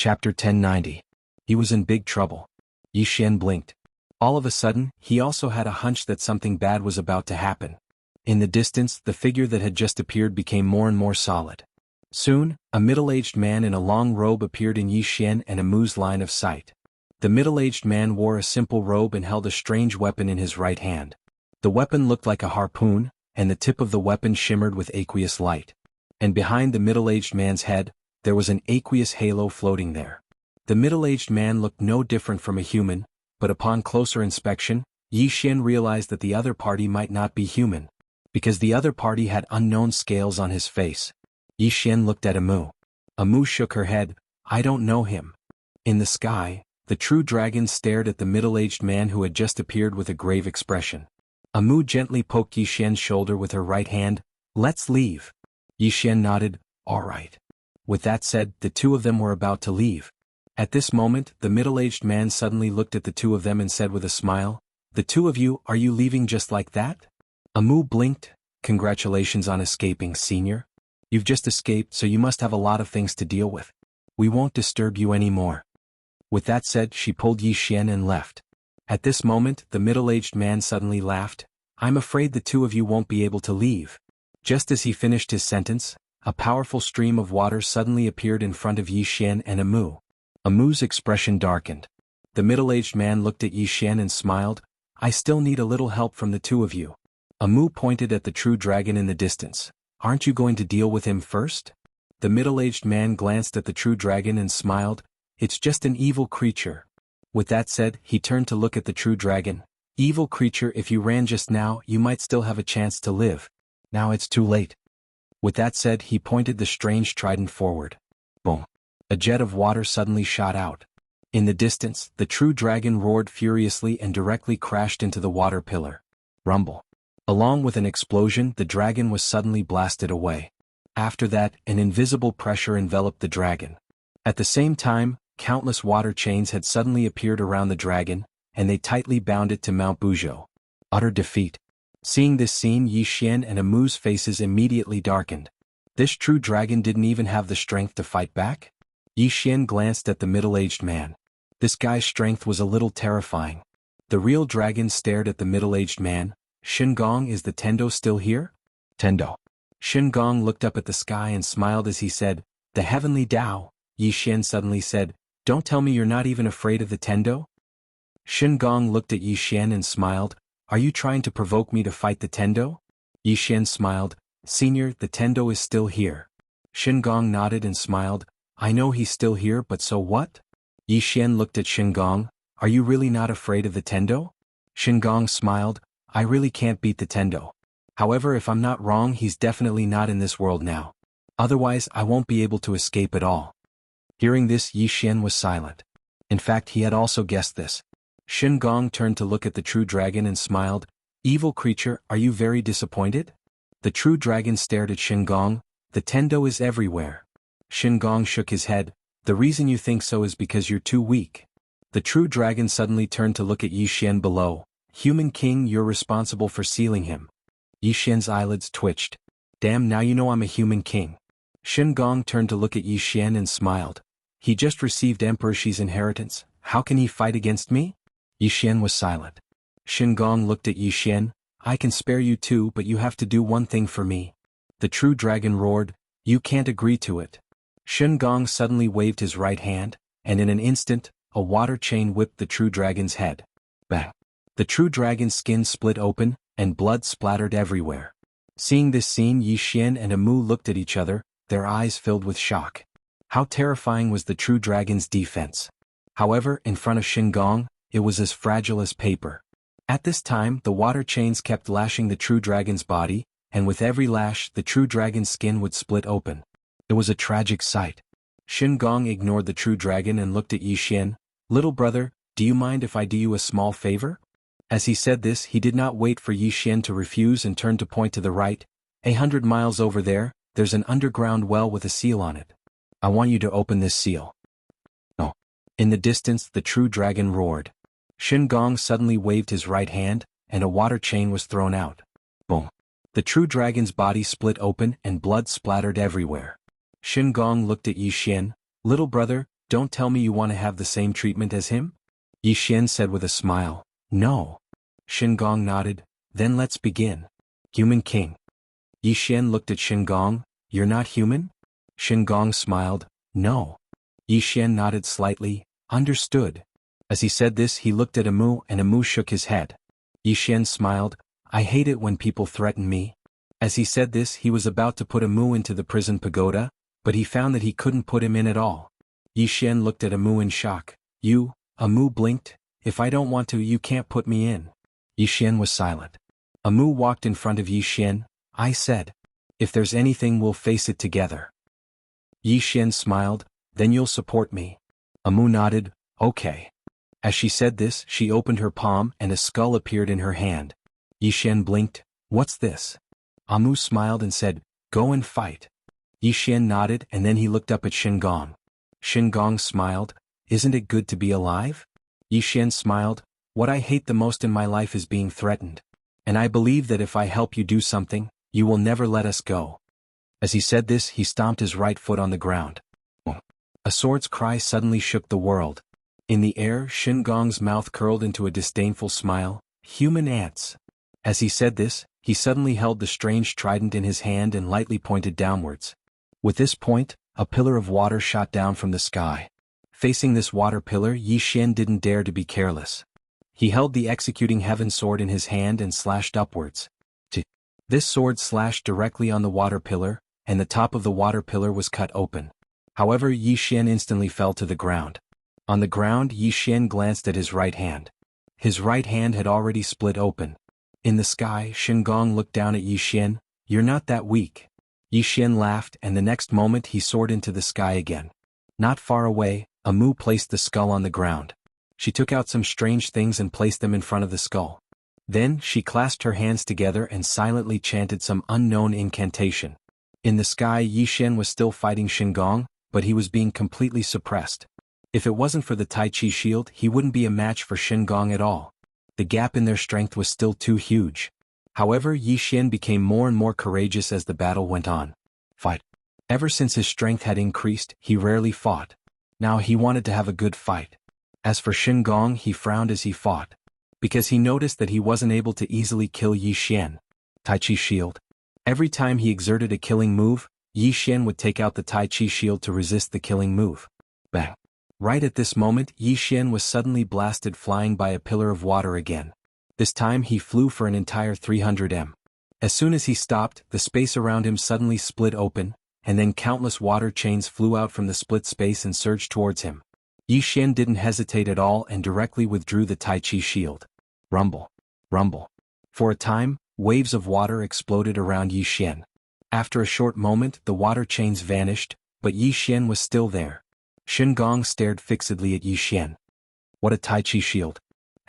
Chapter 1090. He was in big trouble. Yi Xian blinked. All of a sudden, he also had a hunch that something bad was about to happen. In the distance, the figure that had just appeared became more and more solid. Soon, a middle-aged man in a long robe appeared in Yi Xian and Amu's line of sight. The middle-aged man wore a simple robe and held a strange weapon in his right hand. The weapon looked like a harpoon, and the tip of the weapon shimmered with aqueous light. And behind the middle-aged man's head, there was an aqueous halo floating there. The middle-aged man looked no different from a human, but upon closer inspection, Yi Xian realized that the other party might not be human, because the other party had unknown scales on his face. Yi Xian looked at Amu. Amu shook her head. "I don't know him." In the sky, the true dragon stared at the middle-aged man who had just appeared with a grave expression. Amu gently poked Yi Xian's shoulder with her right hand. "Let's leave." Yi Xian nodded. "All right." With that said, the two of them were about to leave. At this moment, the middle-aged man suddenly looked at the two of them and said with a smile, "The two of you, are you leaving just like that?" Amu blinked. "Congratulations on escaping, senior. You've just escaped, so you must have a lot of things to deal with. We won't disturb you anymore." With that said, she pulled Yi Xian and left. At this moment, the middle-aged man suddenly laughed. "I'm afraid the two of you won't be able to leave." Just as he finished his sentence, a powerful stream of water suddenly appeared in front of Yi Xian and Amu. Amu's expression darkened. The middle-aged man looked at Yi Xian and smiled. "I still need a little help from the two of you." Amu pointed at the true dragon in the distance. "Aren't you going to deal with him first?" The middle-aged man glanced at the true dragon and smiled. "It's just an evil creature." With that said, he turned to look at the true dragon. "Evil creature, if you ran just now, you might still have a chance to live. Now it's too late." With that said, he pointed the strange trident forward. Boom. A jet of water suddenly shot out. In the distance, the true dragon roared furiously and directly crashed into the water pillar. Rumble. Along with an explosion, the dragon was suddenly blasted away. After that, an invisible pressure enveloped the dragon. At the same time, countless water chains had suddenly appeared around the dragon, and they tightly bound it to Mount Buzhou. Utter defeat. Seeing this scene, Yi Xian and Amu's faces immediately darkened. This true dragon didn't even have the strength to fight back? Yi Xian glanced at the middle-aged man. This guy's strength was a little terrifying. The real dragon stared at the middle-aged man. "Shengong, is the Tendo still here?" "Tendo." Shengong looked up at the sky and smiled as he said, "The heavenly Tao." Yi Xian suddenly said, "Don't tell me you're not even afraid of the Tendo?" Shengong looked at Yi Xian and smiled. "Are you trying to provoke me to fight the Tendo?" Yi Xian smiled. "Senior, the Tendo is still here." Shengong nodded and smiled. "I know he's still here, but so what?" Yi Xian looked at Shengong. "Are you really not afraid of the Tendo?" Shengong smiled. "I really can't beat the Tendo. However, if I'm not wrong, he's definitely not in this world now. Otherwise, I won't be able to escape at all." Hearing this, Yi Xian was silent. In fact, he had also guessed this. Shengong turned to look at the true dragon and smiled. "Evil creature, are you very disappointed?" The true dragon stared at Shengong. "The Tendo is everywhere." Shengong shook his head. "The reason you think so is because you're too weak." The true dragon suddenly turned to look at Yi Xian below. "Human king, you're responsible for sealing him." Yi Xian's eyelids twitched. "Damn, now you know I'm a human king." Shengong turned to look at Yi Xian and smiled. "He just received Emperor Shi's inheritance. How can he fight against me?" Yi Xian was silent. Shengong looked at Yi Xian. "I can spare you too, but you have to do one thing for me." The true dragon roared. "You can't agree to it." Shengong suddenly waved his right hand, and in an instant, a water chain whipped the true dragon's head. Bang! The true dragon's skin split open, and blood splattered everywhere. Seeing this scene, Yi Xian and Amu looked at each other, their eyes filled with shock. How terrifying was the true dragon's defense. However, in front of Shengong, it was as fragile as paper. At this time, the water chains kept lashing the true dragon's body, and with every lash, the true dragon's skin would split open. It was a tragic sight. Shengong ignored the true dragon and looked at Yi Xian. "Little brother, do you mind if I do you a small favor?" As he said this, he did not wait for Yi Xian to refuse and turned to point to the right. "100 miles over there, there's an underground well with a seal on it. I want you to open this seal." "No." In the distance, the true dragon roared. Shengong suddenly waved his right hand, and a water chain was thrown out. Boom. The true dragon's body split open and blood splattered everywhere. Shengong looked at Yi Xian. "Little brother, don't tell me you want to have the same treatment as him? Yi Xian said with a smile. No. Gong nodded. Then let's begin. Human king. Yi Xian looked at Gong. You're not human? Gong smiled. No. Yi Xian nodded slightly. Understood. As he said this he looked at Amu and Amu shook his head. Yi Xian smiled. I hate it when people threaten me. As he said this he was about to put Amu into the prison pagoda, but he found that he couldn't put him in at all. Yi Xian looked at Amu in shock. You, Amu blinked. If I don't want to you can't put me in. Yi Xian was silent. Amu walked in front of Yi Xian. I said. If there's anything we'll face it together. Yi Xian smiled. Then you'll support me. Amu nodded. Okay. As she said this she opened her palm and a skull appeared in her hand. Yi Xian blinked. What's this? Amu smiled and said, go and fight. Yi Xian nodded and then he looked up at Gong. Gong smiled. Isn't it good to be alive? Yi Xian smiled. What I hate the most in my life is being threatened. And I believe that if I help you do something, you will never let us go. As he said this he stomped his right foot on the ground. A sword's cry suddenly shook the world. In the air Gong's mouth curled into a disdainful smile. Human ants. As he said this, he suddenly held the strange trident in his hand and lightly pointed downwards. With this point, a pillar of water shot down from the sky. Facing this water pillar Yi Xian didn't dare to be careless. He held the executing heaven sword in his hand and slashed upwards. This sword slashed directly on the water pillar, and the top of the water pillar was cut open. However Yi Xian instantly fell to the ground. On the ground Yi Xian glanced at his right hand. His right hand had already split open. In the sky Gong looked down at Yi Xian. You're not that weak. Yi Xian laughed and the next moment he soared into the sky again. Not far away, Amu placed the skull on the ground. She took out some strange things and placed them in front of the skull. Then she clasped her hands together and silently chanted some unknown incantation. In the sky Yi Xian was still fighting Gong, but he was being completely suppressed. If it wasn't for the Tai Chi shield he wouldn't be a match for Gong at all. The gap in their strength was still too huge. However Yi Xian became more and more courageous as the battle went on. Fight. Ever since his strength had increased, he rarely fought. Now he wanted to have a good fight. As for Gong he frowned as he fought. Because he noticed that he wasn't able to easily kill Yi Xian. Tai Chi shield. Every time he exerted a killing move, Yi Xian would take out the Tai Chi shield to resist the killing move. Bang. Right at this moment Yi Xian was suddenly blasted flying by a pillar of water again. This time he flew for an entire 300 m. As soon as he stopped, the space around him suddenly split open, and then countless water chains flew out from the split space and surged towards him. Yi Xian didn't hesitate at all and directly withdrew the Tai Chi shield. Rumble. Rumble. For a time, waves of water exploded around Yi Xian. After a short moment the water chains vanished, but Yi Xian was still there. Gong stared fixedly at Yi Xian. What a Tai Chi shield.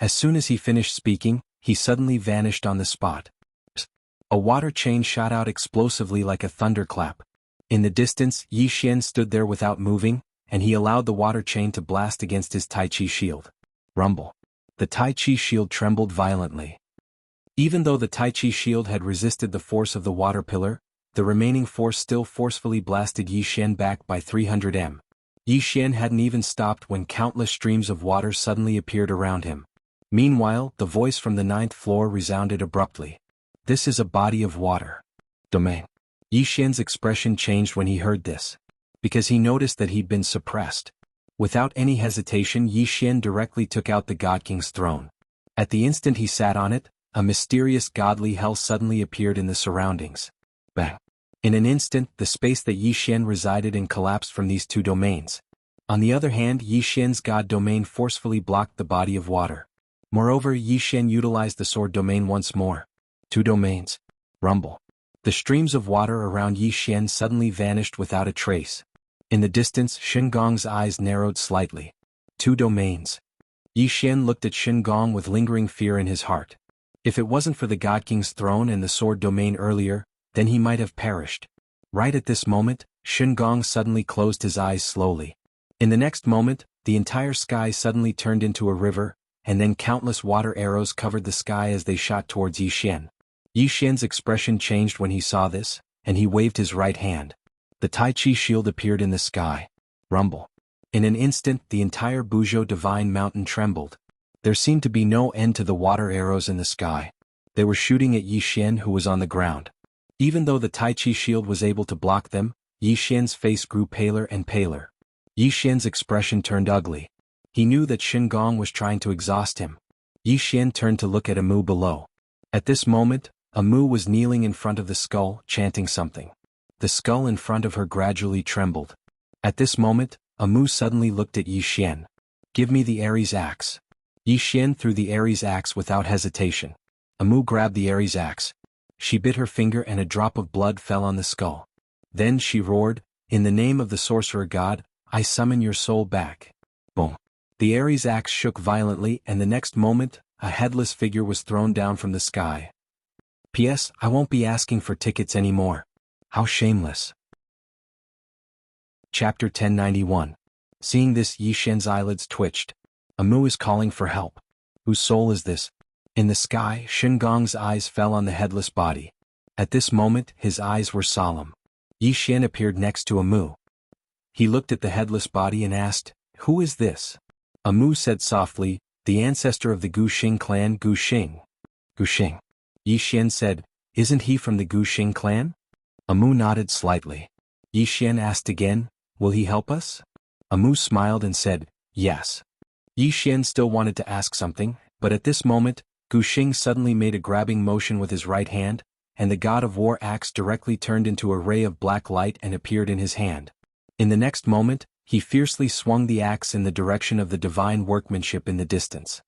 As soon as he finished speaking, he suddenly vanished on the spot. A water chain shot out explosively like a thunderclap. In the distance Yi Xian stood there without moving, and he allowed the water chain to blast against his Tai Chi shield. Rumble. The Tai Chi shield trembled violently. Even though the Tai Chi shield had resisted the force of the water pillar, the remaining force still forcefully blasted Yi Xian back by 300 m. Yi Xian hadn't even stopped when countless streams of water suddenly appeared around him. Meanwhile, the voice from the 9th floor resounded abruptly. This is a body of water. Domain. Yi Xian's expression changed when he heard this. Because he noticed that he'd been suppressed. Without any hesitation Yi Xian directly took out the God King's throne. At the instant he sat on it, a mysterious godly hell suddenly appeared in the surroundings. Bang. In an instant the space that Yi Xian resided in collapsed from these two domains. On the other hand Yi Xian's God domain forcefully blocked the body of water. Moreover Yi Xian utilized the sword domain once more. Two domains. Rumble. The streams of water around Yi Xian suddenly vanished without a trace. In the distance Gong's eyes narrowed slightly. Two domains. Yi Xian looked at Gong with lingering fear in his heart. If it wasn't for the God King's throne and the sword domain earlier, then he might have perished. Right at this moment, Gong suddenly closed his eyes slowly. In the next moment, the entire sky suddenly turned into a river, and then countless water arrows covered the sky as they shot towards Yi Xian. Yi Xian's expression changed when he saw this, and he waved his right hand. The Tai Chi shield appeared in the sky. Rumble. In an instant the entire Buzhou divine mountain trembled. There seemed to be no end to the water arrows in the sky. They were shooting at Yi Xian, who was on the ground. Even though the Tai Chi shield was able to block them, Yi Xian's face grew paler and paler. Yi Xian's expression turned ugly. He knew that Shen Gong was trying to exhaust him. Yi Xian turned to look at Amu below. At this moment, Amu was kneeling in front of the skull, chanting something. The skull in front of her gradually trembled. At this moment, Amu suddenly looked at Yi Xian. "Give me the Ares axe." Yi Xian threw the Ares axe without hesitation. Amu grabbed the Ares axe. She bit her finger and a drop of blood fell on the skull. Then she roared, "In the name of the sorcerer god, I summon your soul back." Boom. The Ares axe shook violently, and the next moment, a headless figure was thrown down from the sky. P.S. I won't be asking for tickets anymore. How shameless. Chapter 1091. Seeing this, Yi Xian's eyelids twitched. Amu is calling for help. Whose soul is this? In the sky, Shen Gong's eyes fell on the headless body. At this moment, his eyes were solemn. Yi Xian appeared next to Amu. He looked at the headless body and asked, "Who is this?" Amu said softly, "The ancestor of the Gu Xing clan, Gu Xing." Gu Xing. Yi Xian said, "Isn't he from the Gu Xing clan?" Amu nodded slightly. Yi Xian asked again, "Will he help us?" Amu smiled and said, "Yes." Yi Xian still wanted to ask something, but at this moment, Gu Xing suddenly made a grabbing motion with his right hand, and the god of war axe directly turned into a ray of black light and appeared in his hand. In the next moment, he fiercely swung the axe in the direction of the divine workmanship in the distance.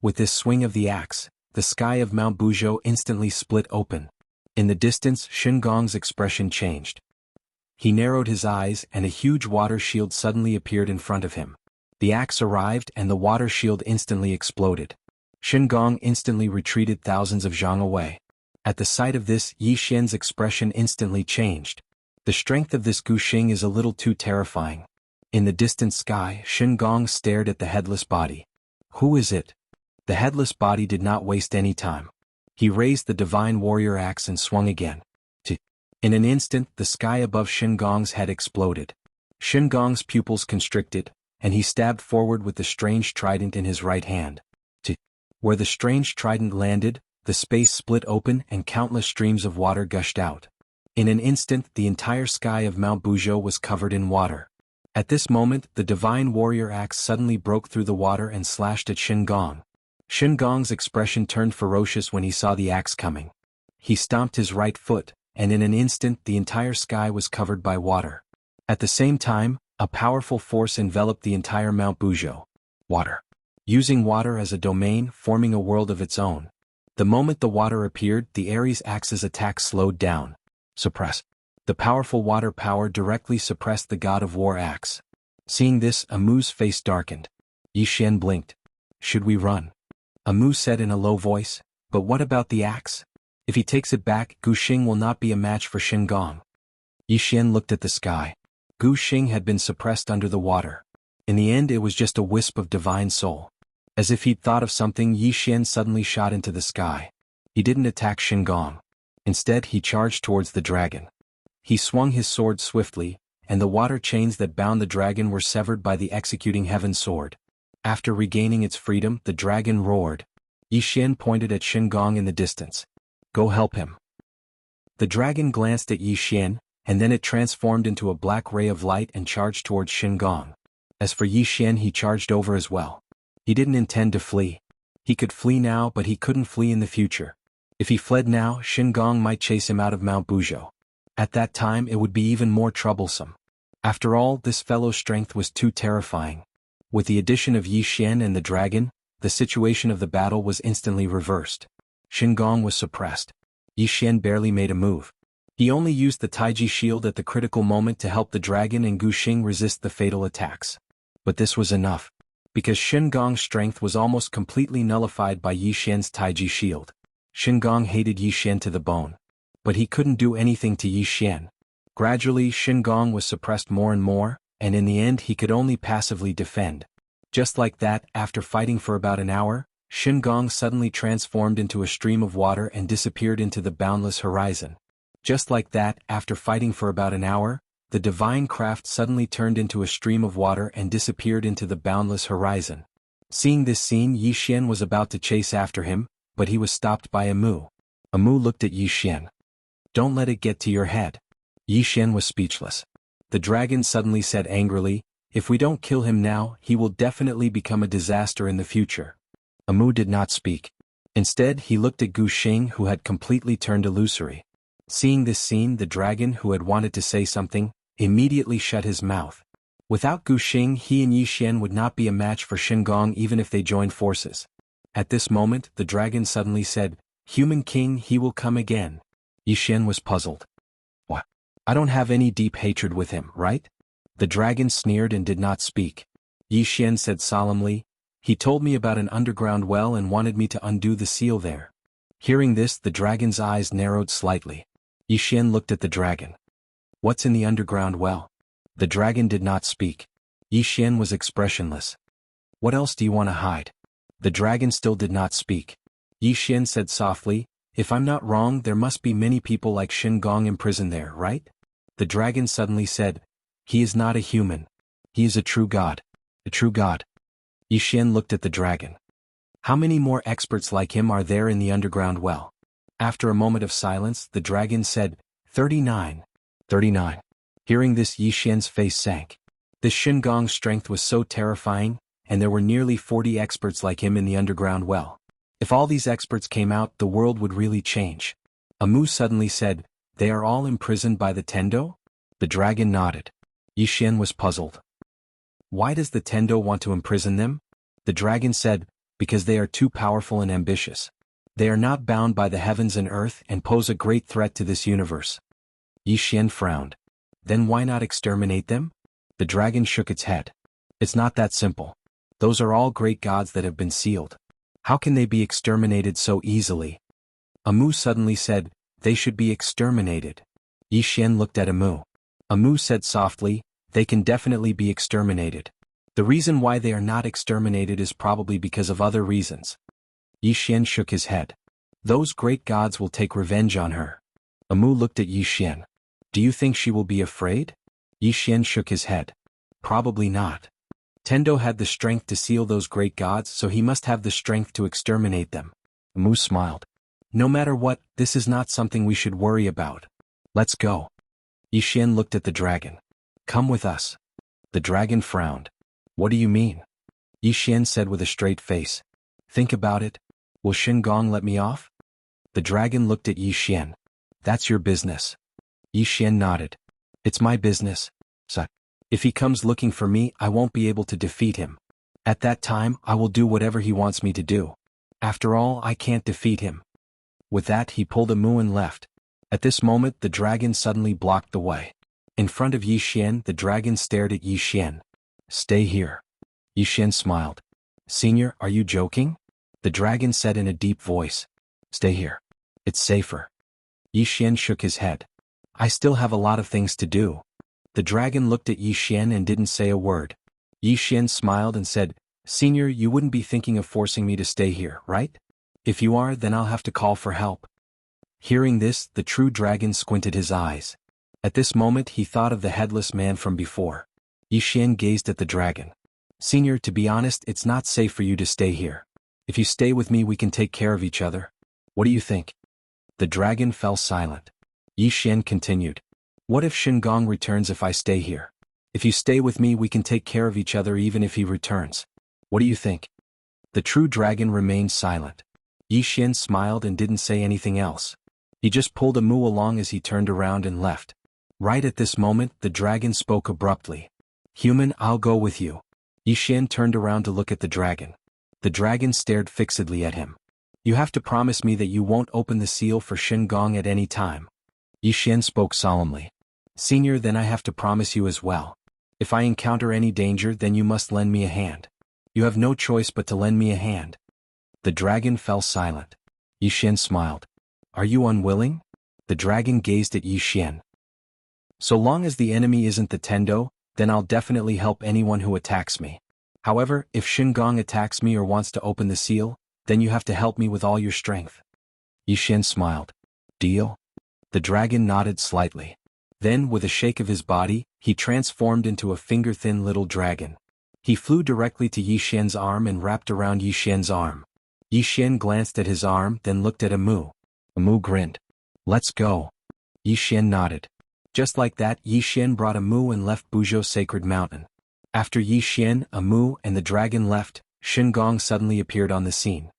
With this swing of the axe, the sky of Mount Buzhou instantly split open. In the distance, Shen Gong's expression changed. He narrowed his eyes and a huge water shield suddenly appeared in front of him. The axe arrived and the water shield instantly exploded. Shen Gong instantly retreated thousands of zhang away. At the sight of this, Yi Xian's expression instantly changed. The strength of this Gu Xing is a little too terrifying. In the distant sky, Shen Gong stared at the headless body. Who is it? The headless body did not waste any time. He raised the divine warrior axe and swung again. In an instant, the sky above Shen Gong's head exploded. Shen Gong's pupils constricted, and he stabbed forward with the strange trident in his right hand. Where the strange trident landed, the space split open and countless streams of water gushed out. In an instant, the entire sky of Mount Buzhou was covered in water. At this moment, the divine warrior axe suddenly broke through the water and slashed at Shen Gong. Shen Gong's expression turned ferocious when he saw the axe coming. He stomped his right foot, and in an instant the entire sky was covered by water. At the same time, a powerful force enveloped the entire Mount Buzhou. Water. Using water as a domain, forming a world of its own. The moment the water appeared, the Ares axe's attack slowed down. Suppress. The powerful water power directly suppressed the god of war axe. Seeing this, Amu's face darkened. Yi Xian blinked. Should we run? Amu said in a low voice, but what about the axe? If he takes it back, Gu Xing will not be a match for Shen Gong. Yi Xian looked at the sky. Gu Xing had been suppressed under the water. In the end, it was just a wisp of divine soul. As if he'd thought of something, Yi Xian suddenly shot into the sky. He didn't attack Shen Gong. Instead, he charged towards the dragon. He swung his sword swiftly, and the water chains that bound the dragon were severed by the executing heaven sword. After regaining its freedom, the dragon roared. Yi Xian pointed at Shen Gong in the distance. Go help him. The dragon glanced at Yi Xian, and then it transformed into a black ray of light and charged towards Shen Gong. As for Yi Xian, he charged over as well. He didn't intend to flee. He could flee now, but he couldn't flee in the future. If he fled now, Shen Gong might chase him out of Mount Buzhou. At that time, it would be even more troublesome. After all, this fellow's strength was too terrifying. With the addition of Yi Xian and the dragon, the situation of the battle was instantly reversed. Shen Gong was suppressed. Yi Xian barely made a move. He only used the Taiji shield at the critical moment to help the dragon and Gu Xing resist the fatal attacks. But this was enough. Because Shen Gong's strength was almost completely nullified by Yi Xian's Taiji shield. Shen Gong hated Yi Xian to the bone. But he couldn't do anything to Yi Xian. Gradually, Shen Gong was suppressed more and more, and in the end he could only passively defend. Just like that, after fighting for about an hour, Shen Gong suddenly transformed into a stream of water and disappeared into the boundless horizon. Just like that, after fighting for about an hour, the divine craft suddenly turned into a stream of water and disappeared into the boundless horizon. Seeing this scene, Yi Xian was about to chase after him, but he was stopped by Amu. Amu looked at Yi Xian. "Don't let it get to your head." Yi Xian was speechless. The dragon suddenly said angrily, "If we don't kill him now, he will definitely become a disaster in the future." Amu did not speak. Instead, he looked at Gu Xing, who had completely turned illusory. Seeing this scene, the dragon, who had wanted to say something, immediately shut his mouth. Without Gu Xing, he and Yi Xian would not be a match for Shingong even if they joined forces. At this moment, the dragon suddenly said, "Human King, he will come again." Yi Xian was puzzled. "What? I don't have any deep hatred with him, right?" The dragon sneered and did not speak. Yi Xian said solemnly, "He told me about an underground well and wanted me to undo the seal there." Hearing this, the dragon's eyes narrowed slightly. Yi Xian looked at the dragon. "What's in the underground well?" The dragon did not speak. Yi Xian was expressionless. "What else do you want to hide?" The dragon still did not speak. Yi Xian said softly, "If I'm not wrong, there must be many people like Shingong imprisoned there, right?" The dragon suddenly said, "He is not a human. He is a true god. A true god." Yi Xian looked at the dragon. "How many more experts like him are there in the underground well?" After a moment of silence, the dragon said, 39. 39. Hearing this, Yi Xian's face sank. This Shingong's strength was so terrifying, and there were nearly 40 experts like him in the underground well. If all these experts came out, the world would really change. Amu suddenly said, "They are all imprisoned by the Tendo?" The dragon nodded. Yi Xian was puzzled. "Why does the Tendo want to imprison them?" The dragon said, "Because they are too powerful and ambitious. They are not bound by the heavens and earth and pose a great threat to this universe." Yi Xian frowned. "Then why not exterminate them?" The dragon shook its head. "It's not that simple. Those are all great gods that have been sealed. How can they be exterminated so easily?" Amu suddenly said, "They should be exterminated." Yi Xian looked at Amu. Amu said softly, "They can definitely be exterminated. The reason why they are not exterminated is probably because of other reasons." Yi Xian shook his head. "Those great gods will take revenge on her." Amu looked at Yi Xian. "Do you think she will be afraid?" Yi Xian shook his head. "Probably not. Tendo had the strength to seal those great gods, so he must have the strength to exterminate them." Amu smiled. "No matter what, this is not something we should worry about. Let's go." Yi Xian looked at the dragon. "Come with us." The dragon frowned. "What do you mean?" Yi Xian said with a straight face. "Think about it. Will Shingong let me off?" The dragon looked at Yi Xian. "That's your business." Yi Xian nodded. "It's my business. So, if he comes looking for me, I won't be able to defeat him. At that time, I will do whatever he wants me to do. After all, I can't defeat him." With that, he pulled Amu and left. At this moment, the dragon suddenly blocked the way. In front of Yi Xian, the dragon stared at Yi Xian. "Stay here." Yi Xian smiled. "Senior, are you joking?" The dragon said in a deep voice. "Stay here. It's safer." Yi Xian shook his head. "I still have a lot of things to do." The dragon looked at Yi Xian and didn't say a word. Yi Xian smiled and said, "Senior, you wouldn't be thinking of forcing me to stay here, right? If you are, then I'll have to call for help." Hearing this, the true dragon squinted his eyes. At this moment, he thought of the headless man from before. Yi Xian gazed at the dragon. "Senior, to be honest, it's not safe for you to stay here. If you stay with me, we can take care of each other. What do you think?" The dragon fell silent. Yi Xian continued. "What if Shingong returns if I stay here? If you stay with me, we can take care of each other even if he returns. What do you think?" The true dragon remained silent. Yi Xian smiled and didn't say anything else. He just pulled Amu along as he turned around and left. Right at this moment, the dragon spoke abruptly. "Human, I'll go with you." Yi Xian turned around to look at the dragon. The dragon stared fixedly at him. "You have to promise me that you won't open the seal for Shingong at any time." Yi Xian spoke solemnly. "Senior, then I have to promise you as well. If I encounter any danger, then you must lend me a hand. You have no choice but to lend me a hand." The dragon fell silent. Yi Xian smiled. "Are you unwilling?" The dragon gazed at Yi Xian. "So long as the enemy isn't the Tendo, then I'll definitely help anyone who attacks me. However, if Shingong attacks me or wants to open the seal, then you have to help me with all your strength." Yi Xian smiled. "Deal?" The dragon nodded slightly. Then, with a shake of his body, he transformed into a finger-thin little dragon. He flew directly to Yi Xian's arm and wrapped around Yi Xian's arm. Yi Xian glanced at his arm, then looked at Amu. Amu grinned. "Let's go." Yi Xian nodded. Just like that, Yi Xian brought Amu and left Buzhou Sacred Mountain. After Yi Xian, Amu, and the dragon left, Shen Gong suddenly appeared on the scene.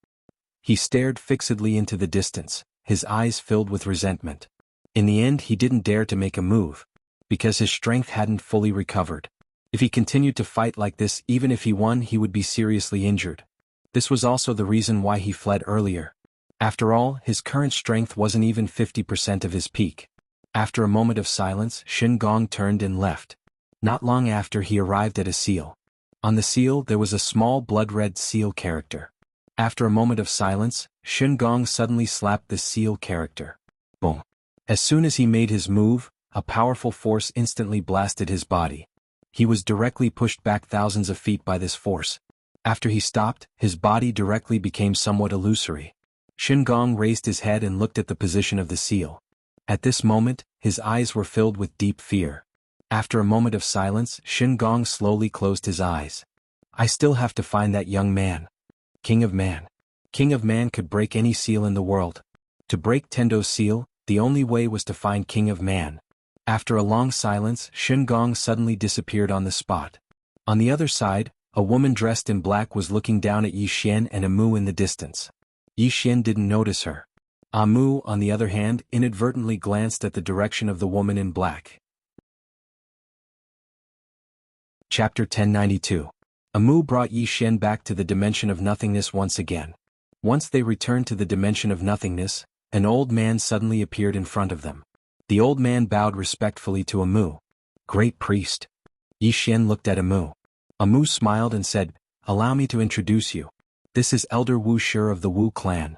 He stared fixedly into the distance, his eyes filled with resentment. In the end, he didn't dare to make a move, because his strength hadn't fully recovered. If he continued to fight like this, even if he won, he would be seriously injured. This was also the reason why he fled earlier. After all, his current strength wasn't even 50% of his peak. After a moment of silence, Shen Gong turned and left. Not long after, he arrived at a seal. On the seal there was a small blood-red seal character. After a moment of silence, Shen Gong suddenly slapped the seal character. Boom. As soon as he made his move, a powerful force instantly blasted his body. He was directly pushed back thousands of feet by this force. After he stopped, his body directly became somewhat illusory. Shen Gong raised his head and looked at the position of the seal. At this moment, his eyes were filled with deep fear. After a moment of silence, Shen Gong slowly closed his eyes. I still have to find that young man. King of Man. King of Man could break any seal in the world. To break Tendo's seal, the only way was to find King of Man. After a long silence, Shen Gong suddenly disappeared on the spot. On the other side, a woman dressed in black was looking down at Yi Xian and Amu in the distance. Yi Xian didn't notice her. Amu, on the other hand, inadvertently glanced at the direction of the woman in black. Chapter 1092. Amu brought Yi Xian back to the dimension of nothingness once again. Once they returned to the dimension of nothingness, an old man suddenly appeared in front of them. The old man bowed respectfully to Amu. Great priest. Yi Xian looked at Amu. Amu smiled and said, Allow me to introduce you. This is Elder Wu Shi of the Wu clan.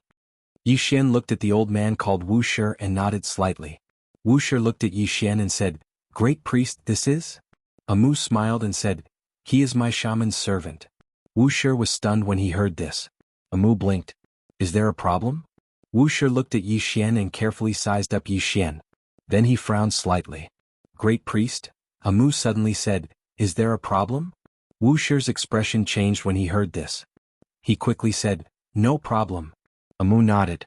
Yi Xian looked at the old man called Wu Shi and nodded slightly. Wu Shi looked at Yi Xian and said, Great priest this is? Amu smiled and said, He is my shaman's servant. Wu Shi was stunned when he heard this. Amu blinked. Is there a problem? Wu Shi looked at Yi Xian and carefully sized up Yi Xian. Then he frowned slightly. Great priest? Amu suddenly said, Is there a problem? Wu Shi's expression changed when he heard this. He quickly said, No problem. Amu nodded.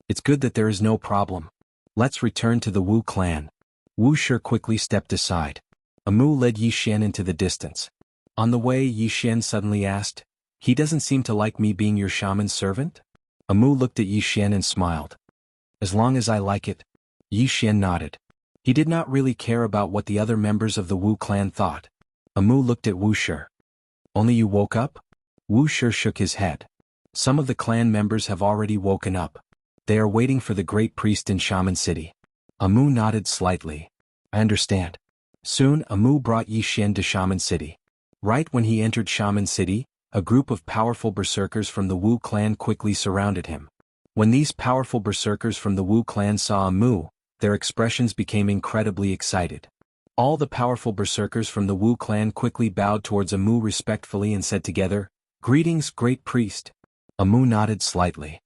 It's good that there is no problem. Let's return to the Wu clan. Wu Shi quickly stepped aside. Amu led Yi Xian into the distance. On the way, Yi Xian suddenly asked, He doesn't seem to like me being your shaman's servant? Amu looked at Yi Xian and smiled. As long as I like it. Yi Xian nodded. He did not really care about what the other members of the Wu clan thought. Amu looked at Wu Shi. Only you woke up? Wu Shi shook his head. Some of the clan members have already woken up. They are waiting for the great priest in Shaman City. Amu nodded slightly. I understand. Soon, Amu brought Yi Xian to Shaman City. Right when he entered Shaman City, a group of powerful berserkers from the Wu clan quickly surrounded him. When these powerful berserkers from the Wu clan saw Amu, their expressions became incredibly excited. All the powerful berserkers from the Wu clan quickly bowed towards Amu respectfully and said together, Greetings, great priest. Amu nodded slightly.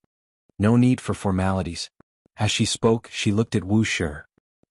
No need for formalities. As she spoke, she looked at Wu Shi.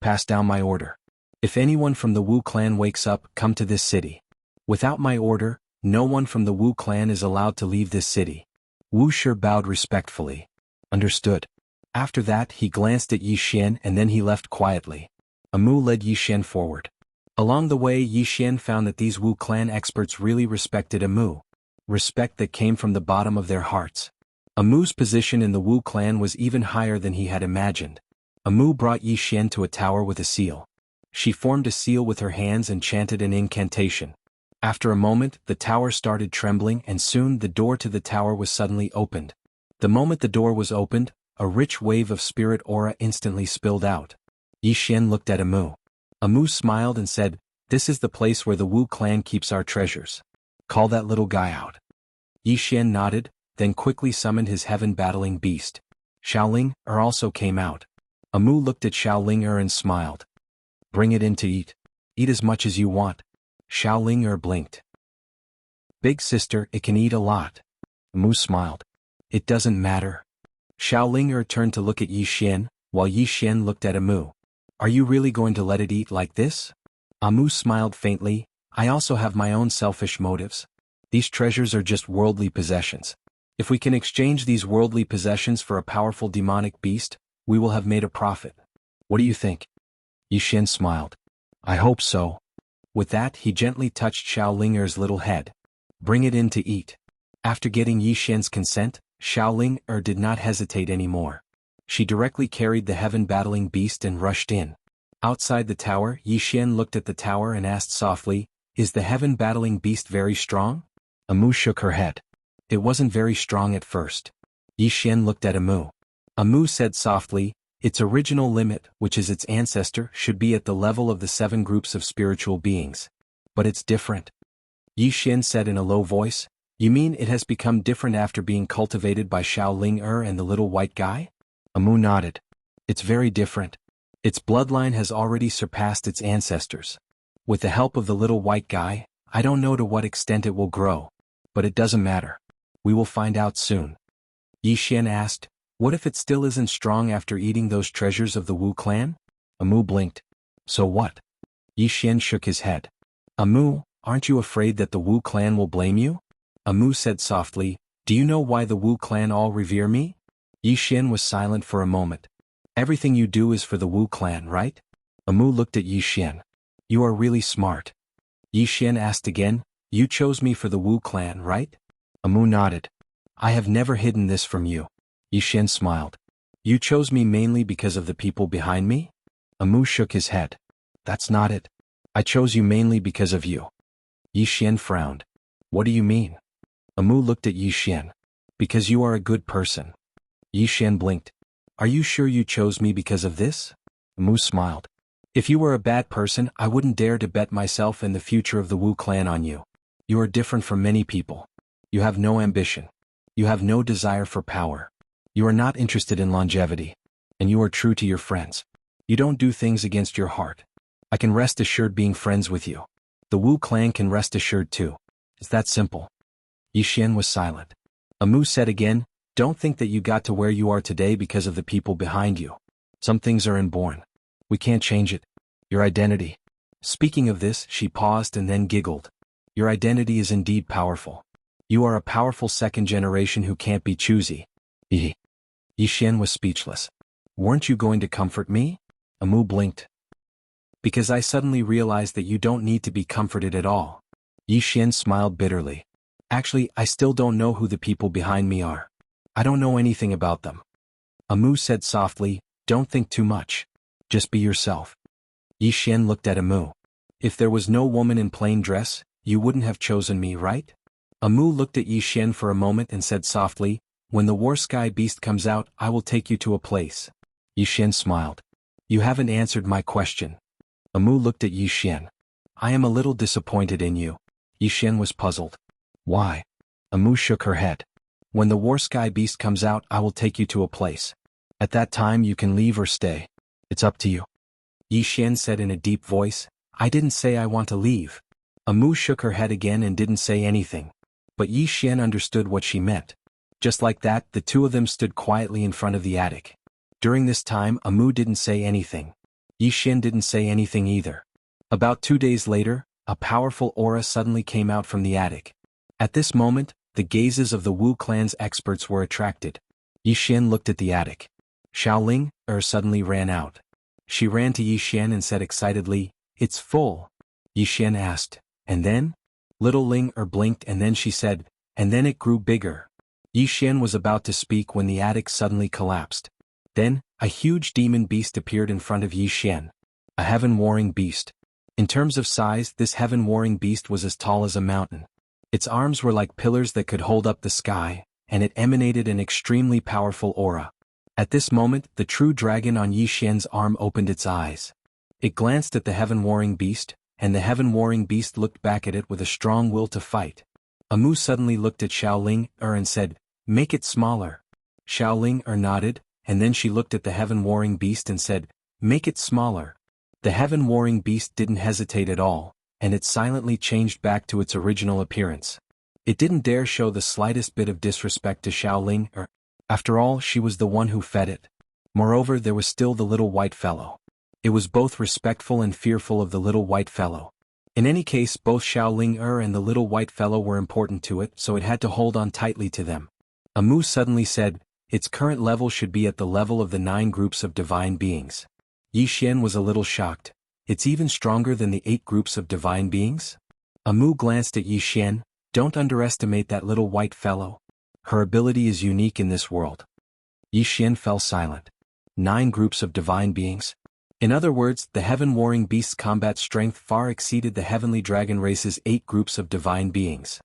Pass down my order. If anyone from the Wu clan wakes up, come to this city. Without my order, no one from the Wu clan is allowed to leave this city. Wu Shi bowed respectfully. Understood. After that, he glanced at Yi Xian and then he left quietly. Amu led Yi Xian forward. Along the way, Yi Xian found that these Wu clan experts really respected Amu. Respect that came from the bottom of their hearts. Amu's position in the Wu clan was even higher than he had imagined. Amu brought Yi Xian to a tower with a seal. She formed a seal with her hands and chanted an incantation. After a moment, the tower started trembling and soon the door to the tower was suddenly opened. The moment the door was opened, a rich wave of spirit aura instantly spilled out. Yi Xian looked at Amu. Amu smiled and said, This is the place where the Wu clan keeps our treasures. Call that little guy out. Yi Xian nodded, then quickly summoned his heaven-battling beast. Xiaoling also came out. Amu looked at Xiaoling and smiled. Bring it in to eat. Eat as much as you want. Xiaoling blinked. Big sister, it can eat a lot. Amu smiled. It doesn't matter. Xiaoling turned to look at Yi Xian, while Yi Xian looked at Amu. Are you really going to let it eat like this? Amu smiled faintly. I also have my own selfish motives. These treasures are just worldly possessions. If we can exchange these worldly possessions for a powerful demonic beast, we will have made a profit. What do you think? Yixin smiled. I hope so. With that, he gently touched Xiao Ling'er's little head. Bring it in to eat. After getting Yixin's consent, Xiao Ling'er did not hesitate anymore. She directly carried the heaven-battling beast and rushed in. Outside the tower, Yixin looked at the tower and asked softly, Is the heaven-battling beast very strong? Amu shook her head. It wasn't very strong at first. Yixin looked at Amu. Amu said softly, Its original limit, which is its ancestor, should be at the level of the 7 groups of spiritual beings. But it's different. Yixin said in a low voice, You mean it has become different after being cultivated by Xiao Ling'er and the little white guy? Amu nodded. It's very different. Its bloodline has already surpassed its ancestors. With the help of the little white guy, I don't know to what extent it will grow. But it doesn't matter. We will find out soon. Yixin asked, What if it still isn't strong after eating those treasures of the Wu clan? Amu blinked. So what? Yixin shook his head. Amu, aren't you afraid that the Wu clan will blame you? Amu said softly, Do you know why the Wu clan all revere me? Yixin was silent for a moment. Everything you do is for the Wu clan, right? Amu looked at Yixin. You are really smart. Yixin asked again, You chose me for the Wu clan, right? Amu nodded. I have never hidden this from you. Yixin smiled. You chose me mainly because of the people behind me? Amu shook his head. That's not it. I chose you mainly because of you. Yixin frowned. What do you mean? Amu looked at Yixin. Because you are a good person. Yixin blinked. Are you sure you chose me because of this? Amu smiled. If you were a bad person, I wouldn't dare to bet myself and the future of the Wu clan on you. You are different from many people. You have no ambition. You have no desire for power. You are not interested in longevity. And you are true to your friends. You don't do things against your heart. I can rest assured being friends with you. The Wu clan can rest assured too. It's that simple. Yixin was silent. Amu said again, Don't think that you got to where you are today because of the people behind you. Some things are inborn. We can't change it. Your identity. Speaking of this, she paused and then giggled. Your identity is indeed powerful. You are a powerful second generation who can't be choosy. Yixin was speechless. Weren't you going to comfort me? Amu blinked. Because I suddenly realized that you don't need to be comforted at all. Yixin smiled bitterly. Actually, I still don't know who the people behind me are. I don't know anything about them. Amu said softly, Don't think too much. Just be yourself. Yixin looked at Amu. If there was no woman in plain dress, you wouldn't have chosen me, right? Amu looked at Yixin for a moment and said softly, When the War Sky Beast comes out, I will take you to a place. Yixin smiled. You haven't answered my question. Amu looked at Yixin. I am a little disappointed in you. Yixin was puzzled. Why? Amu shook her head. When the War Sky Beast comes out, I will take you to a place. At that time you can leave or stay. It's up to you. Yixin said in a deep voice, I didn't say I want to leave. Amu shook her head again and didn't say anything. But Yixin understood what she meant. Just like that, the two of them stood quietly in front of the attic. During this time, Amu didn't say anything. Yixin didn't say anything either. About 2 days later, a powerful aura suddenly came out from the attic. At this moment, the gazes of the Wu clan's experts were attracted. Yixin looked at the attic. Xiao Ling'er suddenly ran out. She ran to Yixin and said excitedly, It's full. Yixin asked, And then? Little Ling'er blinked and then she said, And then it grew bigger. Yixin was about to speak when the attic suddenly collapsed. Then, a huge demon beast appeared in front of Yixin. A heaven-warring beast. In terms of size, this heaven-warring beast was as tall as a mountain. Its arms were like pillars that could hold up the sky, and it emanated an extremely powerful aura. At this moment, the true dragon on Yixin's arm opened its eyes. It glanced at the heaven-warring beast, and the heaven-warring beast looked back at it with a strong will to fight. Amu suddenly looked at Xiao Ling'er and said, Make it smaller. Xiao Ling'er nodded, and then she looked at the heaven-warring beast and said, Make it smaller. The heaven-warring beast didn't hesitate at all, and it silently changed back to its original appearance. It didn't dare show the slightest bit of disrespect to Xiao Ling'er. After all, she was the one who fed it. Moreover, there was still the little white fellow. It was both respectful and fearful of the little white fellow. In any case, both Xiao Ling and the little white fellow were important to it, so it had to hold on tightly to them. Amu suddenly said, its current level should be at the level of the 9 groups of divine beings. Yi Xian was a little shocked. It's even stronger than the 8 groups of divine beings? Amu glanced at Yi Xian. Don't underestimate that little white fellow. Her ability is unique in this world. Yi Xian fell silent. 9 groups of divine beings? In other words, the heaven-warring beast's combat strength far exceeded the heavenly dragon race's 8 groups of divine beings.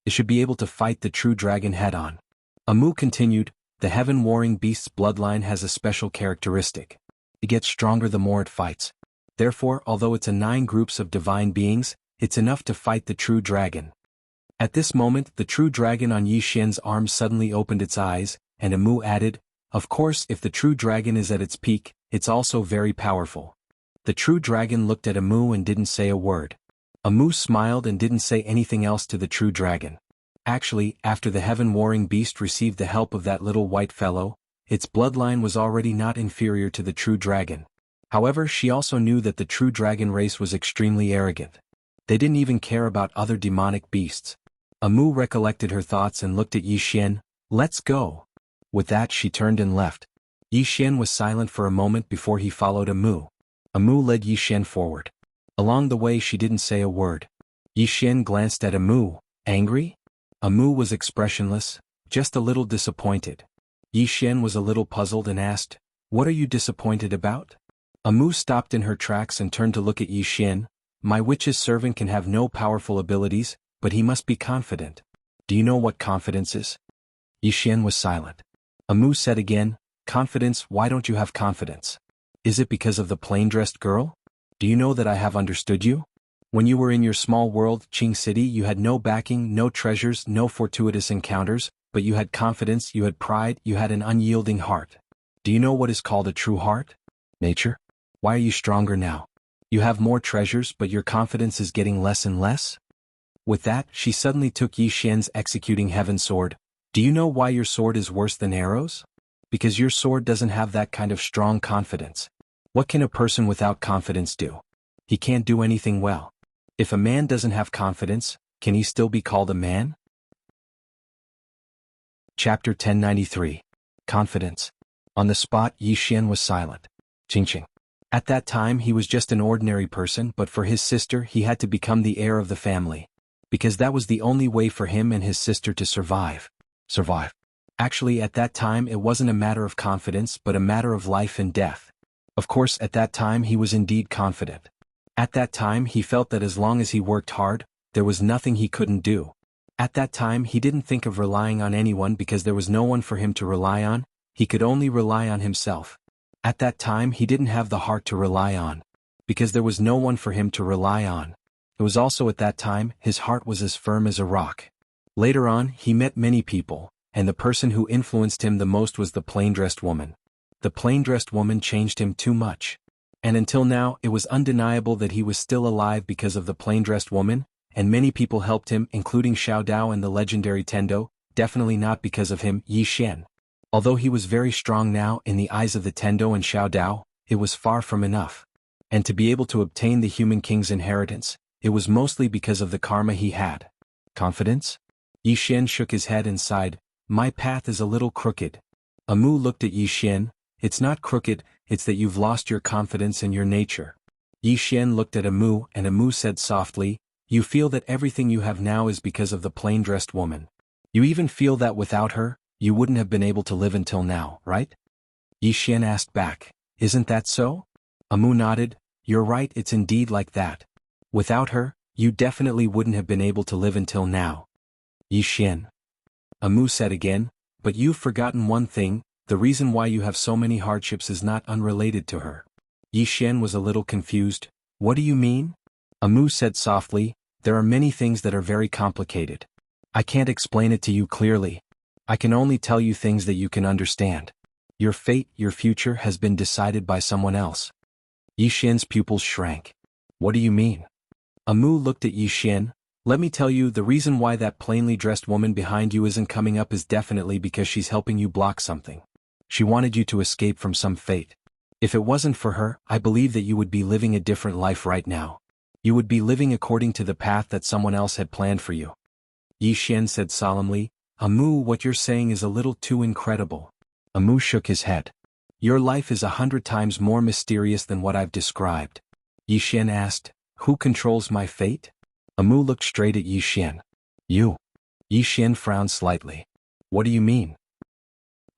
It should be able to fight the true dragon head-on. Amu continued, the heaven-warring beast's bloodline has a special characteristic. It gets stronger the more it fights. Therefore, although it's a 9 groups of divine beings, it's enough to fight the true dragon. At this moment, the true dragon on Yi Xian's arm suddenly opened its eyes, and Amu added, of course, if the true dragon is at its peak, it's also very powerful. The true dragon looked at Amu and didn't say a word. Amu smiled and didn't say anything else to the true dragon. Actually, after the heaven-warring beast received the help of that little white fellow, its bloodline was already not inferior to the true dragon. However, she also knew that the true dragon race was extremely arrogant. They didn't even care about other demonic beasts. Amu recollected her thoughts and looked at Yi Xian. Let's go. With that, she turned and left. Yi Xian was silent for a moment before he followed Amu. Amu led Yi Xian forward. Along the way she didn't say a word. Yi Xian glanced at Amu. Angry? Amu was expressionless, just a little disappointed. Yi Xian was a little puzzled and asked, what are you disappointed about? Amu stopped in her tracks and turned to look at Yi Xian. My witch's servant can have no powerful abilities, but he must be confident. Do you know what confidence is? Yi Xian was silent. Amu said again, confidence, why don't you have confidence? Is it because of the plain-dressed girl? Do you know that I have understood you? When you were in your small world, Qing City, you had no backing, no treasures, no fortuitous encounters, but you had confidence, you had pride, you had an unyielding heart. Do you know what is called a true heart? Nature? Why are you stronger now? You have more treasures, but your confidence is getting less and less? With that, she suddenly took Yi Xian's executing heaven sword. Do you know why your sword is worse than arrows? Because your sword doesn't have that kind of strong confidence. What can a person without confidence do? He can't do anything well. If a man doesn't have confidence, can he still be called a man? Chapter 1093. Confidence. On the spot, Yi Xian was silent. Qingqing. At that time he was just an ordinary person, but for his sister he had to become the heir of the family. Because that was the only way for him and his sister to survive. Actually, at that time it wasn't a matter of confidence but a matter of life and death. Of course, at that time he was indeed confident. At that time he felt that as long as he worked hard, there was nothing he couldn't do. At that time he didn't think of relying on anyone because there was no one for him to rely on, he could only rely on himself. At that time he didn't have the heart to rely on, because there was no one for him to rely on. It was also at that time his heart was as firm as a rock. Later on, he met many people, and the person who influenced him the most was the plain-dressed woman. The plain-dressed woman changed him too much. And until now, it was undeniable that he was still alive because of the plain-dressed woman, and many people helped him, including Xiao Dao and the legendary Tendo, definitely not because of him, Yi Xian. Although he was very strong now in the eyes of the Tendo and Xiao Dao, it was far from enough. And to be able to obtain the human king's inheritance, it was mostly because of the karma he had. Confidence? Yi Xian shook his head and sighed, my path is a little crooked. Amu looked at Yi Xian, it's not crooked, it's that you've lost your confidence in your nature. Yi Xian looked at Amu and Amu said softly, you feel that everything you have now is because of the plain-dressed woman. You even feel that without her, you wouldn't have been able to live until now, right? Yi Xian asked back, isn't that so? Amu nodded, you're right, it's indeed like that. Without her, you definitely wouldn't have been able to live until now. Yi Xian. Amu said again, but you've forgotten one thing, the reason why you have so many hardships is not unrelated to her. Yi Xian was a little confused, what do you mean? Amu said softly, there are many things that are very complicated. I can't explain it to you clearly. I can only tell you things that you can understand. Your fate, your future has been decided by someone else. Yi Xian's pupils shrank. What do you mean? Amu looked at Yi Xian. Let me tell you, the reason why that plainly dressed woman behind you isn't coming up is definitely because she's helping you block something. She wanted you to escape from some fate. If it wasn't for her, I believe that you would be living a different life right now. You would be living according to the path that someone else had planned for you. Yi Xian said solemnly, Amu, what you're saying is a little too incredible. Amu shook his head. Your life is 100 times more mysterious than what I've described. Yi Xian asked, who controls my fate? Amu looked straight at Yi Xian. You. Yi Xian frowned slightly. What do you mean?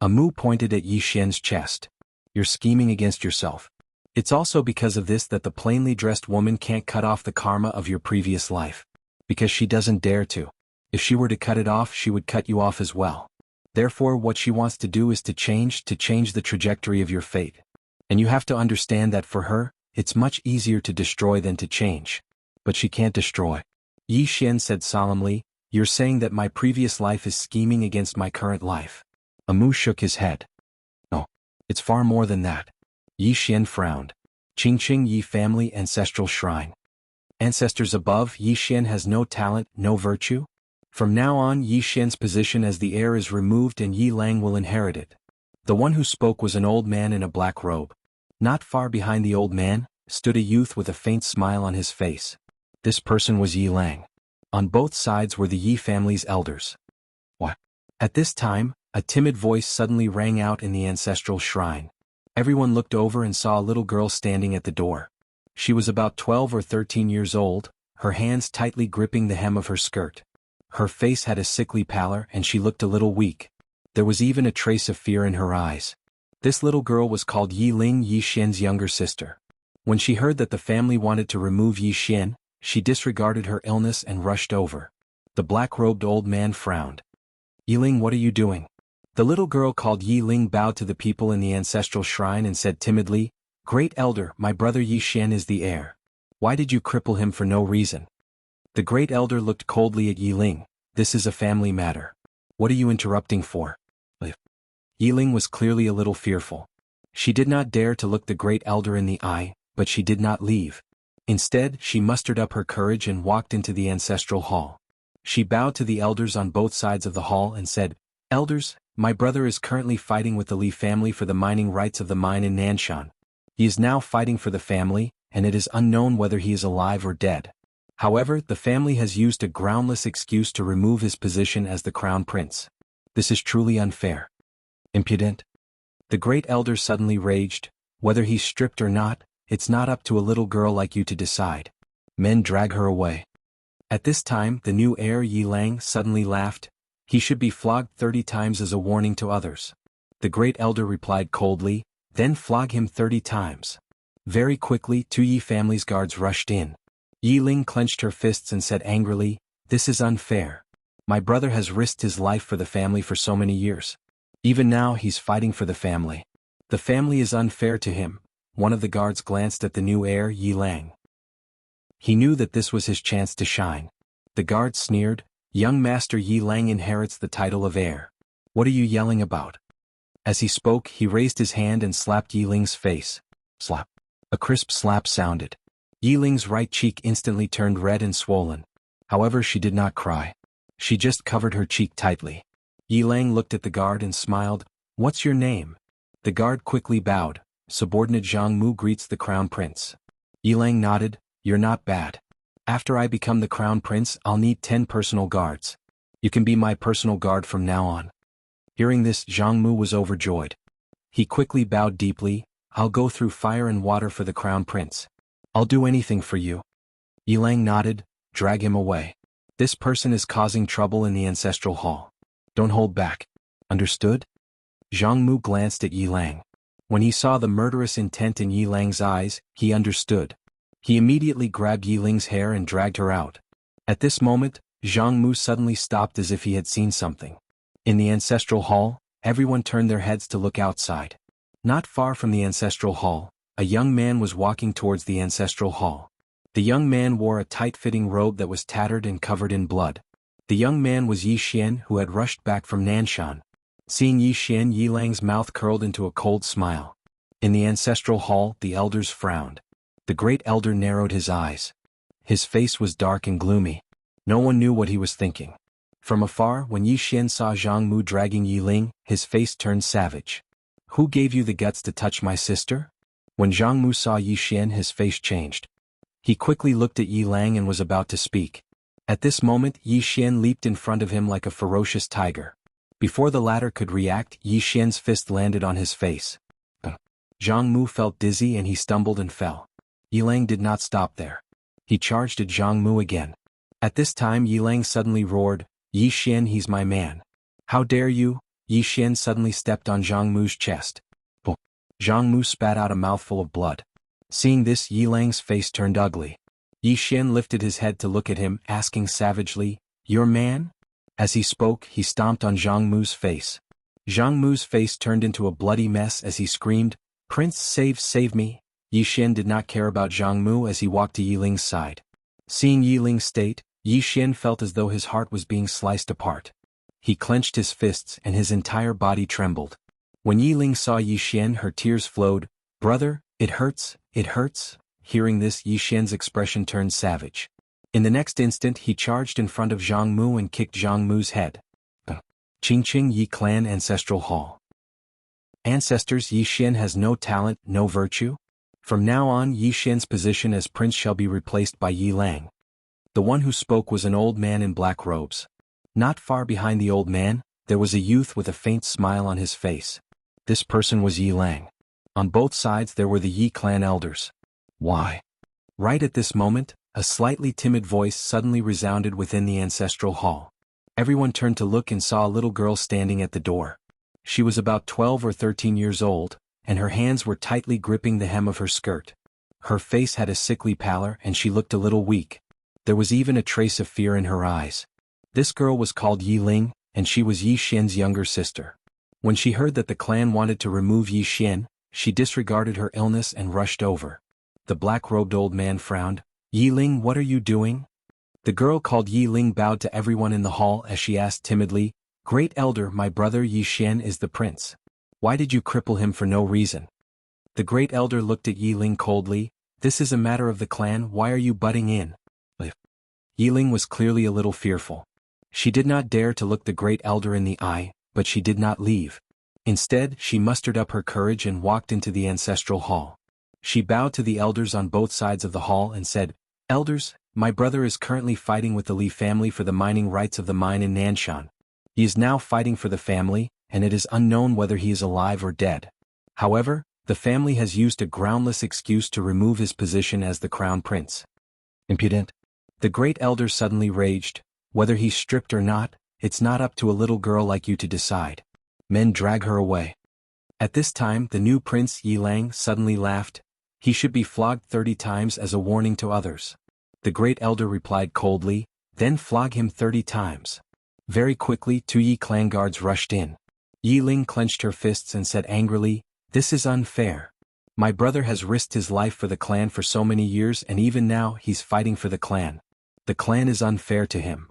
Amu pointed at Yi Xian's chest. You're scheming against yourself. It's also because of this that the plainly dressed woman can't cut off the karma of your previous life. Because she doesn't dare to. If she were to cut it off, she would cut you off as well. Therefore, what she wants to do is to change the trajectory of your fate. And you have to understand that for her, it's much easier to destroy than to change. But she can't destroy. Yi Xian said solemnly, you're saying that my previous life is scheming against my current life. Amu shook his head. No. It's far more than that. Yi Xian frowned. Qingqing Yi family ancestral shrine. Ancestors above, Yi Xian has no talent, no virtue? From now on, Yi Xian's position as the heir is removed and Yi Lang will inherit it. The one who spoke was an old man in a black robe. Not far behind the old man, stood a youth with a faint smile on his face. This person was Yi Lang. On both sides were the Yi family's elders. What? At this time, a timid voice suddenly rang out in the ancestral shrine. Everyone looked over and saw a little girl standing at the door. She was about 12 or 13 years old, her hands tightly gripping the hem of her skirt. Her face had a sickly pallor and she looked a little weak. There was even a trace of fear in her eyes. This little girl was called Yi Ling, Yi Xian's younger sister. When she heard that the family wanted to remove Yi Xian, she disregarded her illness and rushed over. The black-robed old man frowned. Yi Ling, what are you doing? The little girl called Yi Ling bowed to the people in the ancestral shrine and said timidly, Great Elder, my brother Yi Xian is the heir. Why did you cripple him for no reason? The great elder looked coldly at Yi Ling. This is a family matter. What are you interrupting for? Yi Ling was clearly a little fearful. She did not dare to look the great elder in the eye, but she did not leave. Instead, she mustered up her courage and walked into the ancestral hall. She bowed to the elders on both sides of the hall and said, Elders, my brother is currently fighting with the Li family for the mining rights of the mine in Nanshan. He is now fighting for the family, and it is unknown whether he is alive or dead. However, the family has used a groundless excuse to remove his position as the crown prince. This is truly unfair. Impudent. The great elder suddenly raged, whether he's stripped or not, it's not up to a little girl like you to decide. Men drag her away. At this time, the new heir Yi Lang suddenly laughed. He should be flogged 30 times as a warning to others. The great elder replied coldly, then flog him 30 times. Very quickly, 2 Yi family's guards rushed in. Yi Ling clenched her fists and said angrily, This is unfair. My brother has risked his life for the family for so many years. Even now he's fighting for the family. The family is unfair to him. One of the guards glanced at the new heir Yi Lang. He knew that this was his chance to shine. The guard sneered, Young Master Yi Lang inherits the title of heir. What are you yelling about? As he spoke, he raised his hand and slapped Yi Ling's face. Slap. A crisp slap sounded. Yi Ling's right cheek instantly turned red and swollen. However, she did not cry. She just covered her cheek tightly. Yi Lang looked at the guard and smiled. What's your name? The guard quickly bowed. Subordinate Zhang Mu greets the crown prince. Yi Lang nodded. You're not bad. After I become the crown prince, I'll need 10 personal guards. You can be my personal guard from now on. Hearing this, Zhang Mu was overjoyed. He quickly bowed deeply. I'll go through fire and water for the crown prince. I'll do anything for you. Yi Lang nodded. Drag him away. This person is causing trouble in the ancestral hall. Don't hold back. Understood? Zhang Mu glanced at Yi Lang. When he saw the murderous intent in Yi Lang's eyes, he understood. He immediately grabbed Yi Ling's hair and dragged her out. At this moment, Zhang Mu suddenly stopped as if he had seen something. In the ancestral hall, everyone turned their heads to look outside. Not far from the ancestral hall, a young man was walking towards the ancestral hall. The young man wore a tight-fitting robe that was tattered and covered in blood. The young man was Yi Xian, who had rushed back from Nanshan. Seeing Yi Xian, Yi Lang's mouth curled into a cold smile. In the ancestral hall, the elders frowned. The great elder narrowed his eyes. His face was dark and gloomy. No one knew what he was thinking. From afar, when Yi Xian saw Zhang Mu dragging Yi Ling, his face turned savage. Who gave you the guts to touch my sister? When Zhang Mu saw Yi Xian, his face changed. He quickly looked at Yi Lang and was about to speak. At this moment, Yi Xian leaped in front of him like a ferocious tiger. Before the latter could react, Yi Xian's fist landed on his face. Zhang Mu felt dizzy and he stumbled and fell. Yi Lang did not stop there. He charged at Zhang Mu again. At this time Yi Lang suddenly roared, "Yi Xian, he's my man. How dare you?" Yi Xian suddenly stepped on Zhang Mu's chest. Zhang Mu spat out a mouthful of blood. Seeing this, Yi Lang's face turned ugly. Yi Xian lifted his head to look at him, asking savagely, "Your man?" As he spoke, he stomped on Zhang Mu's face. Zhang Mu's face turned into a bloody mess as he screamed, "Prince, save me!" Yi Xian did not care about Zhang Mu as he walked to Yi Ling's side. Seeing Yi Ling's state, Yi Xian felt as though his heart was being sliced apart. He clenched his fists and his entire body trembled. When Yi Ling saw Yi Xian, her tears flowed. "Brother, it hurts, it hurts." Hearing this, Yi Xian's expression turned savage. In the next instant he charged in front of Zhang Mu and kicked Zhang Mu's head. Qingqing Yi Clan Ancestral Hall. Ancestors, Yi Xian has no talent, no virtue? From now on Yi Xian's position as prince shall be replaced by Yi Lang. The one who spoke was an old man in black robes. Not far behind the old man, there was a youth with a faint smile on his face. This person was Yi Lang. On both sides there were the Yi clan elders. Why? Right at this moment, a slightly timid voice suddenly resounded within the ancestral hall. Everyone turned to look and saw a little girl standing at the door. She was about 12 or 13 years old, and her hands were tightly gripping the hem of her skirt. Her face had a sickly pallor and she looked a little weak. There was even a trace of fear in her eyes. This girl was called Yi Ling, and she was Yi Xian's younger sister. When she heard that the clan wanted to remove Yi Xian, she disregarded her illness and rushed over. The black-robed old man frowned. "Yi Ling, what are you doing?" The girl called Yi Ling bowed to everyone in the hall as she asked timidly, "Great elder, my brother Yi Xian is the prince. Why did you cripple him for no reason?" The great elder looked at Yi Ling coldly. "This is a matter of the clan, why are you butting in?" Yi Ling was clearly a little fearful. She did not dare to look the great elder in the eye, but she did not leave. Instead, she mustered up her courage and walked into the ancestral hall. She bowed to the elders on both sides of the hall and said, "Elders, my brother is currently fighting with the Li family for the mining rights of the mine in Nanshan. He is now fighting for the family, and it is unknown whether he is alive or dead. However, the family has used a groundless excuse to remove his position as the crown prince." Impudent. The great elder suddenly raged. "Whether he's stripped or not, it's not up to a little girl like you to decide. Men, drag her away." At this time the new prince Yi Lang suddenly laughed. "He should be flogged 30 times as a warning to others." The great elder replied coldly, "Then flog him 30 times. Very quickly 2 Yi clan guards rushed in. Yi Ling clenched her fists and said angrily, "This is unfair. My brother has risked his life for the clan for so many years and even now he's fighting for the clan. The clan is unfair to him."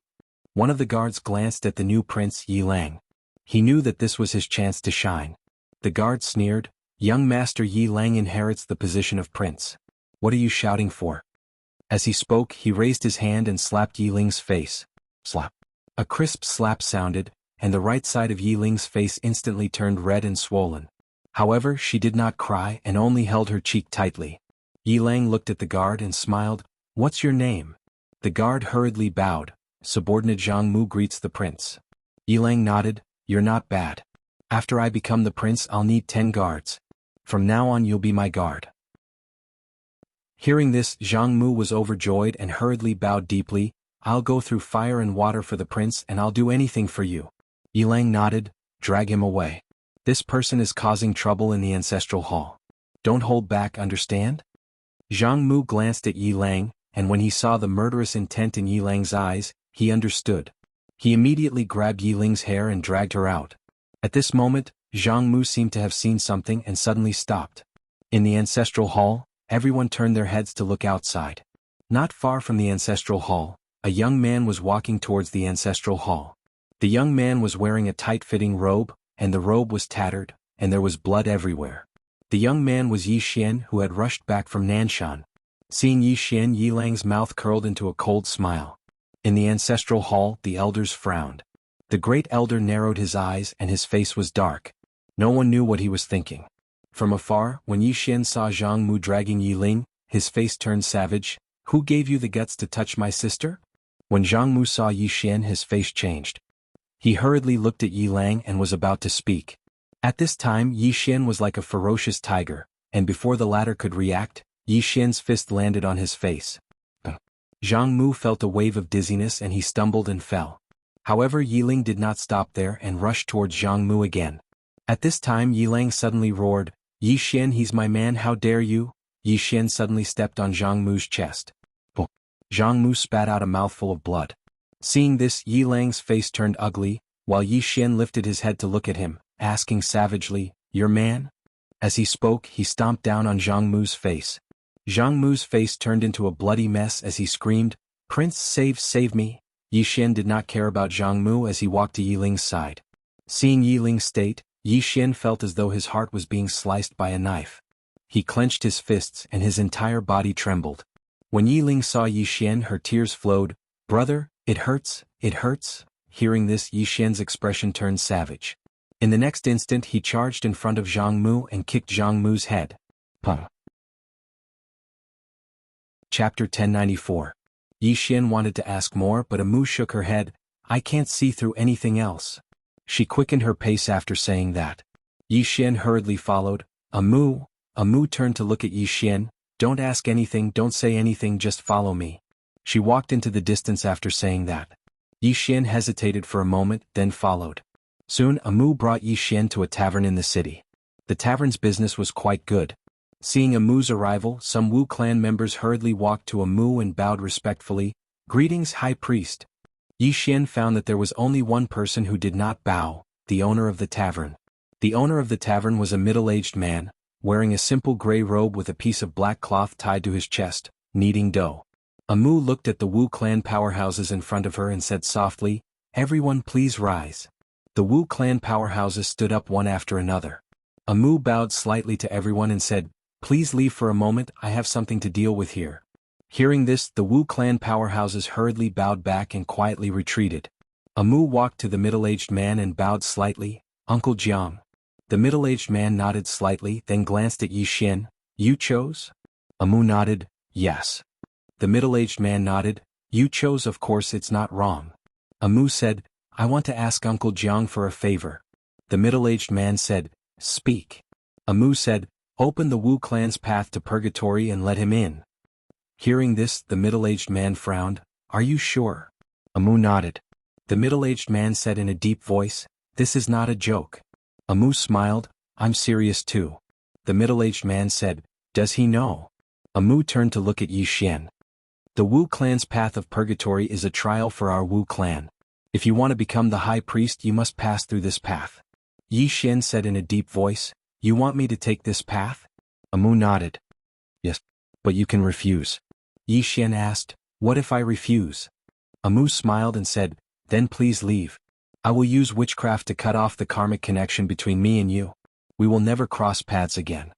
One of the guards glanced at the new prince Yi Lang. He knew that this was his chance to shine. The guard sneered, "Young master Yi Lang inherits the position of prince. What are you shouting for?" As he spoke, he raised his hand and slapped Yi Ling's face. Slap. A crisp slap sounded, and the right side of Yi Ling's face instantly turned red and swollen. However, she did not cry and only held her cheek tightly. Yi Lang looked at the guard and smiled. "What's your name?" The guard hurriedly bowed. "Subordinate Zhang Mu greets the prince." Yi Lang nodded. "You're not bad. After I become the prince I'll need 10 guards. From now on you'll be my guard." Hearing this, Zhang Mu was overjoyed and hurriedly bowed deeply. "I'll go through fire and water for the prince and I'll do anything for you." Yi Lang nodded. "Drag him away. This person is causing trouble in the ancestral hall. Don't hold back, understand?" Zhang Mu glanced at Yi Lang, and when he saw the murderous intent in Yi Lang's eyes, he understood. He immediately grabbed Yi Ling's hair and dragged her out. At this moment, Zhang Mu seemed to have seen something and suddenly stopped. In the ancestral hall, everyone turned their heads to look outside. Not far from the ancestral hall, a young man was walking towards the ancestral hall. The young man was wearing a tight-fitting robe, and the robe was tattered, and there was blood everywhere. The young man was Yi Xian, who had rushed back from Nanshan. Seeing Yi Xian, Yi Lang's mouth curled into a cold smile. In the ancestral hall, the elders frowned. The great elder narrowed his eyes and his face was dark. No one knew what he was thinking. From afar, when Yi Xian saw Zhang Mu dragging Yi Ling, his face turned savage. Who gave you the guts to touch my sister? When Zhang Mu saw Yi Xian, his face changed. He hurriedly looked at Yi Lang and was about to speak. At this time, Yi Xian was like a ferocious tiger, and before the latter could react, Yi Xian's fist landed on his face. Zhang Mu felt a wave of dizziness and he stumbled and fell. However, Yi Ling did not stop there and rushed towards Zhang Mu again. At this time, Yi Lang suddenly roared, "Yi Xian, he's my man, how dare you?" Yi Xian suddenly stepped on Zhang Mu's chest. Zhang Mu spat out a mouthful of blood. Seeing this, Yi Lang's face turned ugly, while Yi Xian lifted his head to look at him, asking savagely, "Your man?" As he spoke, he stomped down on Zhang Mu's face. Zhang Mu's face turned into a bloody mess as he screamed, "Prince, save me!" Yi Xian did not care about Zhang Mu as he walked to Yi Ling's side. Seeing Yi Ling's state, Yi Xian felt as though his heart was being sliced by a knife. He clenched his fists and his entire body trembled. When Yi Ling saw Yi Xian, her tears flowed. "Brother, it hurts, it hurts." Hearing this, Yi Xian's expression turned savage. In the next instant, he charged in front of Zhang Mu and kicked Zhang Mu's head. Chapter 1094. Yi Xian wanted to ask more, but Amu shook her head. "I can't see through anything else." She quickened her pace after saying that. Yi Xian hurriedly followed. Amu turned to look at Yi Xian. "Don't ask anything, don't say anything, just follow me." She walked into the distance after saying that. Yi Xian hesitated for a moment, then followed. Soon Amu brought Yi Xian to a tavern in the city. The tavern's business was quite good. Seeing Amu's arrival, some Wu clan members hurriedly walked to Amu and bowed respectfully. "Greetings, High Priest." Yi Xian found that there was only one person who did not bow, the owner of the tavern. The owner of the tavern was a middle-aged man, wearing a simple gray robe with a piece of black cloth tied to his chest, kneading dough. Amu looked at the Wu clan powerhouses in front of her and said softly, "Everyone please rise." The Wu clan powerhouses stood up one after another. Amu bowed slightly to everyone and said, "Please leave for a moment, I have something to deal with here." Hearing this, the Wu clan powerhouses hurriedly bowed back and quietly retreated. Amu walked to the middle-aged man and bowed slightly. "Uncle Jiang." The middle-aged man nodded slightly, then glanced at Yi Xian. "You chose?" Amu nodded, "Yes." The middle-aged man nodded. "You chose, of course, it's not wrong." Amu said, "I want to ask Uncle Jiang for a favor." The middle-aged man said, "Speak." Amu said, "Open the Wu clan's path to purgatory and let him in." Hearing this, the middle-aged man frowned. "Are you sure?" Amu nodded. The middle-aged man said in a deep voice, "This is not a joke." Amu smiled, "I'm serious too." The middle-aged man said, "Does he know?" Amu turned to look at Yi Xian. "The Wu clan's path of purgatory is a trial for our Wu clan. If you want to become the high priest, you must pass through this path." Yi Xian said in a deep voice, "You want me to take this path?" Amu nodded. "Yes, but you can refuse." Yi Xian asked, "What if I refuse?" Amu smiled and said, "Then please leave. I will use witchcraft to cut off the karmic connection between me and you. We will never cross paths again."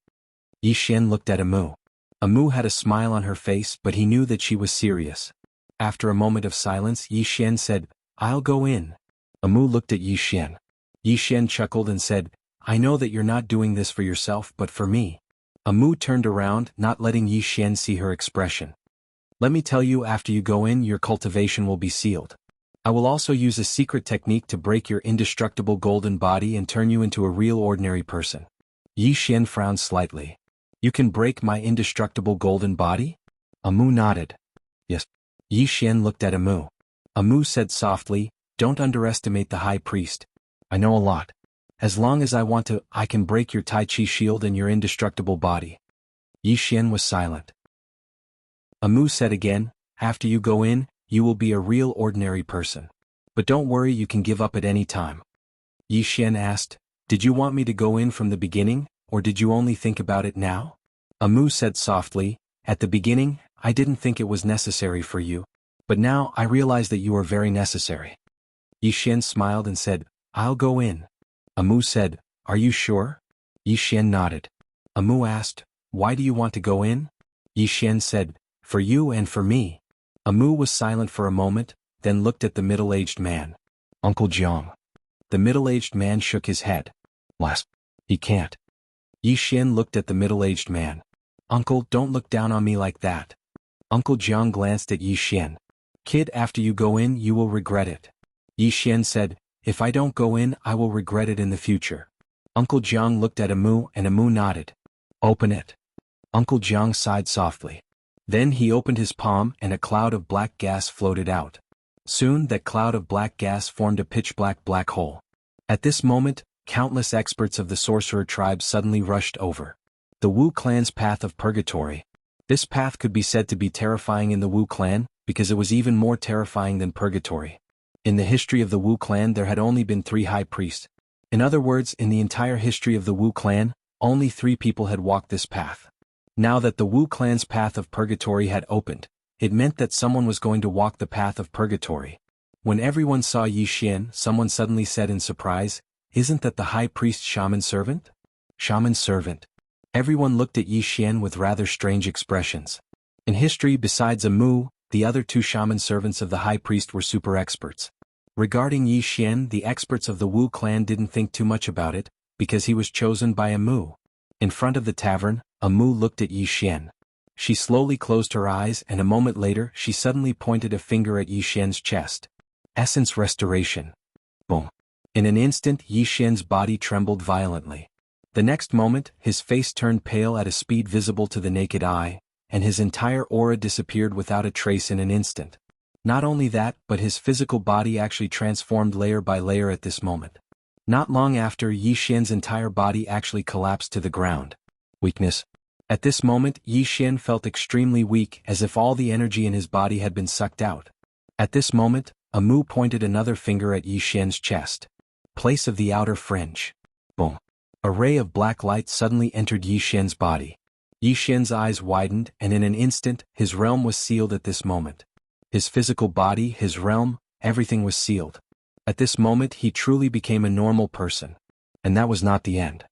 Yi Xian looked at Amu. Amu had a smile on her face, but he knew that she was serious. After a moment of silence, Yi Xian said, "I'll go in." Amu looked at Yi Xian. Yi Xian chuckled and said, "I know that you're not doing this for yourself but for me." Amu turned around, not letting Yi Xian see her expression. "Let me tell you, after you go in, your cultivation will be sealed. I will also use a secret technique to break your indestructible golden body and turn you into a real ordinary person." Yi Xian frowned slightly. "You can break my indestructible golden body?" Amu nodded. "Yes." Yi Xian looked at Amu. Amu said softly, "Don't underestimate the high priest. I know a lot. As long as I want to, I can break your Tai Chi shield and your indestructible body." Yi Xian was silent. Amu said again, "After you go in, you will be a real ordinary person. But don't worry, you can give up at any time." Yi Xian asked, "Did you want me to go in from the beginning, or did you only think about it now?" Amu said softly, "At the beginning, I didn't think it was necessary for you. But now I realize that you are very necessary." Yi Xian smiled and said, "I'll go in." Amu said, "Are you sure?" Yi Xian nodded. Amu asked, "Why do you want to go in?" Yi Xian said, "For you and for me." Amu was silent for a moment, then looked at the middle-aged man. "Uncle Jiang." The middle-aged man shook his head. "He can't." Yi Xian looked at the middle-aged man. "Uncle, don't look down on me like that." Uncle Jiang glanced at Yi Xian. "Kid, after you go in you will regret it." Yi Xian said, "If I don't go in I will regret it in the future." Uncle Jiang looked at Amu and Amu nodded. "Open it." Uncle Jiang sighed softly. Then he opened his palm and a cloud of black gas floated out. Soon that cloud of black gas formed a pitch-black black hole. At this moment, countless experts of the sorcerer tribe suddenly rushed over. The Wu clan's path of purgatory. This path could be said to be terrifying in the Wu clan, because it was even more terrifying than purgatory. In the history of the Wu clan there had only been 3 high priests. In other words, in the entire history of the Wu clan, only 3 people had walked this path. Now that the Wu clan's path of purgatory had opened, it meant that someone was going to walk the path of purgatory. When everyone saw Yi Xian, someone suddenly said in surprise, "Isn't that the high priest's shaman servant?" Shaman servant. Everyone looked at Yi Xian with rather strange expressions. In history, besides Amu, the other 2 shaman servants of the high priest were super experts. Regarding Yi Xian, the experts of the Wu clan didn't think too much about it, because he was chosen by Amu. In front of the tavern, Amu looked at Yi Xian. She slowly closed her eyes and a moment later she suddenly pointed a finger at Yi Xian's chest. Essence restoration. Boom. In an instant Yi Xian's body trembled violently. The next moment, his face turned pale at a speed visible to the naked eye, and his entire aura disappeared without a trace in an instant. Not only that, but his physical body actually transformed layer by layer at this moment. Not long after, Yi Xian's entire body actually collapsed to the ground. Weakness. At this moment, Yi Xian felt extremely weak, as if all the energy in his body had been sucked out. At this moment, Amu pointed another finger at Yi Xian's chest. Place of the outer fringe. Boom. A ray of black light suddenly entered Yi Xian's body. Yi Xian's eyes widened, and in an instant, his realm was sealed at this moment. His physical body, his realm, everything was sealed. At this moment he truly became a normal person. And that was not the end.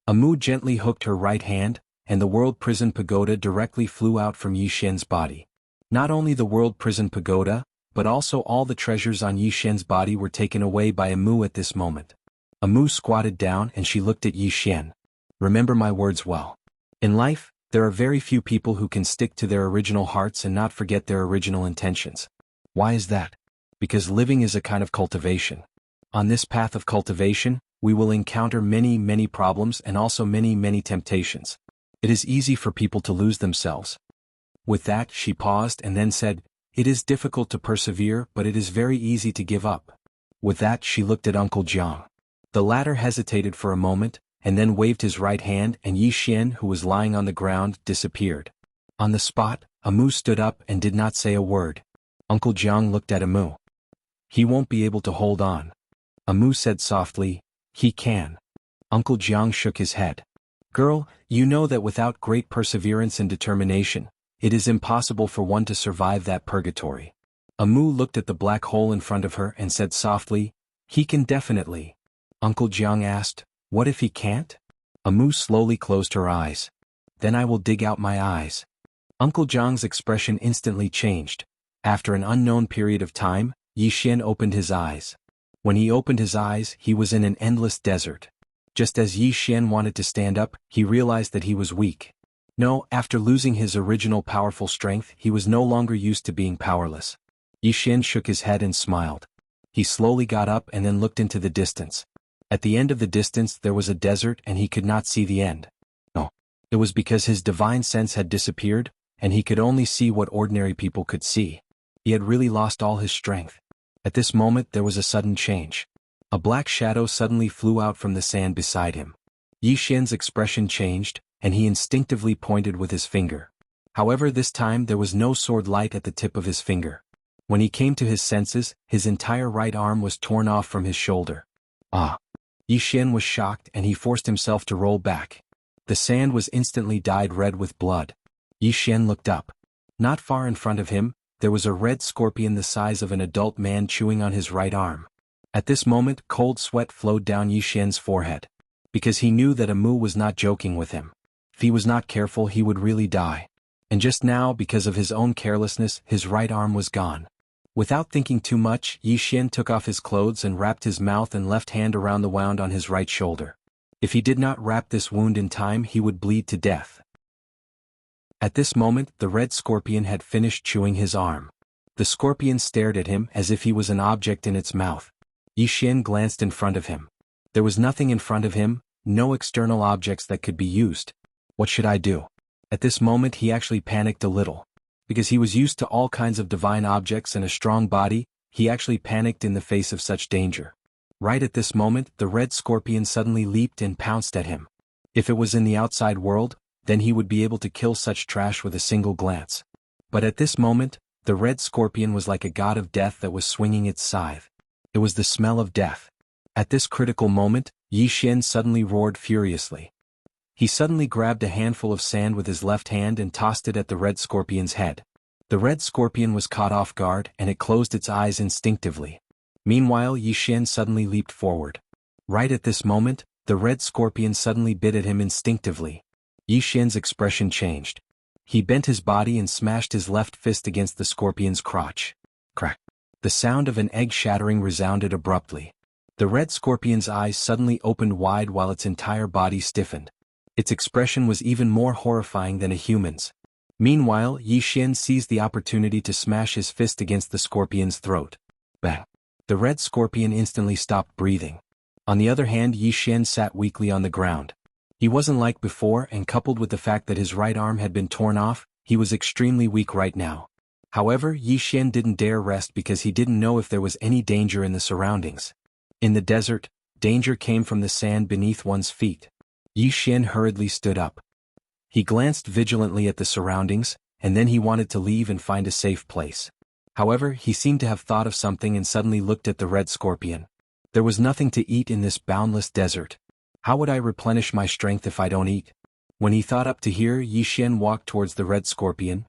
Amu gently hooked her right hand, and the World Prison Pagoda directly flew out from Yi Xian's body. Not only the World Prison Pagoda, but also all the treasures on Yi Xian's body were taken away by Amu at this moment. Amu squatted down and she looked at Yi Xian. Remember my words well. In life, there are very few people who can stick to their original hearts and not forget their original intentions. Why is that? Because living is a kind of cultivation. On this path of cultivation, we will encounter many problems and also many temptations. It is easy for people to lose themselves. With that, she paused and then said, "It is difficult to persevere, but it is very easy to give up." With that, she looked at Uncle Jiang. The latter hesitated for a moment, and then waved his right hand, and Yi Xian, who was lying on the ground, disappeared. On the spot, Amu stood up and did not say a word. Uncle Jiang looked at Amu. "He won't be able to hold on." Amu said softly, "He can." Uncle Jiang shook his head. "Girl, you know that without great perseverance and determination, it is impossible for one to survive that purgatory." Amu looked at the black hole in front of her and said softly, "He can definitely." Uncle Jiang asked, "What if he can't?" Amu slowly closed her eyes. "Then I will dig out my eyes." Uncle Jiang's expression instantly changed. After an unknown period of time, Yi Xian opened his eyes. When he opened his eyes, he was in an endless desert. Just as Yi Xian wanted to stand up, he realized that he was weak. No, after losing his original powerful strength, he was no longer used to being powerless. Yi Xian shook his head and smiled. He slowly got up and then looked into the distance. At the end of the distance there was a desert and he could not see the end. No. It was because his divine sense had disappeared, and he could only see what ordinary people could see. He had really lost all his strength. At this moment there was a sudden change. A black shadow suddenly flew out from the sand beside him. Yi Xian's expression changed, and he instinctively pointed with his finger. However, this time there was no sword light at the tip of his finger. When he came to his senses, his entire right arm was torn off from his shoulder. Ah! Yi Xian was shocked and he forced himself to roll back. The sand was instantly dyed red with blood. Yi Xian looked up. Not far in front of him, there was a red scorpion the size of an adult man chewing on his right arm. At this moment, cold sweat flowed down Yi Xian's forehead. Because he knew that Amu was not joking with him. If he was not careful, he would really die. And just now, because of his own carelessness, his right arm was gone. Without thinking too much, Yi Xian took off his clothes and wrapped his mouth and left hand around the wound on his right shoulder. If he did not wrap this wound in time, he would bleed to death. At this moment, the red scorpion had finished chewing his arm. The scorpion stared at him as if he was an object in its mouth. Yi Xian glanced in front of him. There was nothing in front of him, no external objects that could be used. What should I do? At this moment he actually panicked a little. Because he was used to all kinds of divine objects and a strong body, he actually panicked in the face of such danger. Right at this moment, the red scorpion suddenly leaped and pounced at him. If it was in the outside world, then he would be able to kill such trash with a single glance. But at this moment, the red scorpion was like a god of death that was swinging its scythe. It was the smell of death. At this critical moment, Yi Xian suddenly roared furiously. He suddenly grabbed a handful of sand with his left hand and tossed it at the red scorpion's head. The red scorpion was caught off guard and it closed its eyes instinctively. Meanwhile, Yi Xian suddenly leaped forward. Right at this moment, the red scorpion suddenly bit at him instinctively. Yi Xian's expression changed. He bent his body and smashed his left fist against the scorpion's crotch. Crack. The sound of an egg shattering resounded abruptly. The red scorpion's eyes suddenly opened wide while its entire body stiffened. Its expression was even more horrifying than a human's. Meanwhile, Yi Xian seized the opportunity to smash his fist against the scorpion's throat. Bang! The red scorpion instantly stopped breathing. On the other hand, Yi Xian sat weakly on the ground. He wasn't like before, and coupled with the fact that his right arm had been torn off, he was extremely weak right now. However, Yi Xian didn't dare rest because he didn't know if there was any danger in the surroundings. In the desert, danger came from the sand beneath one's feet. Yi Xian hurriedly stood up. He glanced vigilantly at the surroundings, and then he wanted to leave and find a safe place. However, he seemed to have thought of something and suddenly looked at the red scorpion. There was nothing to eat in this boundless desert. How would I replenish my strength if I don't eat? When he thought up to here, Yi Xian walked towards the red scorpion.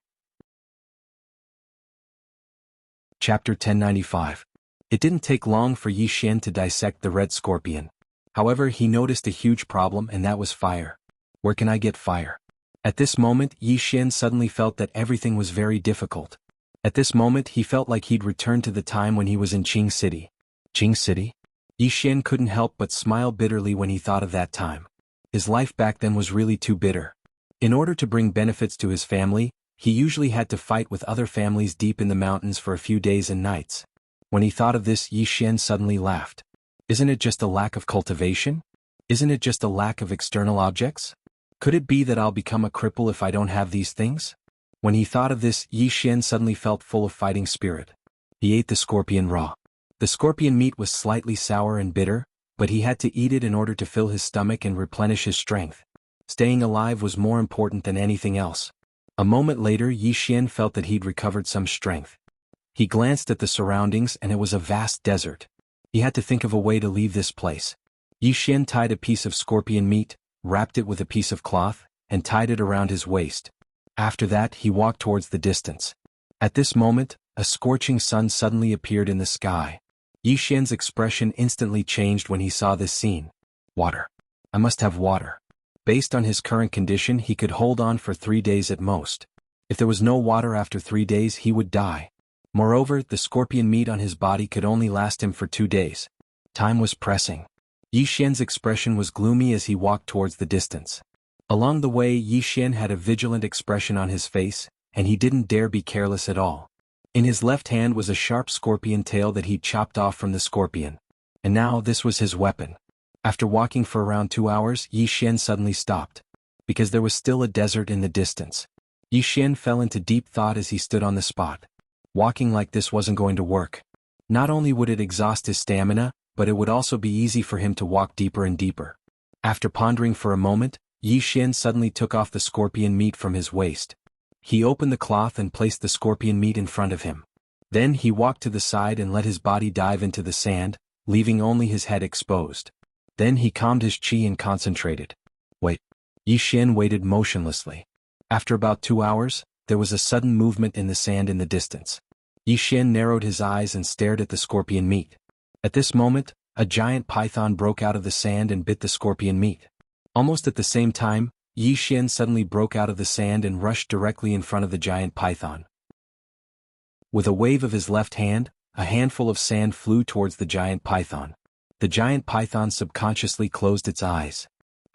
Chapter 1095. It didn't take long for Yi Xian to dissect the red scorpion. However, he noticed a huge problem, and that was fire. Where can I get fire? At this moment, Yi Xian suddenly felt that everything was very difficult. At this moment he felt like he'd returned to the time when he was in Qing City. Qing City? Yi Xian couldn't help but smile bitterly when he thought of that time. His life back then was really too bitter. In order to bring benefits to his family, he usually had to fight with other families deep in the mountains for a few days and nights. When he thought of this, Yi Xian suddenly laughed. Isn't it just a lack of cultivation? Isn't it just a lack of external objects? Could it be that I'll become a cripple if I don't have these things? When he thought of this, Yi Xian suddenly felt full of fighting spirit. He ate the scorpion raw. The scorpion meat was slightly sour and bitter, but he had to eat it in order to fill his stomach and replenish his strength. Staying alive was more important than anything else. A moment later, Yi Xian felt that he'd recovered some strength. He glanced at the surroundings and it was a vast desert. He had to think of a way to leave this place. Yi Xian tied a piece of scorpion meat, wrapped it with a piece of cloth, and tied it around his waist. After that, he walked towards the distance. At this moment, a scorching sun suddenly appeared in the sky. Yi Xian's expression instantly changed when he saw this scene. Water. I must have water. Based on his current condition, he could hold on for 3 days at most. If there was no water after 3 days, he would die. Moreover, the scorpion meat on his body could only last him for 2 days. Time was pressing. Yi Xian's expression was gloomy as he walked towards the distance. Along the way, Yi Xian had a vigilant expression on his face, and he didn't dare be careless at all. In his left hand was a sharp scorpion tail that he'd chopped off from the scorpion. And now this was his weapon. After walking for around 2 hours, Yi Xian suddenly stopped. Because there was still a desert in the distance. Yi Xian fell into deep thought as he stood on the spot. Walking like this wasn't going to work. Not only would it exhaust his stamina, but it would also be easy for him to walk deeper and deeper. After pondering for a moment, Yi Xian suddenly took off the scorpion meat from his waist. He opened the cloth and placed the scorpion meat in front of him. Then he walked to the side and let his body dive into the sand, leaving only his head exposed. Then he calmed his qi and concentrated. Wait. Yi Xian waited motionlessly. After about 2 hours, there was a sudden movement in the sand in the distance. Yi Xian narrowed his eyes and stared at the scorpion meat. At this moment, a giant python broke out of the sand and bit the scorpion meat. Almost at the same time, Yi Xian suddenly broke out of the sand and rushed directly in front of the giant python. With a wave of his left hand, a handful of sand flew towards the giant python. The giant python subconsciously closed its eyes.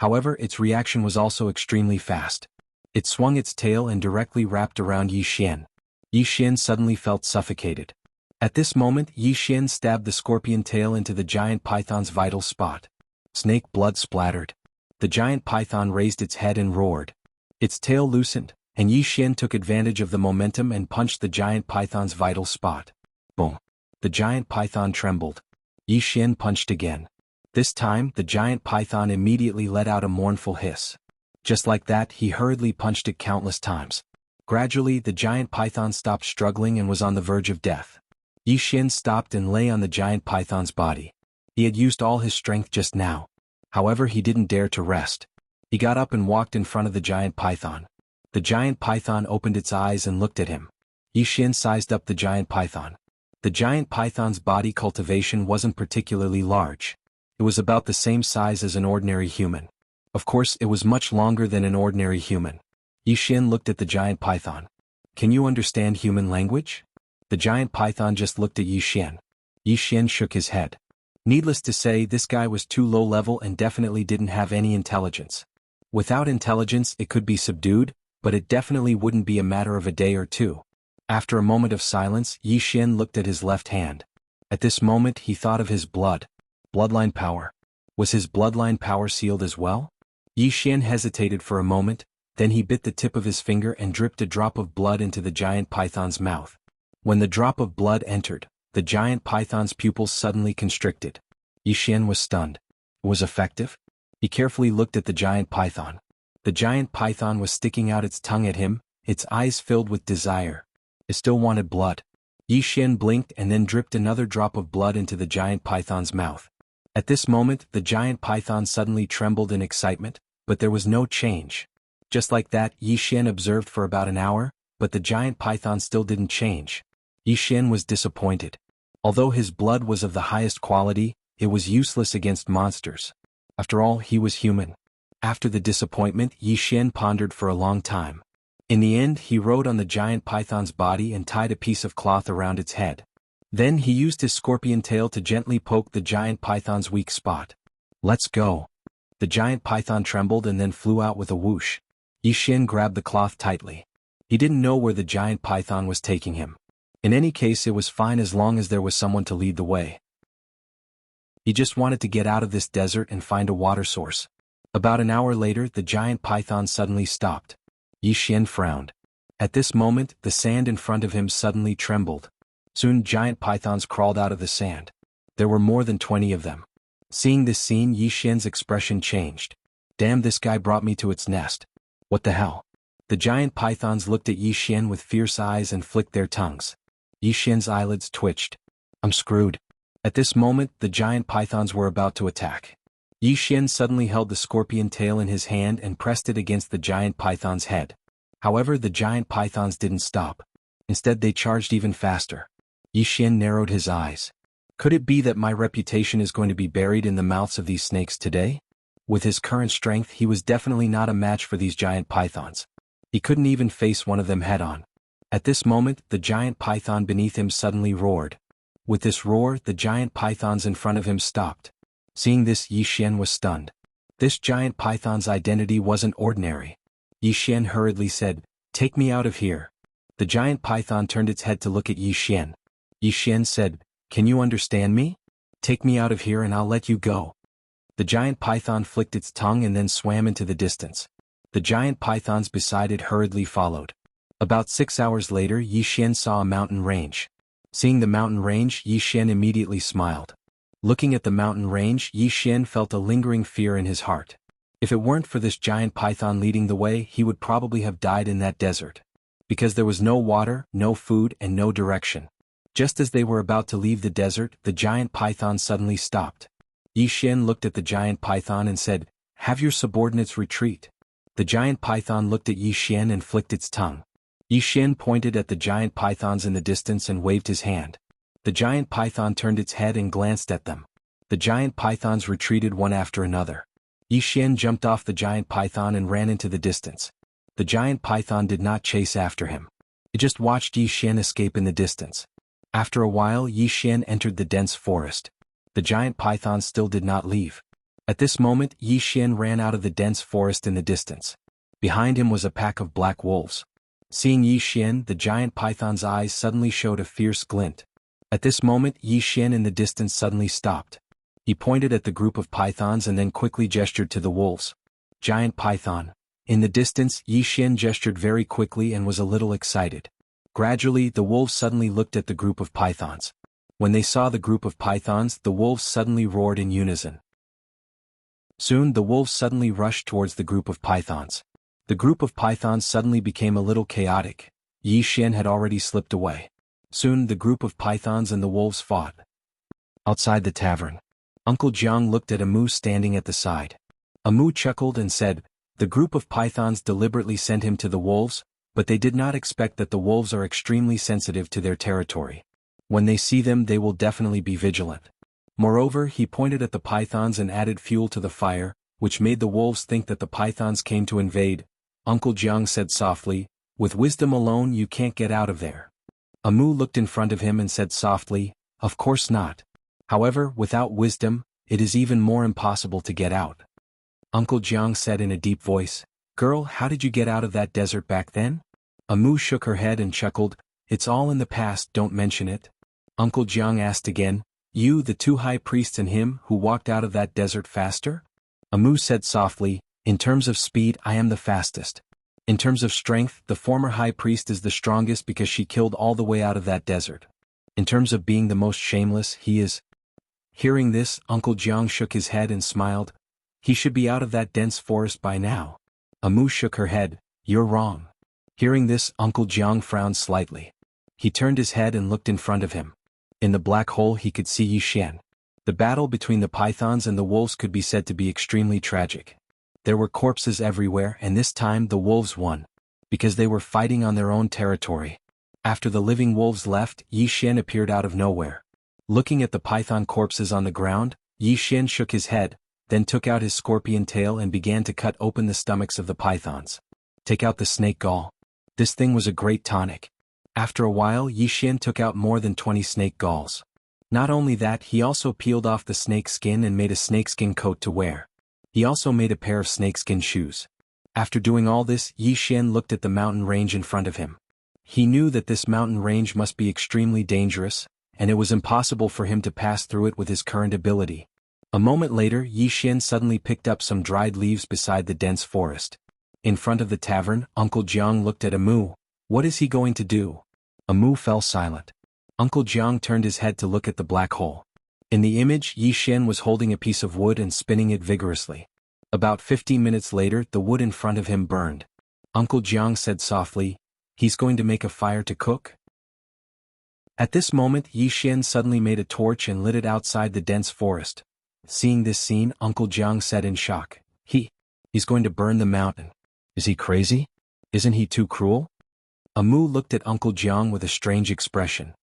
However, its reaction was also extremely fast. It swung its tail and directly wrapped around Yi Xian. Yi Xian suddenly felt suffocated. At this moment, Yi Xian stabbed the scorpion tail into the giant python's vital spot. Snake blood splattered. The giant python raised its head and roared. Its tail loosened, and Yi Xian took advantage of the momentum and punched the giant python's vital spot. Boom! The giant python trembled. Yi Xian punched again. This time, the giant python immediately let out a mournful hiss. Just like that, he hurriedly punched it countless times. Gradually, the giant python stopped struggling and was on the verge of death. Yi Xian stopped and lay on the giant python's body. He had used all his strength just now. However, he didn't dare to rest. He got up and walked in front of the giant python. The giant python opened its eyes and looked at him. Yi Xian sized up the giant python. The giant python's body cultivation wasn't particularly large. It was about the same size as an ordinary human. Of course, it was much longer than an ordinary human. Yi Xian looked at the giant python. "Can you understand human language?" The giant python just looked at Yi Xian. Yi Xian shook his head. Needless to say, this guy was too low level and definitely didn't have any intelligence. Without intelligence, it could be subdued, but it definitely wouldn't be a matter of a day or two. After a moment of silence, Yi Xian looked at his left hand. At this moment, he thought of his bloodline power. Was his bloodline power sealed as well? Yi Xian hesitated for a moment, then he bit the tip of his finger and dripped a drop of blood into the giant python's mouth. When the drop of blood entered, the giant python's pupils suddenly constricted. Yi Xian was stunned. It was effective? He carefully looked at the giant python. The giant python was sticking out its tongue at him, its eyes filled with desire. It still wanted blood. Yi Xian blinked and then dripped another drop of blood into the giant python's mouth. At this moment, the giant python suddenly trembled in excitement, but there was no change. Just like that, Yi Xian observed for about an hour, but the giant python still didn't change. Yi Xian was disappointed. Although his blood was of the highest quality, it was useless against monsters. After all, he was human. After the disappointment, Yi Xian pondered for a long time. In the end, he rode on the giant python's body and tied a piece of cloth around its head. Then he used his scorpion tail to gently poke the giant python's weak spot. "Let's go." The giant python trembled and then flew out with a whoosh. Yi Xian grabbed the cloth tightly. He didn't know where the giant python was taking him. In any case, it was fine as long as there was someone to lead the way. He just wanted to get out of this desert and find a water source. About an hour later, the giant python suddenly stopped. Yi Xian frowned. At this moment, the sand in front of him suddenly trembled. Soon giant pythons crawled out of the sand. There were more than 20 of them. Seeing this scene, Yi Xian's expression changed. "Damn, this guy brought me to its nest. What the hell?" The giant pythons looked at Yi Xian with fierce eyes and flicked their tongues. Yi Xian's eyelids twitched. "I'm screwed." At this moment, the giant pythons were about to attack. Yi Xian suddenly held the scorpion tail in his hand and pressed it against the giant python's head. However, the giant pythons didn't stop. Instead, they charged even faster. Yi Xian narrowed his eyes. Could it be that my reputation is going to be buried in the mouths of these snakes today? With his current strength, he was definitely not a match for these giant pythons. He couldn't even face one of them head-on. At this moment, the giant python beneath him suddenly roared. With this roar, the giant pythons in front of him stopped. Seeing this, Yi Xian was stunned. This giant python's identity wasn't ordinary. Yi Xian hurriedly said, "Take me out of here." The giant python turned its head to look at Yi Xian. Yi Xian said, "Can you understand me? Take me out of here and I'll let you go." The giant python flicked its tongue and then swam into the distance. The giant pythons beside it hurriedly followed. About 6 hours later, Yi Xian saw a mountain range. Seeing the mountain range, Yi Xian immediately smiled. Looking at the mountain range, Yi Xian felt a lingering fear in his heart. If it weren't for this giant python leading the way, he would probably have died in that desert. Because there was no water, no food, and no direction. Just as they were about to leave the desert, the giant python suddenly stopped. Yi Xian looked at the giant python and said, "Have your subordinates retreat." The giant python looked at Yi Xian and flicked its tongue. Yi Xian pointed at the giant pythons in the distance and waved his hand. The giant python turned its head and glanced at them. The giant pythons retreated one after another. Yi Xian jumped off the giant python and ran into the distance. The giant python did not chase after him. It just watched Yi Xian escape in the distance. After a while, Yi Xian entered the dense forest. The giant python still did not leave. At this moment Yi Xian ran out of the dense forest in the distance. Behind him was a pack of black wolves. Seeing Yi Xian, the giant python's eyes suddenly showed a fierce glint. At this moment Yi Xian in the distance suddenly stopped. He pointed at the group of pythons and then quickly gestured to the wolves. Giant python. In the distance Yi Xian gestured very quickly and was a little excited. Gradually the wolves suddenly looked at the group of pythons. When they saw the group of pythons, the wolves suddenly roared in unison. Soon the wolves suddenly rushed towards the group of pythons. The group of pythons suddenly became a little chaotic. Yi Xian had already slipped away. Soon the group of pythons and the wolves fought. Outside the tavern, Uncle Jiang looked at Amu standing at the side. Amu chuckled and said, "The group of pythons deliberately sent him to the wolves, but they did not expect that the wolves are extremely sensitive to their territory. When they see them they will definitely be vigilant." Moreover, he pointed at the pythons and added fuel to the fire, which made the wolves think that the pythons came to invade. Uncle Jiang said softly, "With wisdom alone you can't get out of there." Amu looked in front of him and said softly, "Of course not. However, without wisdom, it is even more impossible to get out." Uncle Jiang said in a deep voice, "Girl, how did you get out of that desert back then?" Amu shook her head and chuckled, "It's all in the past, don't mention it." Uncle Jiang asked again, "You, the two high priests and him who walked out of that desert faster?" Amu said softly, "In terms of speed I am the fastest. In terms of strength, the former high priest is the strongest because she killed all the way out of that desert. In terms of being the most shameless, he is." Hearing this, Uncle Jiang shook his head and smiled. "He should be out of that dense forest by now." Amu shook her head, "You're wrong." Hearing this, Uncle Jiang frowned slightly. He turned his head and looked in front of him. In the black hole he could see Yi Xian. The battle between the pythons and the wolves could be said to be extremely tragic. There were corpses everywhere, and this time the wolves won, because they were fighting on their own territory. After the living wolves left, Yi Xian appeared out of nowhere. Looking at the python corpses on the ground, Yi Xian shook his head, then took out his scorpion tail and began to cut open the stomachs of the pythons. Take out the snake gall. This thing was a great tonic. After a while Yi Xian took out more than 20 snake galls. Not only that, he also peeled off the snake skin and made a snakeskin coat to wear. He also made a pair of snakeskin shoes. After doing all this, Yi Xian looked at the mountain range in front of him. He knew that this mountain range must be extremely dangerous, and it was impossible for him to pass through it with his current ability. A moment later Yi Xian suddenly picked up some dried leaves beside the dense forest. In front of the tavern, Uncle Jiang looked at Amu. What is he going to do? Amu fell silent. Uncle Jiang turned his head to look at the black hole. In the image, Yi Xian was holding a piece of wood and spinning it vigorously. About 15 minutes later, the wood in front of him burned. Uncle Jiang said softly, "He's going to make a fire to cook?" At this moment Yi Xian suddenly made a torch and lit it outside the dense forest. Seeing this scene, Uncle Jiang said in shock, He's going to burn the mountain. Is he crazy? Isn't he too cruel?" Amu looked at Uncle Jiang with a strange expression.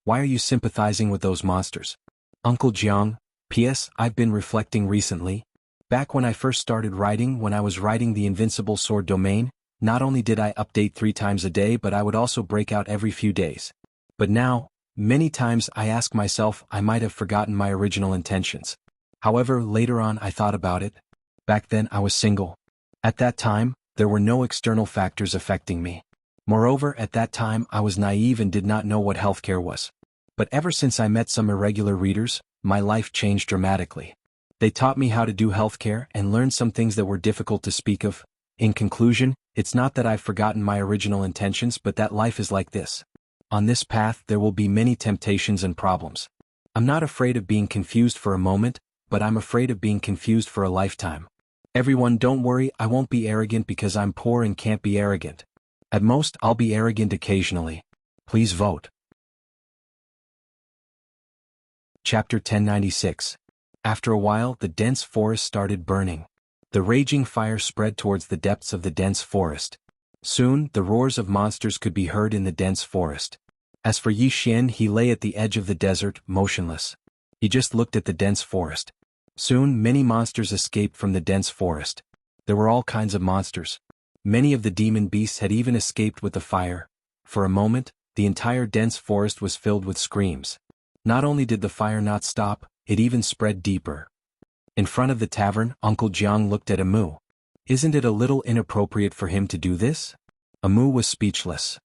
"Why are you sympathizing with those monsters?" Uncle Jiang, P.S. I've been reflecting recently. Back when I first started writing, when I was writing the Invincible Sword domain, not only did I update 3 times a day, but I would also break out every few days. But now, many times I ask myself I might have forgotten my original intentions. However, later on I thought about it. Back then I was single. At that time, there were no external factors affecting me. Moreover, at that time I was naive and did not know what healthcare was. But ever since I met some irregular readers, my life changed dramatically. They taught me how to do healthcare and learned some things that were difficult to speak of. In conclusion, it's not that I've forgotten my original intentions, but that life is like this. On this path there will be many temptations and problems. I'm not afraid of being confused for a moment, but I'm afraid of being confused for a lifetime. Everyone, don't worry, I won't be arrogant because I'm poor and can't be arrogant. At most, I'll be arrogant occasionally. Please vote. Chapter 1096. After a while, the dense forest started burning. The raging fire spread towards the depths of the dense forest. Soon, the roars of monsters could be heard in the dense forest. As for Yi Xian, he lay at the edge of the desert, motionless. He just looked at the dense forest. Soon, many monsters escaped from the dense forest. There were all kinds of monsters. Many of the demon beasts had even escaped with the fire. For a moment, the entire dense forest was filled with screams. Not only did the fire not stop, it even spread deeper. In front of the tavern, Uncle Jiang looked at Amu. Isn't it a little inappropriate for him to do this? Amu was speechless.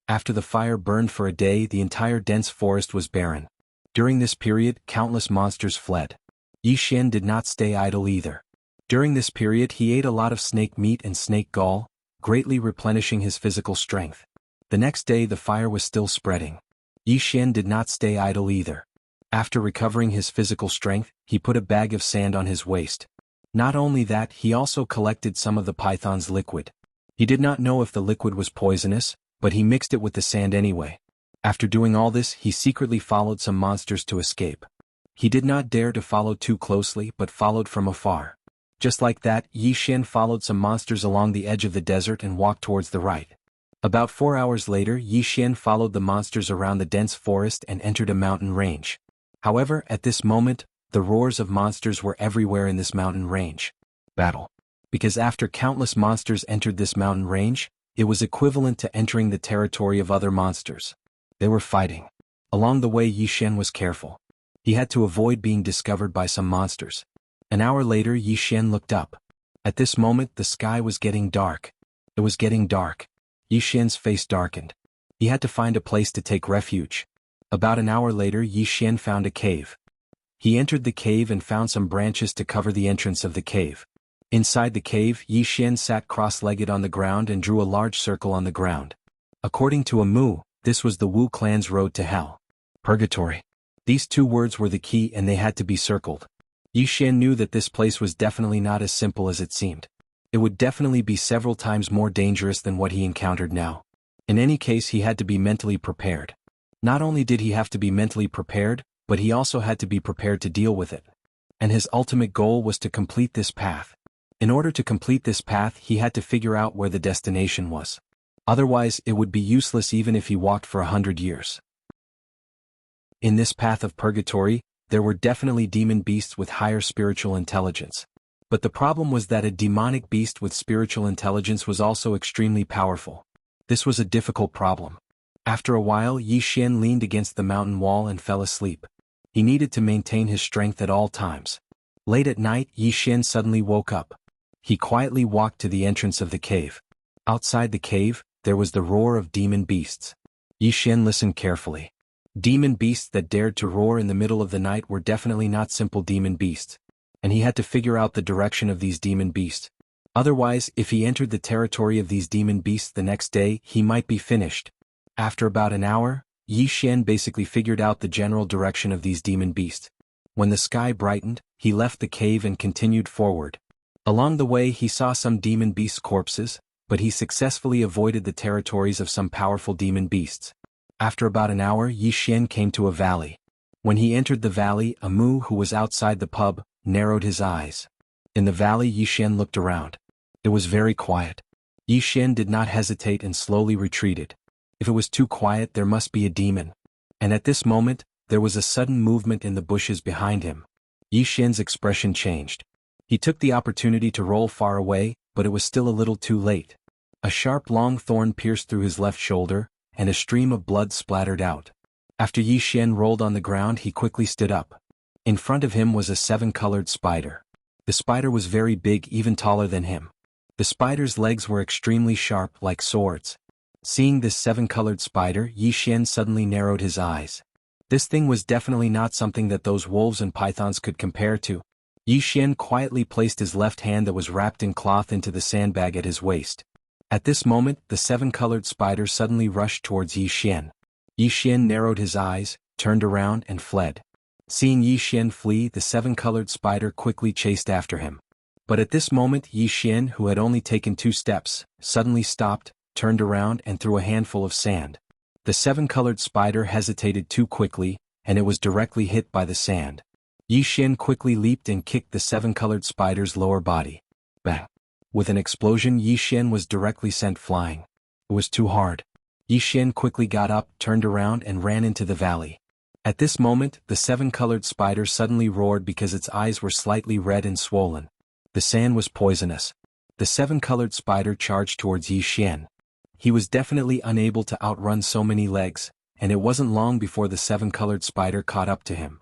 After the fire burned for a day, the entire dense forest was barren. During this period, countless monsters fled. Yi Xian did not stay idle either. During this period he ate a lot of snake meat and snake gall, greatly replenishing his physical strength. The next day the fire was still spreading. Yi Xian did not stay idle either. After recovering his physical strength, he put a bag of sand on his waist. Not only that, he also collected some of the python's liquid. He did not know if the liquid was poisonous, but he mixed it with the sand anyway. After doing all this, he secretly followed some monsters to escape. He did not dare to follow too closely but followed from afar. Just like that, Yi Xian followed some monsters along the edge of the desert and walked towards the right. About 4 hours later, Yi Xian followed the monsters around the dense forest and entered a mountain range. However, at this moment, the roars of monsters were everywhere in this mountain range. Battle. Because after countless monsters entered this mountain range, it was equivalent to entering the territory of other monsters. They were fighting. Along the way, Yi Xian was careful. He had to avoid being discovered by some monsters. An hour later, Yi Xian looked up. At this moment, the sky was getting dark. It was getting dark. Yi Xian's face darkened. He had to find a place to take refuge. About an hour later, Yi Xian found a cave. He entered the cave and found some branches to cover the entrance of the cave. Inside the cave, Yi Xian sat cross-legged on the ground and drew a large circle on the ground. According to Amu, this was the Wu clan's road to hell. Purgatory. These two words were the key and they had to be circled. Yi Xian knew that this place was definitely not as simple as it seemed. It would definitely be several times more dangerous than what he encountered now. In any case, he had to be mentally prepared. Not only did he have to be mentally prepared, but he also had to be prepared to deal with it. And his ultimate goal was to complete this path. In order to complete this path, he had to figure out where the destination was. Otherwise, it would be useless even if he walked for 100 years. In this path of purgatory, there were definitely demon beasts with higher spiritual intelligence. But the problem was that a demonic beast with spiritual intelligence was also extremely powerful. This was a difficult problem. After a while, Yi Xian leaned against the mountain wall and fell asleep. He needed to maintain his strength at all times. Late at night, Yi Xian suddenly woke up. He quietly walked to the entrance of the cave. Outside the cave, there was the roar of demon beasts. Yi Xian listened carefully. Demon beasts that dared to roar in the middle of the night were definitely not simple demon beasts. And he had to figure out the direction of these demon beasts. Otherwise, if he entered the territory of these demon beasts the next day, he might be finished. After about an hour, Yi Xian basically figured out the general direction of these demon beasts. When the sky brightened, he left the cave and continued forward. Along the way he saw some demon beast corpses, but he successfully avoided the territories of some powerful demon beasts. After about an hour, Yi Xian came to a valley. When he entered the valley, Amu, who was outside the pub, narrowed his eyes. In the valley, Yi Xian looked around. It was very quiet. Yi Xian did not hesitate and slowly retreated. If it was too quiet, there must be a demon. And at this moment, there was a sudden movement in the bushes behind him. Yi Xian's expression changed. He took the opportunity to roll far away, but it was still a little too late. A sharp long thorn pierced through his left shoulder, and a stream of blood splattered out. After Yi Xian rolled on the ground, he quickly stood up. In front of him was a 7-colored spider. The spider was very big, even taller than him. The spider's legs were extremely sharp, like swords. Seeing this 7-colored spider, Yi Xian suddenly narrowed his eyes. This thing was definitely not something that those wolves and pythons could compare to. Yi Xian quietly placed his left hand that was wrapped in cloth into the sandbag at his waist. At this moment, the 7-colored spider suddenly rushed towards Yi Xian. Yi Xian narrowed his eyes, turned around and fled. Seeing Yi Xian flee, the 7-colored spider quickly chased after him. But at this moment, Yi Xian, who had only taken 2 steps, suddenly stopped, turned around and threw a handful of sand. The 7-colored spider hesitated too quickly, and it was directly hit by the sand. Yi Xian quickly leaped and kicked the 7-colored spider's lower body. Bang! With an explosion, Yi Xian was directly sent flying. It was too hard. Yi Xian quickly got up, turned around and ran into the valley. At this moment, the 7-colored spider suddenly roared because its eyes were slightly red and swollen. The sand was poisonous. The 7-colored spider charged towards Yi Xian. He was definitely unable to outrun so many legs, and it wasn't long before the 7-colored spider caught up to him.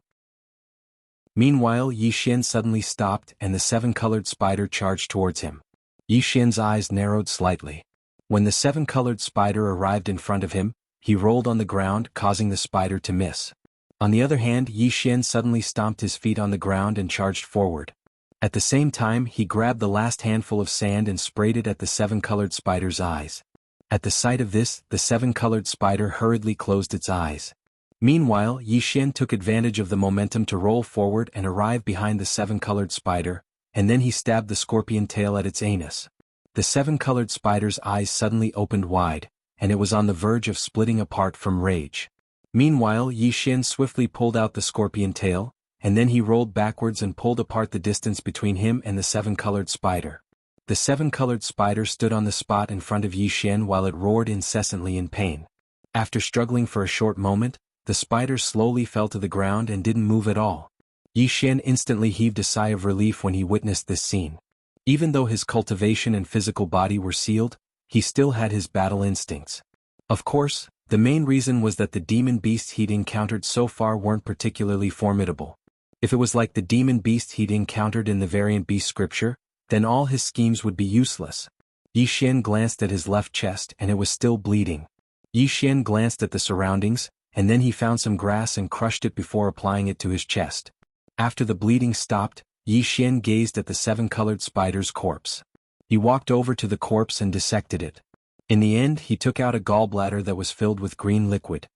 Meanwhile, Yi Xian suddenly stopped and the seven-colored spider charged towards him. Yi Xian's eyes narrowed slightly. When the seven-colored spider arrived in front of him, he rolled on the ground, causing the spider to miss. On the other hand, Yi Xian suddenly stomped his feet on the ground and charged forward. At the same time, he grabbed the last handful of sand and sprayed it at the seven-colored spider's eyes. At the sight of this, the seven-colored spider hurriedly closed its eyes. Meanwhile, Yi Xian took advantage of the momentum to roll forward and arrive behind the seven-colored spider, and then he stabbed the scorpion tail at its anus. The seven-colored spider's eyes suddenly opened wide, and it was on the verge of splitting apart from rage. Meanwhile, Yi Xian swiftly pulled out the scorpion tail, and then he rolled backwards and pulled apart the distance between him and the seven-colored spider. The seven-colored spider stood on the spot in front of Yi Xian while it roared incessantly in pain. After struggling for a short moment, the spider slowly fell to the ground and didn't move at all. Yi Xian instantly heaved a sigh of relief when he witnessed this scene. Even though his cultivation and physical body were sealed, he still had his battle instincts. Of course, the main reason was that the demon beasts he'd encountered so far weren't particularly formidable. If it was like the demon beasts he'd encountered in the variant beast scripture, then all his schemes would be useless. Yi Xian glanced at his left chest and it was still bleeding. Yi Xian glanced at the surroundings, and then he found some grass and crushed it before applying it to his chest. After the bleeding stopped, Yi Xian gazed at the seven-colored spider's corpse. He walked over to the corpse and dissected it. In the end, he took out a gallbladder that was filled with green liquid.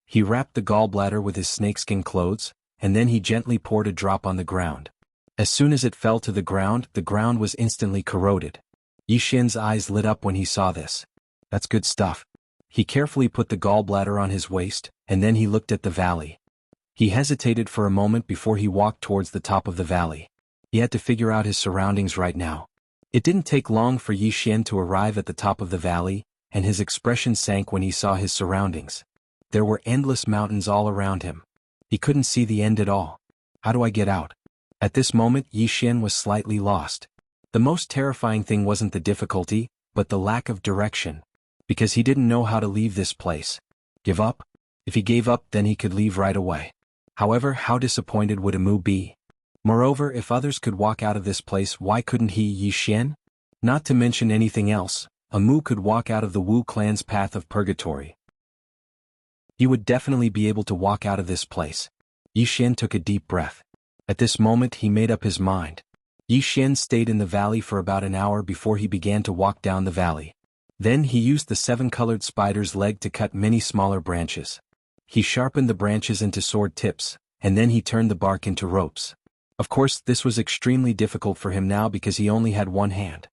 He wrapped the gallbladder with his snakeskin clothes, and then he gently poured a drop on the ground. As soon as it fell to the ground was instantly corroded. Yi Xian's eyes lit up when he saw this. That's good stuff. He carefully put the gallbladder on his waist, and then he looked at the valley. He hesitated for a moment before he walked towards the top of the valley. He had to figure out his surroundings right now. It didn't take long for Yi Xian to arrive at the top of the valley, and his expression sank when he saw his surroundings. There were endless mountains all around him. He couldn't see the end at all. How do I get out? At this moment, Yi Xian was slightly lost. The most terrifying thing wasn't the difficulty, but the lack of direction. Because he didn't know how to leave this place. Give up? If he gave up, then he could leave right away. However, how disappointed would Amu be? Moreover, if others could walk out of this place, why couldn't he, Yi Xian? Not to mention anything else, Amu could walk out of the Wu clan's path of purgatory. He would definitely be able to walk out of this place. Yi Xian took a deep breath. At this moment he made up his mind. Yi Xian stayed in the valley for about an hour before he began to walk down the valley. Then he used the seven-colored spider's leg to cut many smaller branches. He sharpened the branches into sword tips, and then he turned the bark into ropes. Of course, this was extremely difficult for him now because he only had one hand.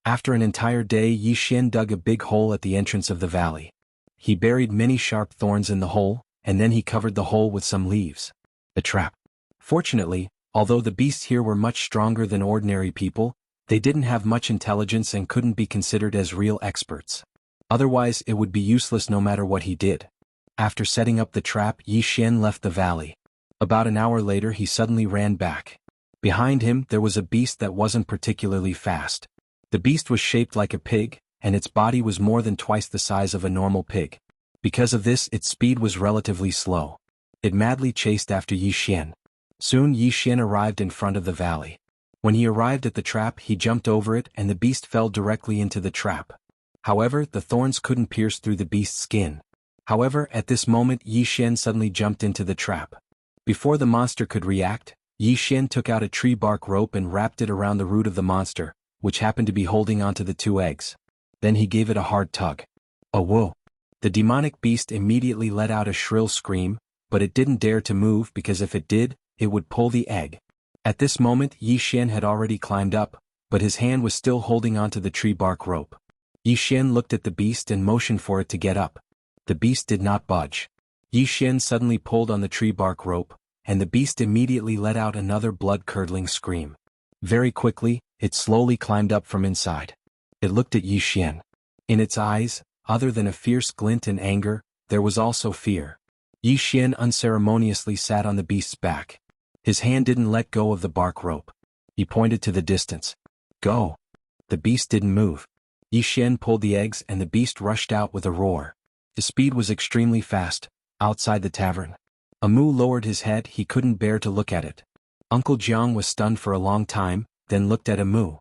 After an entire day, Yi Xian dug a big hole at the entrance of the valley. He buried many sharp thorns in the hole, and then he covered the hole with some leaves. A trap. Fortunately, although the beasts here were much stronger than ordinary people, they didn't have much intelligence and couldn't be considered as real experts. Otherwise, it would be useless no matter what he did. After setting up the trap, Yi Xian left the valley. About an hour later he suddenly ran back. Behind him there was a beast that wasn't particularly fast. The beast was shaped like a pig, and its body was more than twice the size of a normal pig. Because of this, its speed was relatively slow. It madly chased after Yi Xian. Soon Yi Xian arrived in front of the valley. When he arrived at the trap, he jumped over it and the beast fell directly into the trap. However, the thorns couldn't pierce through the beast's skin. However, at this moment Yi Xian suddenly jumped into the trap. Before the monster could react, Yi Xian took out a tree bark rope and wrapped it around the root of the monster, which happened to be holding onto the two eggs. Then he gave it a hard tug. Oh whoa! The demonic beast immediately let out a shrill scream, but it didn't dare to move because if it did, it would pull the egg. At this moment Yi Xian had already climbed up, but his hand was still holding onto the tree bark rope. Yi Xian looked at the beast and motioned for it to get up. The beast did not budge. Yi Xian suddenly pulled on the tree bark rope, and the beast immediately let out another blood-curdling scream. Very quickly, it slowly climbed up from inside. It looked at Yi Xian. In its eyes, other than a fierce glint and anger, there was also fear. Yi Xian unceremoniously sat on the beast's back. His hand didn't let go of the bark rope. He pointed to the distance. Go! The beast didn't move. Yi Xian pulled the eggs and the beast rushed out with a roar. His speed was extremely fast. Outside the tavern, Amu lowered his head. He couldn't bear to look at it. Uncle Jiang was stunned for a long time, then looked at Amu.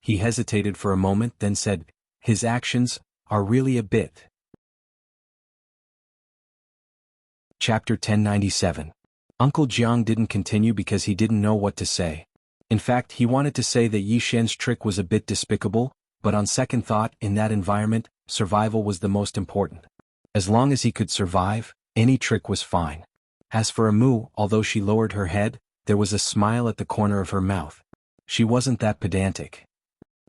He hesitated for a moment, then said, "His actions are really a bit." Chapter 1097. Uncle Jiang didn't continue because he didn't know what to say. In fact, he wanted to say that Yi Xian's trick was a bit despicable, but on second thought, in that environment, survival was the most important. As long as he could survive, any trick was fine. As for Amu, although she lowered her head, there was a smile at the corner of her mouth. She wasn't that pedantic.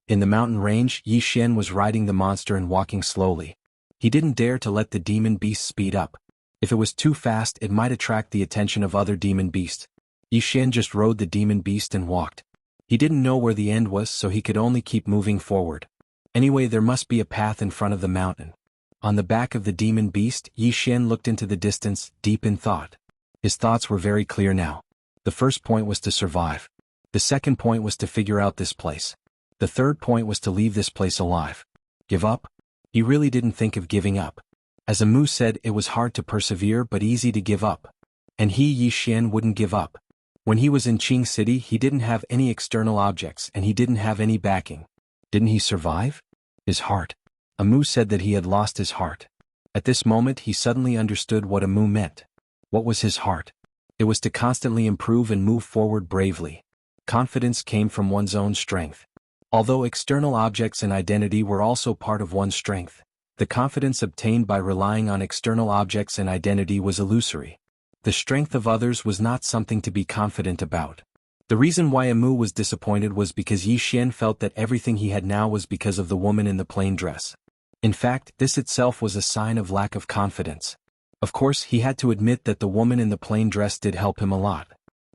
In the mountain range, Yi Xian was riding the monster and walking slowly. He didn't dare to let the demon beast speed up. If it was too fast, it might attract the attention of other demon beasts. Yi Xian just rode the demon beast and walked. He didn't know where the end was, so he could only keep moving forward. Anyway, there must be a path in front of the mountain. On the back of the demon beast, Yi Xian looked into the distance, deep in thought. His thoughts were very clear now. The first point was to survive. The second point was to figure out this place. The third point was to leave this place alive. Give up? He really didn't think of giving up. As Amu said, it was hard to persevere but easy to give up. And he, Yi Xian, wouldn't give up. When he was in Qing City, he didn't have any external objects and he didn't have any backing. Didn't he survive? His heart. Amu said that he had lost his heart. At this moment he suddenly understood what Amu meant. What was his heart? It was to constantly improve and move forward bravely. Confidence came from one's own strength. Although external objects and identity were also part of one's strength, the confidence obtained by relying on external objects and identity was illusory. The strength of others was not something to be confident about. The reason why Amu was disappointed was because Yi Xian felt that everything he had now was because of the woman in the plain dress. In fact, this itself was a sign of lack of confidence. Of course, he had to admit that the woman in the plain dress did help him a lot.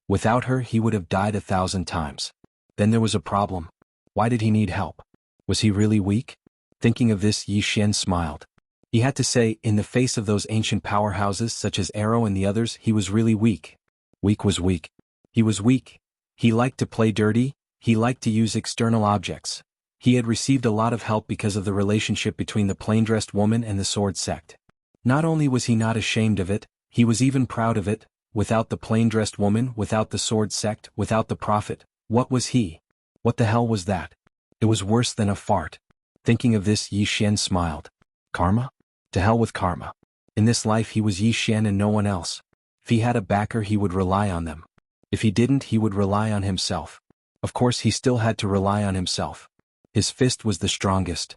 Without her, he would have died 1,000 times. Then there was a problem. Why did he need help? Was he really weak? Thinking of this, Yi Xian smiled. He had to say, in the face of those ancient powerhouses such as Arrow and the others, he was really weak. Weak was weak. He was weak. He liked to play dirty, he liked to use external objects. He had received a lot of help because of the relationship between the plain-dressed woman and the sword sect. Not only was he not ashamed of it, he was even proud of it. Without the plain-dressed woman, without the sword sect, without the prophet, what was he? What the hell was that? It was worse than a fart. Thinking of this, Yi Xian smiled. Karma? To hell with karma. In this life he was Yi Xian and no one else. If he had a backer, he would rely on them. If he didn't, he would rely on himself. Of course, he still had to rely on himself. His fist was the strongest.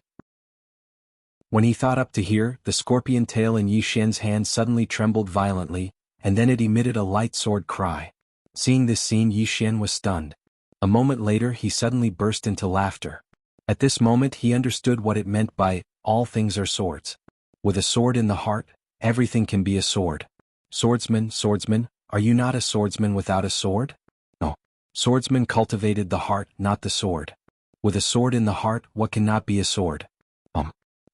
When he thought up to here, the scorpion tail in Yi Xian's hand suddenly trembled violently, and then it emitted a light sword cry. Seeing this scene, Yi Xian was stunned. A moment later, he suddenly burst into laughter. At this moment, he understood what it meant by, all things are swords. With a sword in the heart, everything can be a sword. Swordsman, swordsman, are you not a swordsman without a sword? No. Swordsman cultivated the heart, not the sword. With a sword in the heart, what cannot be a sword?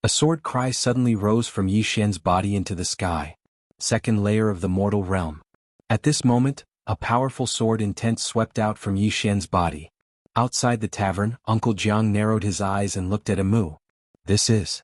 A sword cry suddenly rose from Yi Xian's body into the sky. Second layer of the mortal realm. At this moment, a powerful sword intent swept out from Yi Xian's body. Outside the tavern, Uncle Jiang narrowed his eyes and looked at Amu. This is.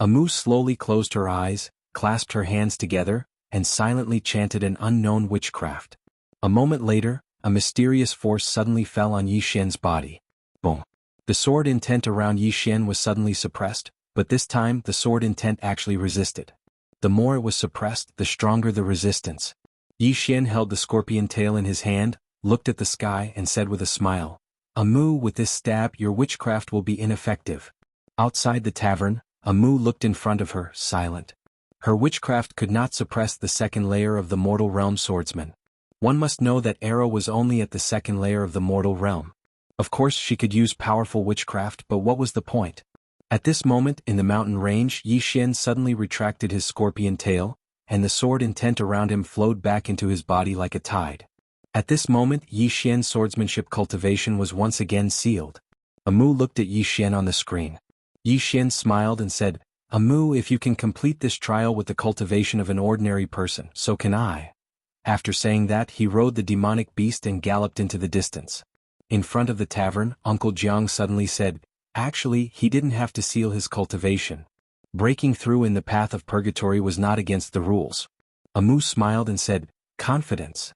Amu slowly closed her eyes, clasped her hands together, and silently chanted an unknown witchcraft. A moment later, a mysterious force suddenly fell on Yi Xian's body. Boom. The sword intent around Yi Xian was suddenly suppressed, but this time the sword intent actually resisted. The more it was suppressed, the stronger the resistance. Yi Xian held the scorpion tail in his hand, looked at the sky and said with a smile, Amu, with this stab your witchcraft will be ineffective. Outside the tavern, Amu looked in front of her, silent. Her witchcraft could not suppress the second layer of the mortal realm swordsman. One must know that Arrow was only at the second layer of the mortal realm. Of course she could use powerful witchcraft, but what was the point? At this moment in the mountain range, Yi Xian suddenly retracted his scorpion tail, and the sword intent around him flowed back into his body like a tide. At this moment, Yi Xian's swordsmanship cultivation was once again sealed. Amu looked at Yi Xian on the screen. Yi Xian smiled and said, Amu, if you can complete this trial with the cultivation of an ordinary person, so can I. After saying that, he rode the demonic beast and galloped into the distance. In front of the tavern, Uncle Jiang suddenly said, actually, he didn't have to seal his cultivation. Breaking through in the path of purgatory was not against the rules. Amu smiled and said, confidence.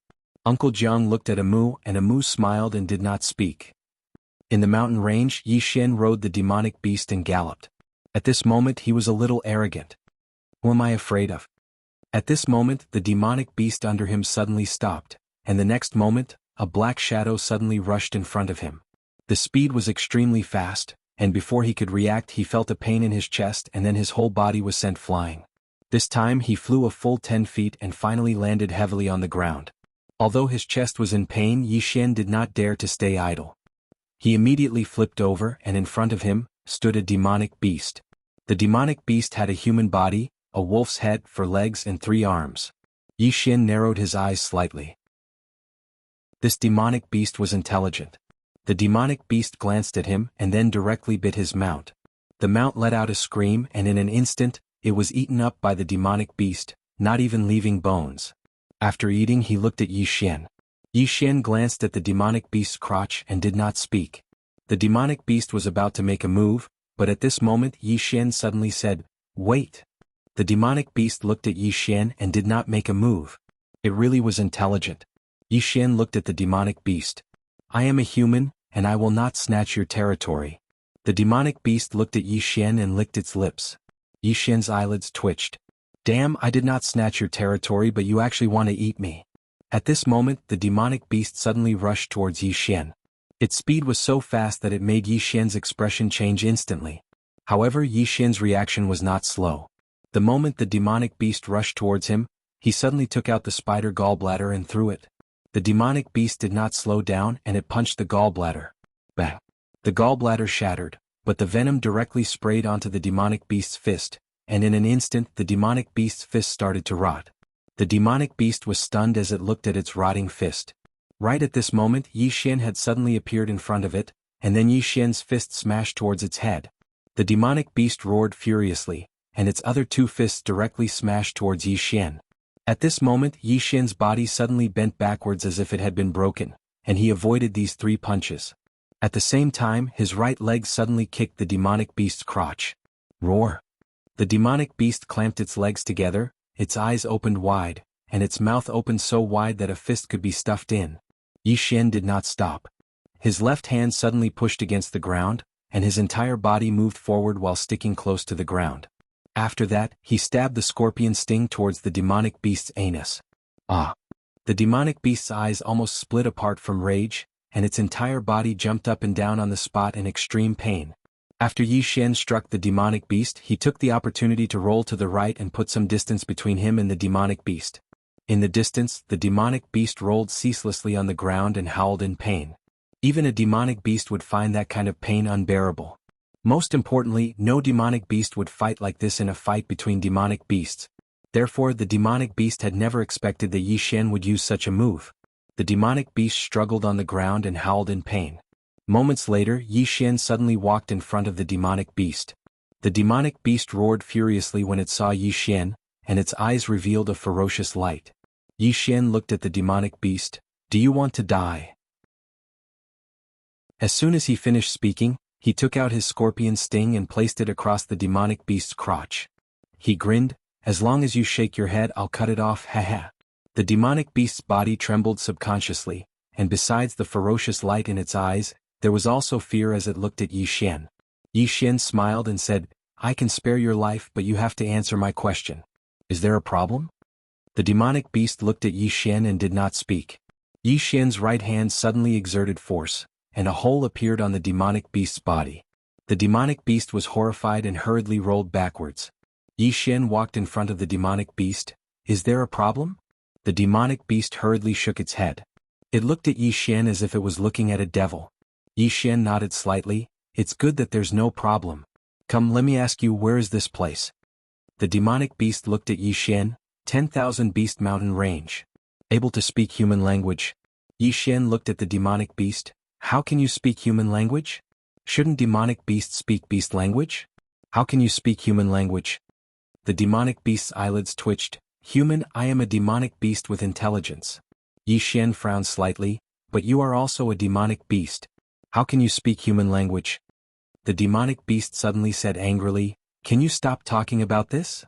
Uncle Jiang looked at Amu and Amu smiled and did not speak. In the mountain range, Yi Xian rode the demonic beast and galloped. At this moment he was a little arrogant. Who am I afraid of? At this moment the demonic beast under him suddenly stopped, and the next moment, a black shadow suddenly rushed in front of him. The speed was extremely fast, and before he could react he felt a pain in his chest and then his whole body was sent flying. This time he flew a full 10 feet and finally landed heavily on the ground. Although his chest was in pain, Yi Xian did not dare to stay idle. He immediately flipped over and in front of him stood a demonic beast. The demonic beast had a human body, a wolf's head, 4 legs and 3 arms. Yi Xian narrowed his eyes slightly. This demonic beast was intelligent. The demonic beast glanced at him and then directly bit his mount. The mount let out a scream and in an instant, it was eaten up by the demonic beast, not even leaving bones. After eating he looked at Yi Xian. Yi Xian glanced at the demonic beast's crotch and did not speak. The demonic beast was about to make a move, but at this moment Yi Xian suddenly said, "Wait." The demonic beast looked at Yi Xian and did not make a move. It really was intelligent. Yi Xian looked at the demonic beast. "I am a human, and I will not snatch your territory." The demonic beast looked at Yi Xian and licked its lips. Yi Xian's eyelids twitched. "Damn, I did not snatch your territory, but you actually want to eat me." At this moment the demonic beast suddenly rushed towards Yi Xian. Its speed was so fast that it made Yi Xian's expression change instantly. However, Yi Xian's reaction was not slow. The moment the demonic beast rushed towards him, he suddenly took out the spider gallbladder and threw it. The demonic beast did not slow down and it punched the gallbladder. Bang! The gallbladder shattered, but the venom directly sprayed onto the demonic beast's fist, and in an instant the demonic beast's fist started to rot. The demonic beast was stunned as it looked at its rotting fist. Right at this moment Yi Xian had suddenly appeared in front of it, and then Yi Xian's fist smashed towards its head. The demonic beast roared furiously, and its other 2 fists directly smashed towards Yi Xian. At this moment Yi Xian's body suddenly bent backwards as if it had been broken, and he avoided these 3 punches. At the same time his right leg suddenly kicked the demonic beast's crotch. Roar! The demonic beast clamped its legs together, its eyes opened wide, and its mouth opened so wide that a fist could be stuffed in. Yi Xian did not stop. His left hand suddenly pushed against the ground, and his entire body moved forward while sticking close to the ground. After that, he stabbed the scorpion sting towards the demonic beast's anus. Ah! The demonic beast's eyes almost split apart from rage, and its entire body jumped up and down on the spot in extreme pain. After Yi Xian struck the demonic beast, he took the opportunity to roll to the right and put some distance between him and the demonic beast. In the distance, the demonic beast rolled ceaselessly on the ground and howled in pain. Even a demonic beast would find that kind of pain unbearable. Most importantly, no demonic beast would fight like this in a fight between demonic beasts. Therefore, the demonic beast had never expected that Yi Xian would use such a move. The demonic beast struggled on the ground and howled in pain. Moments later, Yi Xian suddenly walked in front of the demonic beast. The demonic beast roared furiously when it saw Yi Xian, and its eyes revealed a ferocious light. Yi Xian looked at the demonic beast. "Do you want to die?" As soon as he finished speaking, he took out his scorpion sting and placed it across the demonic beast's crotch. He grinned, "As long as you shake your head I'll cut it off, haha." The demonic beast's body trembled subconsciously, and besides the ferocious light in its eyes, there was also fear as it looked at Yi Xian. Yi Xian smiled and said, "I can spare your life but you have to answer my question. Is there a problem?" The demonic beast looked at Yi Xian and did not speak. Yi Xian's right hand suddenly exerted force, and a hole appeared on the demonic beast's body. The demonic beast was horrified and hurriedly rolled backwards. Yi Xian walked in front of the demonic beast. "Is there a problem?" The demonic beast hurriedly shook its head. It looked at Yi Xian as if it was looking at a devil. Yi Xian nodded slightly. "It's good that there's no problem. Come, let me ask you, where is this place?" The demonic beast looked at Yi Xian. 10,000 Beast Mountain Range. Able to speak human language. Yi Xian looked at the demonic beast. "How can you speak human language? Shouldn't demonic beasts speak beast language? How can you speak human language?" The demonic beast's eyelids twitched. "Human, I am a demonic beast with intelligence." Yi Xian frowned slightly. "But you are also a demonic beast. How can you speak human language?" The demonic beast suddenly said angrily, "Can you stop talking about this?"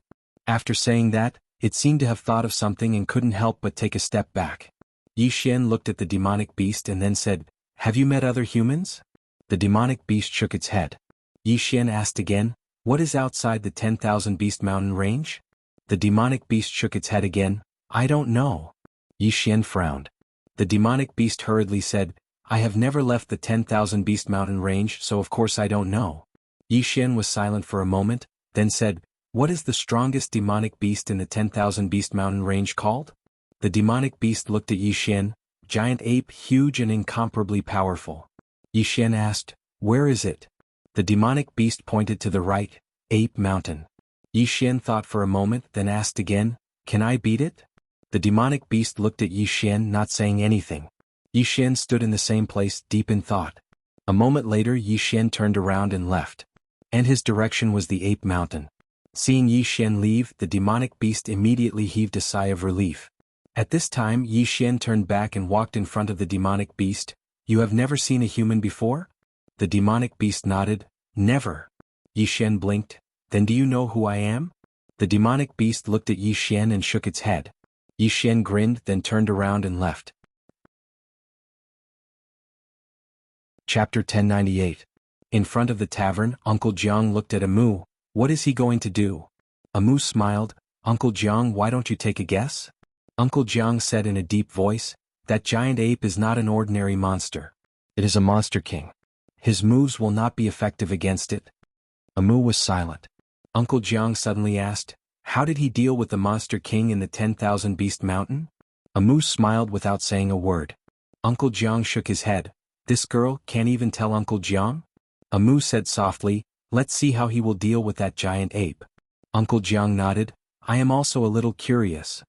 After saying that, it seemed to have thought of something and couldn't help but take a step back. Yi Xian looked at the demonic beast and then said, "Have you met other humans?" The demonic beast shook its head. Yi Xian asked again, "What is outside the 10,000 Beast Mountain range?" The demonic beast shook its head again, "I don't know." Yi Xian frowned. The demonic beast hurriedly said, "I have never left the 10,000 Beast Mountain range, so of course I don't know." Yi Xian was silent for a moment, then said, "What is the strongest demonic beast in the 10,000 Beast Mountain range called?" The demonic beast looked at Yi Xian, "Giant ape, huge and incomparably powerful." Yi Xian asked, "Where is it?" The demonic beast pointed to the right, Ape Mountain. Yi Xian thought for a moment, then asked again, "Can I beat it?" The demonic beast looked at Yi Xian, not saying anything. Yi Xian stood in the same place, deep in thought. A moment later Yi Xian turned around and left. And his direction was the Ape Mountain. Seeing Yi Xian leave, the demonic beast immediately heaved a sigh of relief. At this time Yi Xian turned back and walked in front of the demonic beast. "You have never seen a human before?" The demonic beast nodded, "Never." Yi Xian blinked, "Then do you know who I am?" The demonic beast looked at Yi Xian and shook its head. Yi Xian grinned, then turned around and left. Chapter 1098. In front of the tavern, Uncle Jiang looked at Amu. "What is he going to do?" Amu smiled. "Uncle Jiang, why don't you take a guess?" Uncle Jiang said in a deep voice, "That giant ape is not an ordinary monster. It is a monster king. His moves will not be effective against it." Amu was silent. Uncle Jiang suddenly asked, "How did he deal with the monster king in the 10,000 Beast Mountain?" Amu smiled without saying a word. Uncle Jiang shook his head. "This girl can't even tell Uncle Jiang?" Amu said softly, "Let's see how he will deal with that giant ape." Uncle Jiang nodded, "I am also a little curious."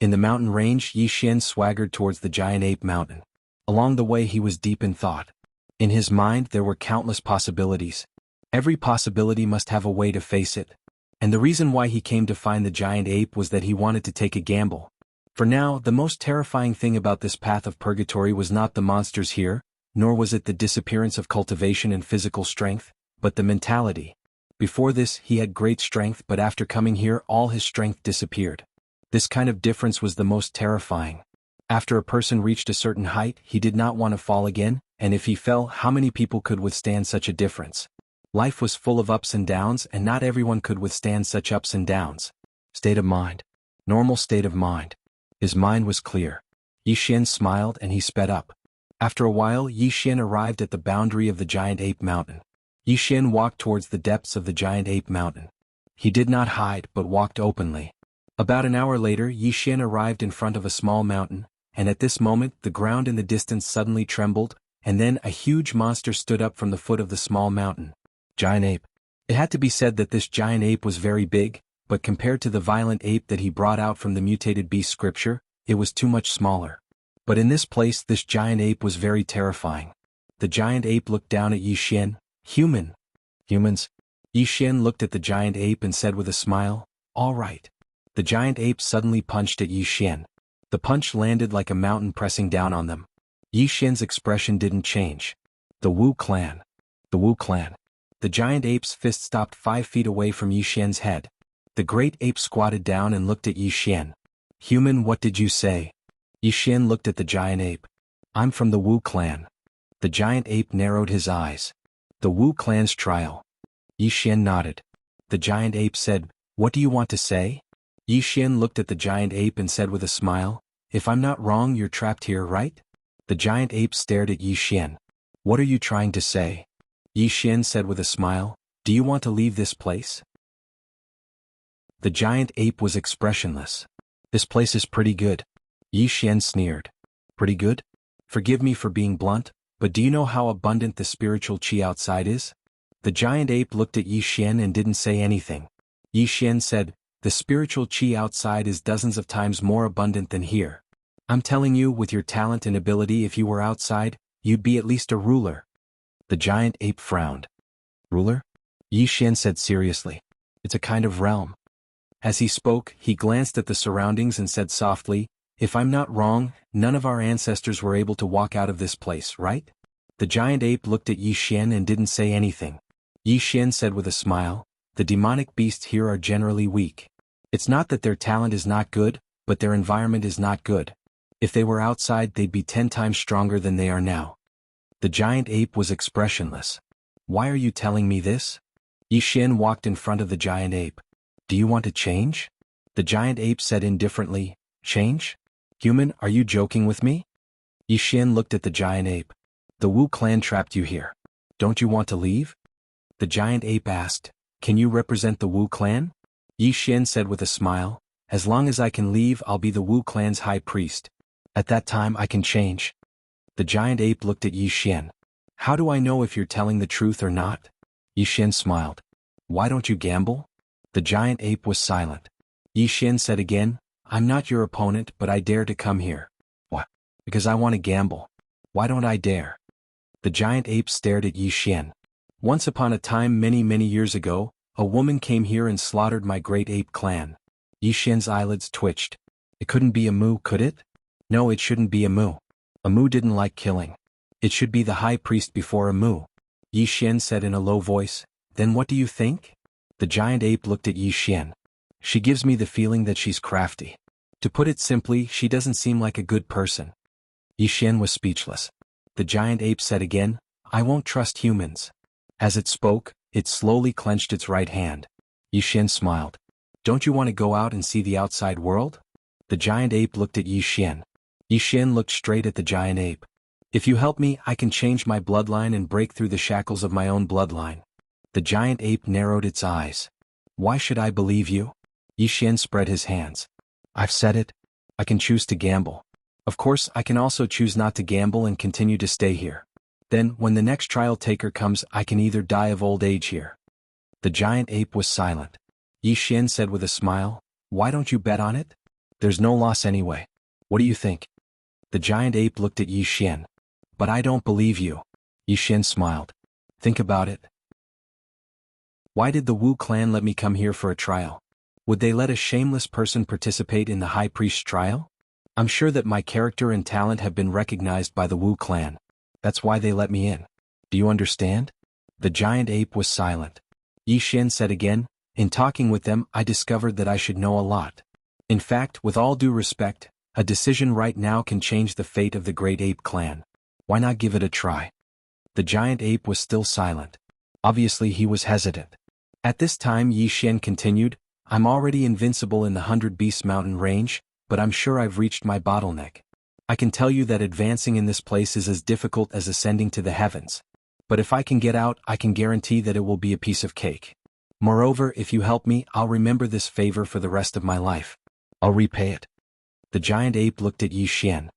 In the mountain range, Yi Xian swaggered towards the giant ape mountain. Along the way he was deep in thought. In his mind there were countless possibilities. Every possibility must have a way to face it. And the reason why he came to find the giant ape was that he wanted to take a gamble. For now, the most terrifying thing about this path of purgatory was not the monsters here, nor was it the disappearance of cultivation and physical strength, but the mentality. Before this he had great strength, but after coming here all his strength disappeared. This kind of difference was the most terrifying. After a person reached a certain height, he did not want to fall again, and if he fell, how many people could withstand such a difference? Life was full of ups and downs, and not everyone could withstand such ups and downs. State of mind. Normal state of mind. His mind was clear. Yi Xian smiled and he sped up. After a while Yi Xian arrived at the boundary of the giant ape mountain. Yi Xian walked towards the depths of the giant ape mountain. He did not hide but walked openly. About an hour later Yi Xian arrived in front of a small mountain, and at this moment the ground in the distance suddenly trembled, and then a huge monster stood up from the foot of the small mountain. Giant ape. It had to be said that this giant ape was very big, but compared to the violent ape that he brought out from the mutated beast scripture, it was too much smaller. But in this place this giant ape was very terrifying. The giant ape looked down at Yi Xian. "Human." "Humans?" Yi Xian looked at the giant ape and said with a smile, "All right." The giant ape suddenly punched at Yi Xian. The punch landed like a mountain pressing down on them. Yi Xian's expression didn't change. "The Wu clan. The Wu clan." The giant ape's fist stopped 5 feet away from Yi Xian's head. The great ape squatted down and looked at Yi Xian. "Human, what did you say?" Yi Xian looked at the giant ape. "I'm from the Wu clan." The giant ape narrowed his eyes. "The Wu clan's trial." Yi Xian nodded. The giant ape said, "What do you want to say?" Yi Xian looked at the giant ape and said with a smile, "If I'm not wrong, you're trapped here, right?" The giant ape stared at Yi Xian. "What are you trying to say?" Yi Xian said with a smile, "Do you want to leave this place?" The giant ape was expressionless. "This place is pretty good." Yi Xian sneered. "Pretty good? Forgive me for being blunt, but do you know how abundant the spiritual qi outside is?" The giant ape looked at Yi Xian and didn't say anything. Yi Xian said, "The spiritual qi outside is dozens of times more abundant than here. I'm telling you, with your talent and ability, if you were outside, you'd be at least a ruler." The giant ape frowned. "Ruler?" Yi Xian said seriously. "It's a kind of realm." As he spoke, he glanced at the surroundings and said softly, "If I'm not wrong, none of our ancestors were able to walk out of this place, right?" The giant ape looked at Yi Xian and didn't say anything. Yi Xian said with a smile, "The demonic beasts here are generally weak. It's not that their talent is not good, but their environment is not good. If they were outside, they'd be 10 times stronger than they are now. The giant ape was expressionless. Why are you telling me this? Yi Xian walked in front of the giant ape. Do you want to change? The giant ape said indifferently, change? Human, are you joking with me? Yi Xian looked at the giant ape. The Wu clan trapped you here. Don't you want to leave? The giant ape asked, can you represent the Wu clan? Yi Xian said with a smile, as long as I can leave, I'll be the Wu clan's high priest. At that time I can change. The giant ape looked at Yi Xian. How do I know if you're telling the truth or not? Yi Xian smiled. Why don't you gamble? The giant ape was silent. Yi Xian said again, I'm not your opponent, but I dare to come here. What? Because I want to gamble. Why don't I dare? The giant ape stared at Yi Xian. Once upon a time, many years ago, a woman came here and slaughtered my great ape clan. Yi Xian's eyelids twitched. It couldn't be a Mu, could it? No, it shouldn't be a Mu. A Mu didn't like killing. It should be the high priest before a Mu. Yi Xian said in a low voice, then what do you think? The giant ape looked at Yi Xian. She gives me the feeling that she's crafty. To put it simply, she doesn't seem like a good person. Yi Xian was speechless. The giant ape said again, I won't trust humans. As it spoke, it slowly clenched its right hand. Yi Xian smiled. Don't you want to go out and see the outside world? The giant ape looked at Yi Xian. Yi Xian looked straight at the giant ape. If you help me, I can change my bloodline and break through the shackles of my own bloodline. The giant ape narrowed its eyes. Why should I believe you? Yi Xian spread his hands. I've said it. I can choose to gamble. Of course, I can also choose not to gamble and continue to stay here. Then, when the next trial taker comes, I can either die of old age here. The giant ape was silent. Yi Xian said with a smile, why don't you bet on it? There's no loss anyway. What do you think? The giant ape looked at Yi Xian. But I don't believe you. Yi Xian smiled. Think about it. Why did the Wu clan let me come here for a trial? Would they let a shameless person participate in the high priest's trial? I'm sure that my character and talent have been recognized by the Wu clan. That's why they let me in. Do you understand? The giant ape was silent. Yi Xian said again, in talking with them, I discovered that I should know a lot. In fact, with all due respect, a decision right now can change the fate of the great ape clan. Why not give it a try? The giant ape was still silent. Obviously he was hesitant. At this time Yi Xian continued, I'm already invincible in the 100 Beasts mountain range, but I'm sure I've reached my bottleneck. I can tell you that advancing in this place is as difficult as ascending to the heavens. But if I can get out, I can guarantee that it will be a piece of cake. Moreover, if you help me, I'll remember this favor for the rest of my life. I'll repay it. The giant ape looked at Yi Xian.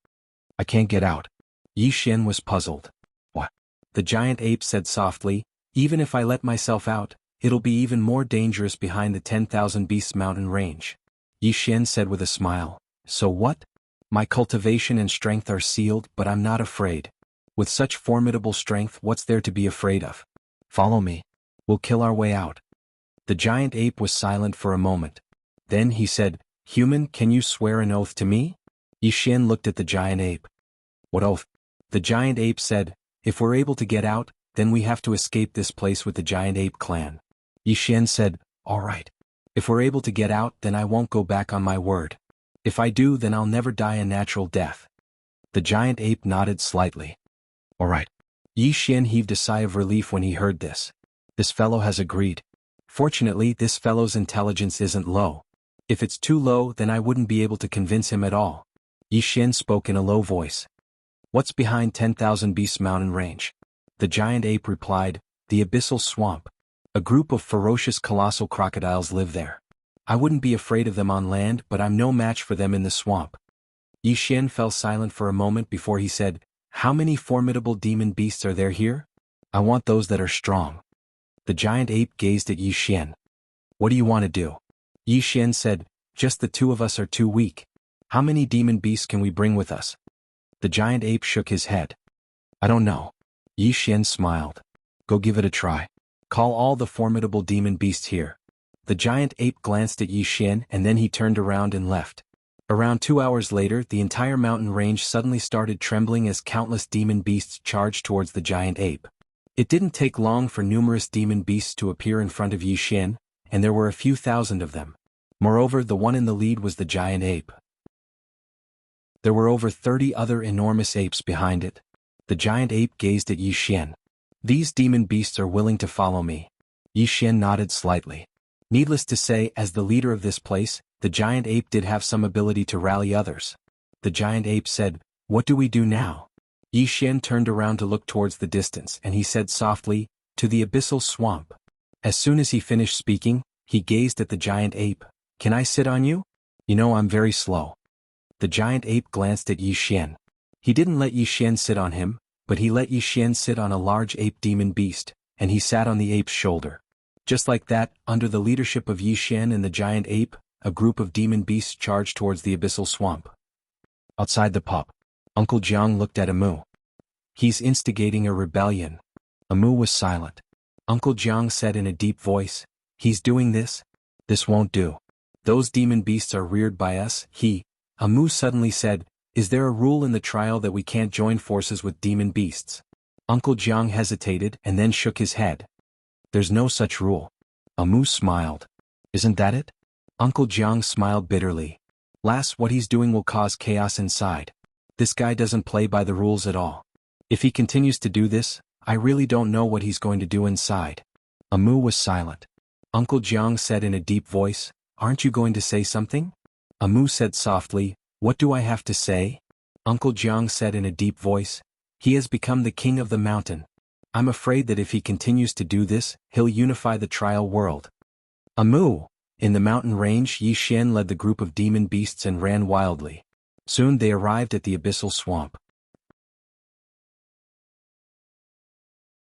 I can't get out. Yi Xian was puzzled. What? The giant ape said softly, even if I let myself out, it'll be even more dangerous behind the 10,000 Beasts mountain range. Yi Xian said with a smile, so what? My cultivation and strength are sealed, but I'm not afraid. With such formidable strength, what's there to be afraid of? Follow me. We'll kill our way out. The giant ape was silent for a moment. Then he said, Human, can you swear an oath to me? Yi Xian looked at the giant ape. What oath? The giant ape said, if we're able to get out, then we have to escape this place with the giant ape clan. Yi Xian said, all right. If we're able to get out, then I won't go back on my word. If I do, then I'll never die a natural death. The giant ape nodded slightly. All right. Yi Xian heaved a sigh of relief when he heard this. This fellow has agreed. Fortunately, this fellow's intelligence isn't low. If it's too low, then I wouldn't be able to convince him at all. Yi Xian spoke in a low voice. What's behind 10,000 Beasts mountain range? The giant ape replied, the abyssal swamp. A group of ferocious colossal crocodiles live there. I wouldn't be afraid of them on land, but I'm no match for them in the swamp. Yi Xian fell silent for a moment before he said, how many formidable demon beasts are there here? I want those that are strong. The giant ape gazed at Yi Xian. What do you want to do? Yi Xian said, just the two of us are too weak. How many demon beasts can we bring with us? The giant ape shook his head. I don't know. Yi Xian smiled. Go give it a try. Call all the formidable demon beasts here. The giant ape glanced at Yi Xian and then he turned around and left. Around 2 hours later, the entire mountain range suddenly started trembling as countless demon beasts charged towards the giant ape. It didn't take long for numerous demon beasts to appear in front of Yi Xian, and there were a few thousand of them. Moreover, the one in the lead was the giant ape. There were over 30 other enormous apes behind it. The giant ape gazed at Yi Xian. These demon beasts are willing to follow me. Yi Xian nodded slightly. Needless to say, as the leader of this place, the giant ape did have some ability to rally others. The giant ape said, "What do we do now?" Yi Xian turned around to look towards the distance and he said softly, "To the abyssal swamp." As soon as he finished speaking, he gazed at the giant ape. "Can I sit on you? You know I'm very slow." The giant ape glanced at Yi Xian. He didn't let Yi Xian sit on him, but he let Yi Xian sit on a large ape demon beast, and he sat on the ape's shoulder. Just like that, under the leadership of Yi Xian and the giant ape, a group of demon beasts charged towards the abyssal swamp. Outside the pub, Uncle Jiang looked at Amu. "He's instigating a rebellion." Amu was silent. Uncle Jiang said in a deep voice, "He's doing this? This won't do. Those demon beasts are reared by us." Amu suddenly said, "Is there a rule in the trial that we can't join forces with demon beasts?" Uncle Jiang hesitated and then shook his head. "There's no such rule." Amu smiled. "Isn't that it?" Uncle Jiang smiled bitterly. What he's doing will cause chaos inside. This guy doesn't play by the rules at all. If he continues to do this, I really don't know what he's going to do inside. Amu was silent. Uncle Jiang said in a deep voice, "Aren't you going to say something?" Amu said softly, "What do I have to say?" Uncle Jiang said in a deep voice, "He has become the king of the mountain. I'm afraid that if he continues to do this, he'll unify the trial world." Amu! In the mountain range, Yi Xian led the group of demon beasts and ran wildly. Soon they arrived at the abyssal swamp.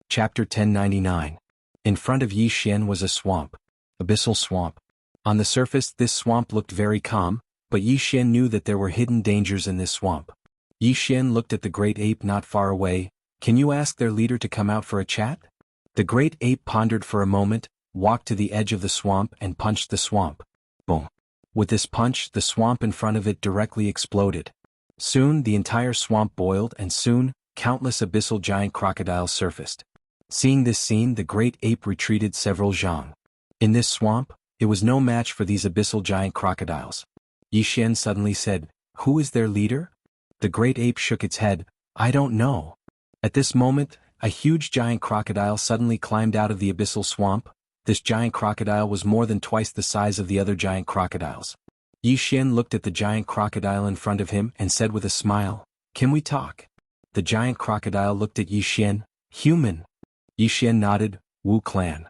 Chapter 1099. In front of Yi Xian was a swamp. Abyssal swamp. On the surface, this swamp looked very calm, but Yi Xian knew that there were hidden dangers in this swamp. Yi Xian looked at the great ape not far away. "Can you ask their leader to come out for a chat?" The great ape pondered for a moment, walked to the edge of the swamp and punched the swamp. Boom. With this punch, the swamp in front of it directly exploded. Soon, the entire swamp boiled and soon, countless abyssal giant crocodiles surfaced. Seeing this scene, the great ape retreated several zhang. In this swamp, it was no match for these abyssal giant crocodiles. Yi Xian suddenly said, "Who is their leader?" The great ape shook its head, "I don't know." At this moment, a huge giant crocodile suddenly climbed out of the abyssal swamp. This giant crocodile was more than twice the size of the other giant crocodiles. Yi Xian looked at the giant crocodile in front of him and said with a smile, "Can we talk?" The giant crocodile looked at Yi Xian. "Human." Yi Xian nodded. "Wu clan."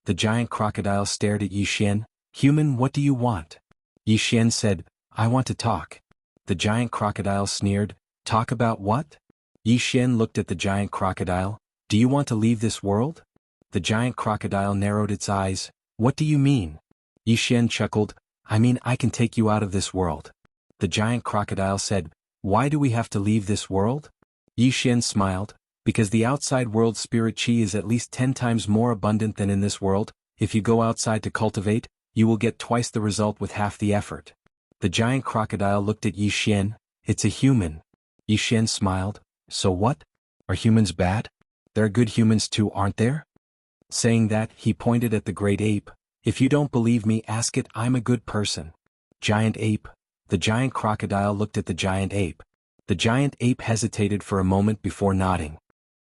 The giant crocodile stared at Yi Xian. "Human, what do you want?" Yi Xian said, "I want to talk." The giant crocodile sneered. "Talk about what?" Yi Xian looked at the giant crocodile. "Do you want to leave this world?" The giant crocodile narrowed its eyes. "What do you mean?" Yi Xian chuckled. "I mean I can take you out of this world." The giant crocodile said, "Why do we have to leave this world?" Yi Xian smiled. "Because the outside world spirit chi is at least 10 times more abundant than in this world. If you go outside to cultivate, you will get twice the result with half the effort." The giant crocodile looked at Yi Xian. "It's a human." Yi Xian smiled. "So what? Are humans bad? There are good humans too, aren't there?" Saying that, he pointed at the great ape. "If you don't believe me, ask it. I'm a good person." Giant ape. The giant crocodile looked at the giant ape. The giant ape hesitated for a moment before nodding.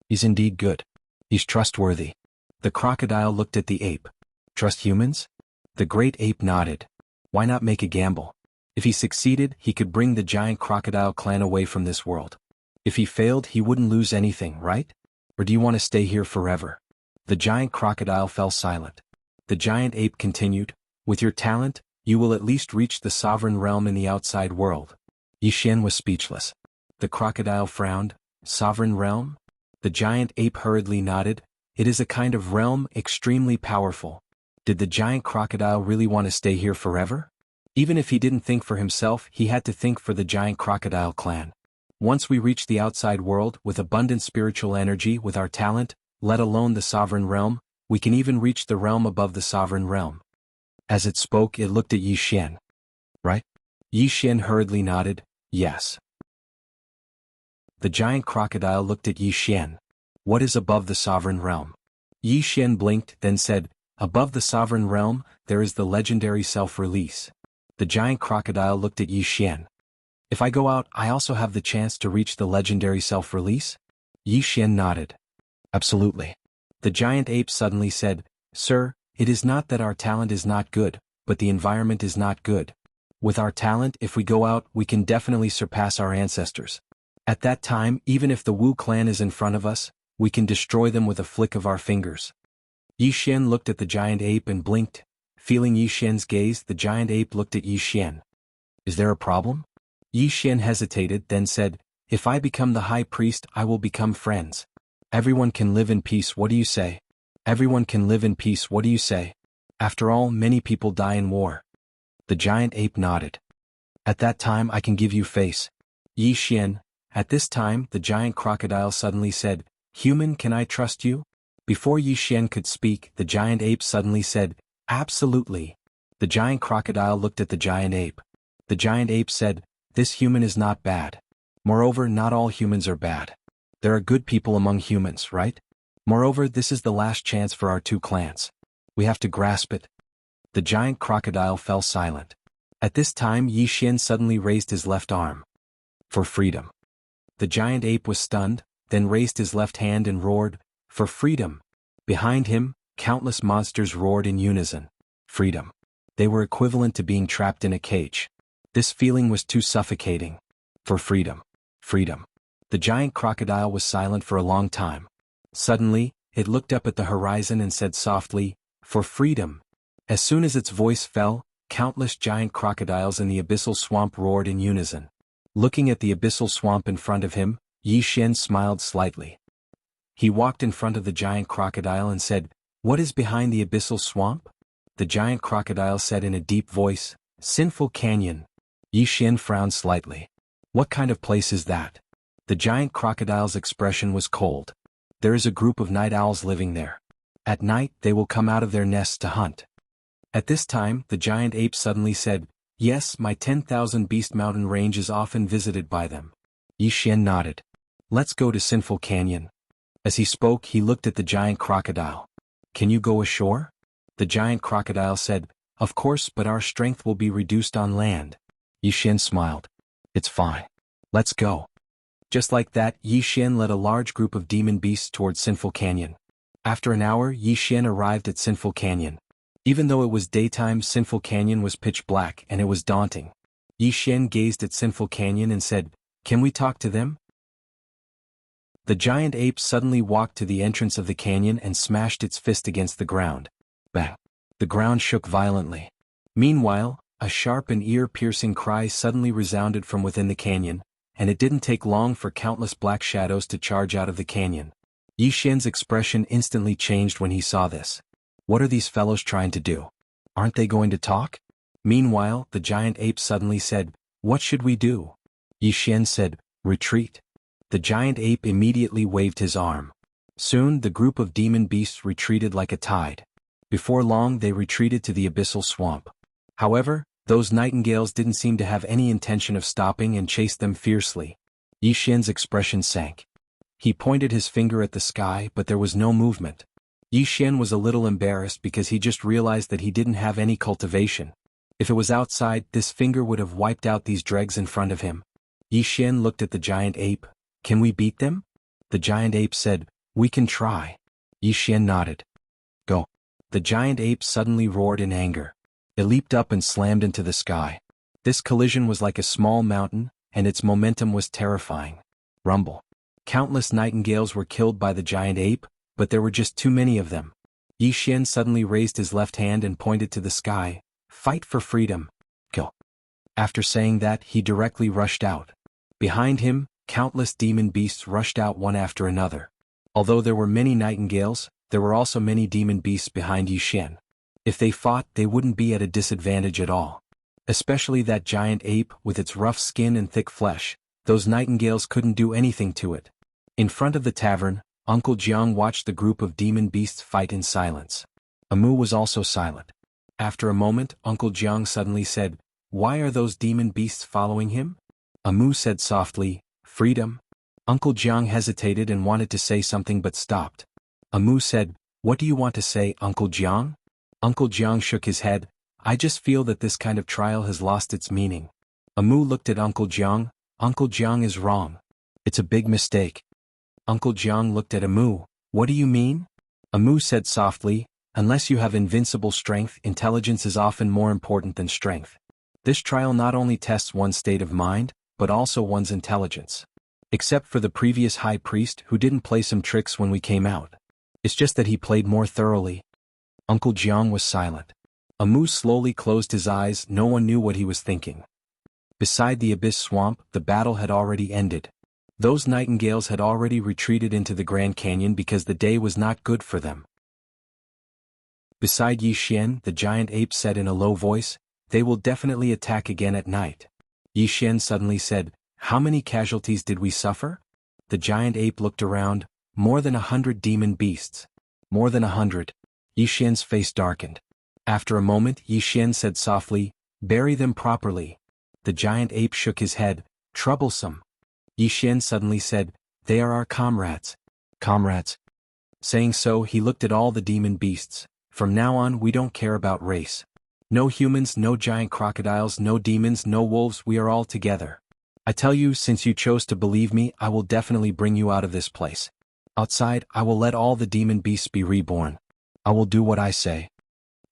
"He's indeed good. He's trustworthy." The crocodile looked at the ape. "Trust humans?" The great ape nodded. "Why not make a gamble? If he succeeded, he could bring the giant crocodile clan away from this world. If he failed, he wouldn't lose anything, right? Or do you want to stay here forever?" The giant crocodile fell silent. The giant ape continued, "With your talent, you will at least reach the sovereign realm in the outside world." Yi Xian was speechless. The crocodile frowned. "Sovereign realm?" The giant ape hurriedly nodded. "It is a kind of realm extremely powerful." Did the giant crocodile really want to stay here forever? Even if he didn't think for himself, he had to think for the giant crocodile clan. Once we reach the outside world with abundant spiritual energy with our talent, let alone the sovereign realm, we can even reach the realm above the sovereign realm. As it spoke, it looked at Yi Xian. "Right?" Yi Xian hurriedly nodded. "Yes." The giant crocodile looked at Yi Xian. "What is above the sovereign realm?" Yi Xian blinked, then said, "Above the sovereign realm, there is the legendary self-release." The giant crocodile looked at Yi Xian. If I go out, I also have the chance to reach the legendary self-release? Yi Xian nodded. Absolutely. The giant ape suddenly said, Sir, it is not that our talent is not good, but the environment is not good. With our talent, if we go out, we can definitely surpass our ancestors. At that time, even if the Wu clan is in front of us, we can destroy them with a flick of our fingers. Yi Xian looked at the giant ape and blinked. Feeling Yi Xian's gaze, the giant ape looked at Yi Xian. Is there a problem? Yi Xian hesitated, then said, If I become the high priest, I will become friends. Everyone can live in peace, what do you say? Everyone can live in peace, what do you say? After all, many people die in war. The giant ape nodded. At that time I can give you face. Yi Xian. At this time, the giant crocodile suddenly said, Human, can I trust you? Before Yi Xian could speak, the giant ape suddenly said, Absolutely. The giant crocodile looked at the giant ape. The giant ape said, This human is not bad. Moreover, not all humans are bad. There are good people among humans, right? Moreover, this is the last chance for our two clans. We have to grasp it. The giant crocodile fell silent. At this time, Yi Xian suddenly raised his left arm. For freedom. The giant ape was stunned, then raised his left hand and roared, For freedom. Behind him, countless monsters roared in unison. Freedom. They were equivalent to being trapped in a cage. This feeling was too suffocating. For freedom. Freedom. The giant crocodile was silent for a long time. Suddenly, it looked up at the horizon and said softly, For freedom. As soon as its voice fell, countless giant crocodiles in the abyssal swamp roared in unison. Looking at the abyssal swamp in front of him, Yi Xian smiled slightly. He walked in front of the giant crocodile and said, What is behind the abyssal swamp? The giant crocodile said in a deep voice, Sinful Canyon. Yi Xian frowned slightly. What kind of place is that? The giant crocodile's expression was cold. There is a group of night owls living there. At night, they will come out of their nests to hunt. At this time, the giant ape suddenly said, Yes, my 10,000 Beast Mountain range is often visited by them. Yi Xian nodded. Let's go to Sinful Canyon. As he spoke, he looked at the giant crocodile. Can you go ashore? The giant crocodile said, Of course, but our strength will be reduced on land. Yi Xian smiled. It's fine. Let's go. Just like that, Yi Xian led a large group of demon beasts towards Sinful Canyon. After an hour, Yi Xian arrived at Sinful Canyon. Even though it was daytime, Sinful Canyon was pitch black and it was daunting. Yi Xian gazed at Sinful Canyon and said, Can we talk to them? The giant ape suddenly walked to the entrance of the canyon and smashed its fist against the ground. Bang! The ground shook violently. Meanwhile, a sharp and ear-piercing cry suddenly resounded from within the canyon, and it didn't take long for countless black shadows to charge out of the canyon. Yi Xian's expression instantly changed when he saw this. What are these fellows trying to do? Aren't they going to talk? Meanwhile, the giant ape suddenly said, What should we do? Yi Xian said, Retreat. The giant ape immediately waved his arm. Soon, the group of demon beasts retreated like a tide. Before long, they retreated to the abyssal swamp. However, those nightingales didn't seem to have any intention of stopping and chased them fiercely. Yi Xian's expression sank. He pointed his finger at the sky, but there was no movement. Yi Xian was a little embarrassed because he just realized that he didn't have any cultivation. If it was outside, this finger would have wiped out these dregs in front of him. Yi Xian looked at the giant ape. Can we beat them? The giant ape said, We can try. Yi Xian nodded. Go. The giant ape suddenly roared in anger. It leaped up and slammed into the sky. This collision was like a small mountain, and its momentum was terrifying. Rumble. Countless nightingales were killed by the giant ape, but there were just too many of them. Yi Xian suddenly raised his left hand and pointed to the sky. Fight for freedom. Kill. After saying that, he directly rushed out. Behind him, countless demon beasts rushed out one after another. Although there were many nightingales, there were also many demon beasts behind Yi Xian. If they fought, they wouldn't be at a disadvantage at all. Especially that giant ape with its rough skin and thick flesh. Those nightingales couldn't do anything to it. In front of the tavern, Uncle Jiang watched the group of demon beasts fight in silence. Amu was also silent. After a moment, Uncle Jiang suddenly said, Why are those demon beasts following him? Amu said softly, Freedom. Uncle Jiang hesitated and wanted to say something but stopped. Amu said, What do you want to say, Uncle Jiang? Uncle Jiang shook his head. I just feel that this kind of trial has lost its meaning. Amu looked at Uncle Jiang. Uncle Jiang is wrong. It's a big mistake. Uncle Jiang looked at Amu. What do you mean? Amu said softly, unless you have invincible strength, intelligence is often more important than strength. This trial not only tests one's state of mind, but also one's intelligence. Except for the previous high priest who didn't play some tricks when we came out. It's just that he played more thoroughly. Uncle Jiang was silent. Amu slowly closed his eyes. No one knew what he was thinking. Beside the abyss swamp, the battle had already ended. Those nightingales had already retreated into the Grand Canyon because the day was not good for them. Beside Yi Xian, the giant ape said in a low voice, "They will definitely attack again at night." Yi Xian suddenly said, "How many casualties did we suffer?" The giant ape looked around. More than 100 demon beasts. More than 100. Yi Xian's face darkened. After a moment, Yi Xian said softly, "Bury them properly." The giant ape shook his head. "Troublesome." Yi Xian suddenly said, "They are our comrades." Comrades. Saying so, he looked at all the demon beasts. "From now on we don't care about race. No humans, no giant crocodiles, no demons, no wolves, we are all together. I tell you, since you chose to believe me, I will definitely bring you out of this place. Outside, I will let all the demon beasts be reborn. I will do what I say."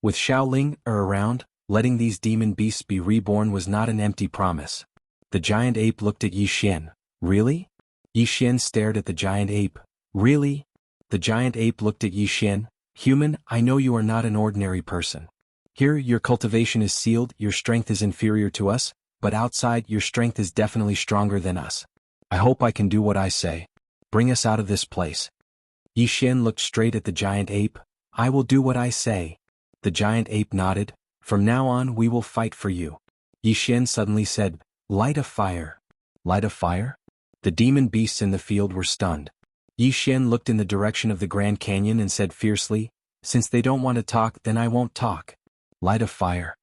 With Shaoling around, letting these demon beasts be reborn was not an empty promise. The giant ape looked at Yi Xian. "Really?" Yi Xian stared at the giant ape. "Really?" The giant ape looked at Yi Xian. "Human, I know you are not an ordinary person. Here, your cultivation is sealed, your strength is inferior to us, but outside, your strength is definitely stronger than us. I hope I can do what I say. Bring us out of this place." Yi Xian looked straight at the giant ape. "I will do what I say." The giant ape nodded. "From now on we will fight for you." Yi Xian suddenly said, "Light a fire." Light a fire? The demon beasts in the field were stunned. Yi Xian looked in the direction of the Grand Canyon and said fiercely, "Since they don't want to talk, then I won't talk. Light a fire."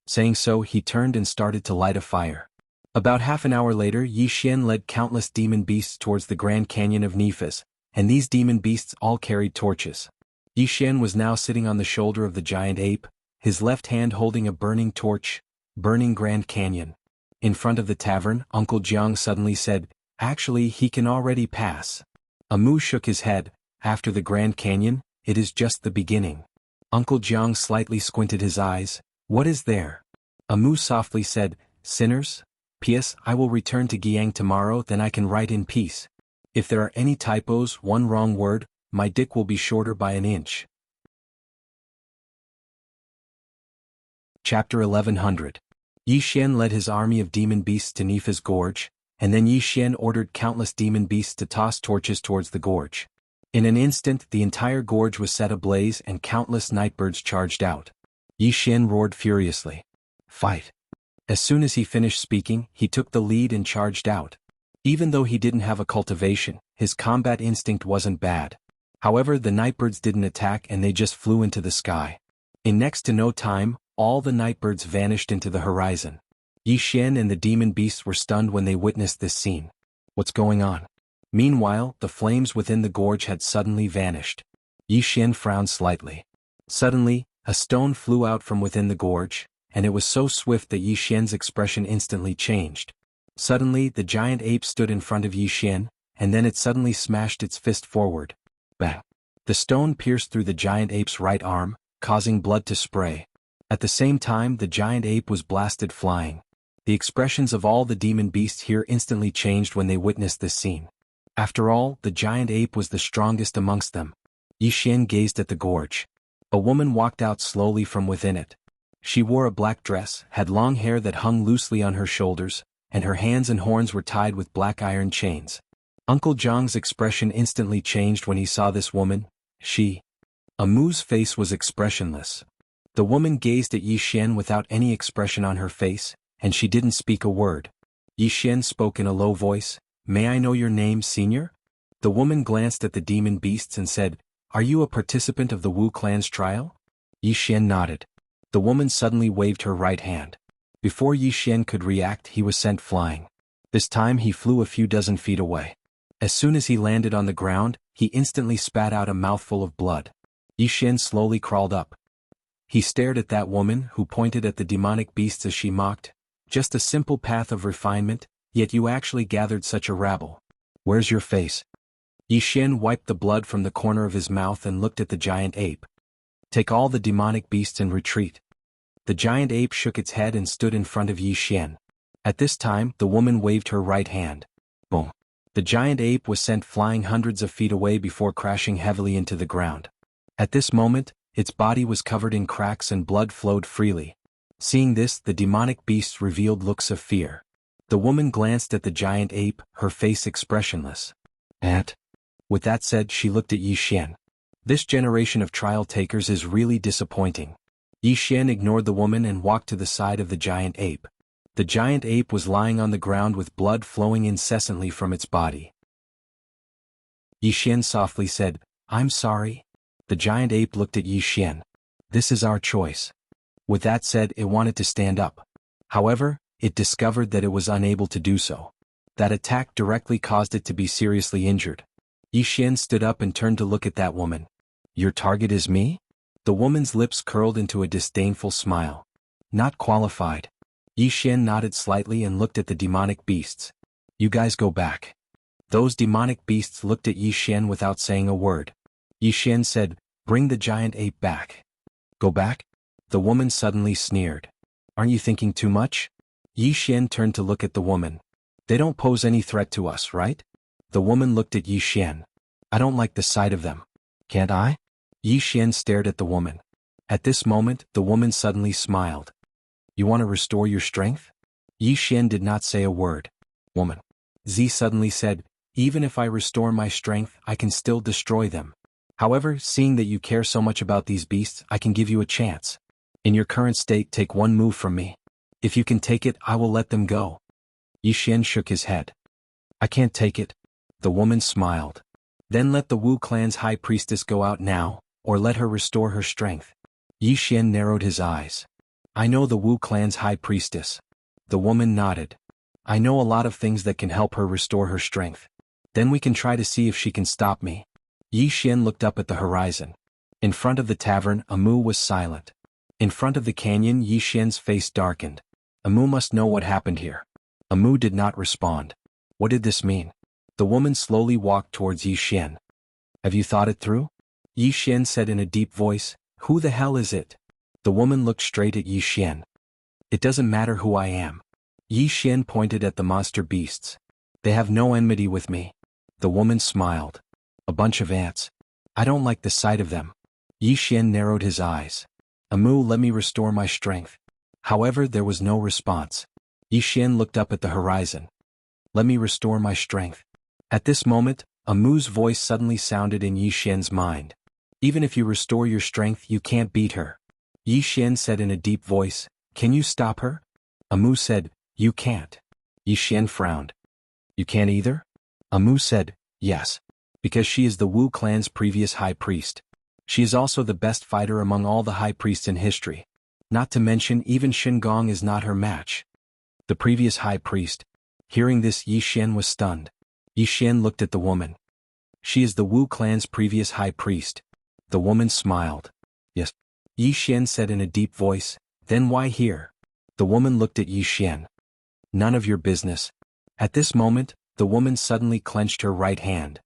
Saying so, he turned and started to light a fire. About half an hour later, Yi Xian led countless demon beasts towards the Grand Canyon of Nefas, and these demon beasts all carried torches. Yi Xian was now sitting on the shoulder of the giant ape, his left hand holding a burning torch, burning Grand Canyon. In front of the tavern, Uncle Jiang suddenly said, "Actually, he can already pass." Amu shook his head. "After the Grand Canyon, it is just the beginning." Uncle Jiang slightly squinted his eyes. "What is there?" Amu softly said, "Sinners? P.S. I will return to Guiyang tomorrow, then I can write in peace. If there are any typos, one wrong word, my dick will be shorter by an inch." Chapter 1100. Yi Xian led his army of demon beasts to Nefas Gorge, and then Yi Xian ordered countless demon beasts to toss torches towards the gorge. In an instant, the entire gorge was set ablaze and countless nightbirds charged out. Yi Xian roared furiously. "Fight!" As soon as he finished speaking, he took the lead and charged out. Even though he didn't have a cultivation, his combat instinct wasn't bad. However, the nightbirds didn't attack and they just flew into the sky. In next to no time, all the nightbirds vanished into the horizon. Yi Xian and the demon beasts were stunned when they witnessed this scene. What's going on? Meanwhile, the flames within the gorge had suddenly vanished. Yi Xian frowned slightly. Suddenly, a stone flew out from within the gorge, and it was so swift that Yi Xian's expression instantly changed. Suddenly, the giant ape stood in front of Yi Xian, and then it suddenly smashed its fist forward. Bang! The stone pierced through the giant ape's right arm, causing blood to spray. At the same time, the giant ape was blasted flying. The expressions of all the demon beasts here instantly changed when they witnessed this scene. After all, the giant ape was the strongest amongst them. Yi Xian gazed at the gorge. A woman walked out slowly from within it. She wore a black dress, had long hair that hung loosely on her shoulders, and her hands and horns were tied with black iron chains. Uncle Jiang's expression instantly changed when he saw this woman. Amu's face was expressionless. The woman gazed at Yi Xian without any expression on her face, and she didn't speak a word. Yi Xian spoke in a low voice, "May I know your name, senior?" The woman glanced at the demon beasts and said, "Are you a participant of the Wu clan's trial?" Yi Xian nodded. The woman suddenly waved her right hand. Before Yi Xian could react, he was sent flying. This time he flew a few dozen feet away. As soon as he landed on the ground, he instantly spat out a mouthful of blood. Yi Xian slowly crawled up. He stared at that woman, who pointed at the demonic beasts as she mocked, Just a simple path of refinement, yet you actually gathered such a rabble. Where's your face? Yi Xian wiped the blood from the corner of his mouth and looked at the giant ape. Take all the demonic beasts and retreat. The giant ape shook its head and stood in front of Yi Xian. At this time, the woman waved her right hand. Boom. The giant ape was sent flying hundreds of feet away before crashing heavily into the ground. At this moment, its body was covered in cracks and blood flowed freely. Seeing this, the demonic beasts revealed looks of fear. The woman glanced at the giant ape, her face expressionless. With that said, she looked at Yi Xian. This generation of trial takers is really disappointing. Yi Xian ignored the woman and walked to the side of the giant ape. The giant ape was lying on the ground with blood flowing incessantly from its body. Yi Xian softly said, "I'm sorry." The giant ape looked at Yi Xian. "This is our choice." With that said, it wanted to stand up. However, it discovered that it was unable to do so. That attack directly caused it to be seriously injured. Yi Xian stood up and turned to look at that woman. "Your target is me?" The woman's lips curled into a disdainful smile. "Not qualified." Yi Xian nodded slightly and looked at the demonic beasts. "You guys go back." Those demonic beasts looked at Yi Xian without saying a word. Yi Xian said, "Bring the giant ape back." "Go back?" The woman suddenly sneered. "Aren't you thinking too much?" Yi Xian turned to look at the woman. "They don't pose any threat to us, right?" The woman looked at Yi Xian. "I don't like the sight of them. Can't I?" Yi Xian stared at the woman. At this moment, the woman suddenly smiled. "You want to restore your strength?" Yi Xian did not say a word. "Woman." Z suddenly said, "Even if I restore my strength, I can still destroy them. However, seeing that you care so much about these beasts, I can give you a chance. In your current state, take one move from me. If you can take it, I will let them go." Yi Xian shook his head. "I can't take it." The woman smiled. "Then let the Wu clan's high priestess go out now, or let her restore her strength." Yi Xian narrowed his eyes. "I know the Wu clan's high priestess." The woman nodded. "I know a lot of things that can help her restore her strength. Then we can try to see if she can stop me." Yi Xian looked up at the horizon. In front of the tavern, Amu was silent. In front of the canyon, Yi Xian's face darkened. Amu must know what happened here. Amu did not respond. What did this mean? The woman slowly walked towards Yi Xian. "Have you thought it through?" Yi Xian said in a deep voice. "Who the hell is it?" The woman looked straight at Yi Xian. "It doesn't matter who I am." Yi Xian pointed at the monster beasts. "They have no enmity with me." The woman smiled. "A bunch of ants. I don't like the sight of them." Yi Xian narrowed his eyes. "Amu, let me restore my strength." However, there was no response. Yi Xian looked up at the horizon. "Let me restore my strength." At this moment, Amu's voice suddenly sounded in Yi Xian's mind. "Even if you restore your strength, you can't beat her." Yi Xian said in a deep voice, "Can you stop her?" Amu said, "You can't." Yi Xian frowned. "You can't either?" Amu said, "Yes. Because she is the Wu clan's previous high priest. She is also the best fighter among all the high priests in history. Not to mention, even Shingong is not her match." The previous high priest. Hearing this, Yi Xian was stunned. Yi Xian looked at the woman. "She is the Wu clan's previous high priest." The woman smiled. "Yes." Yi Xian said in a deep voice, "Then why here?" The woman looked at Yi Xian. "None of your business." At this moment, the woman suddenly clenched her right hand.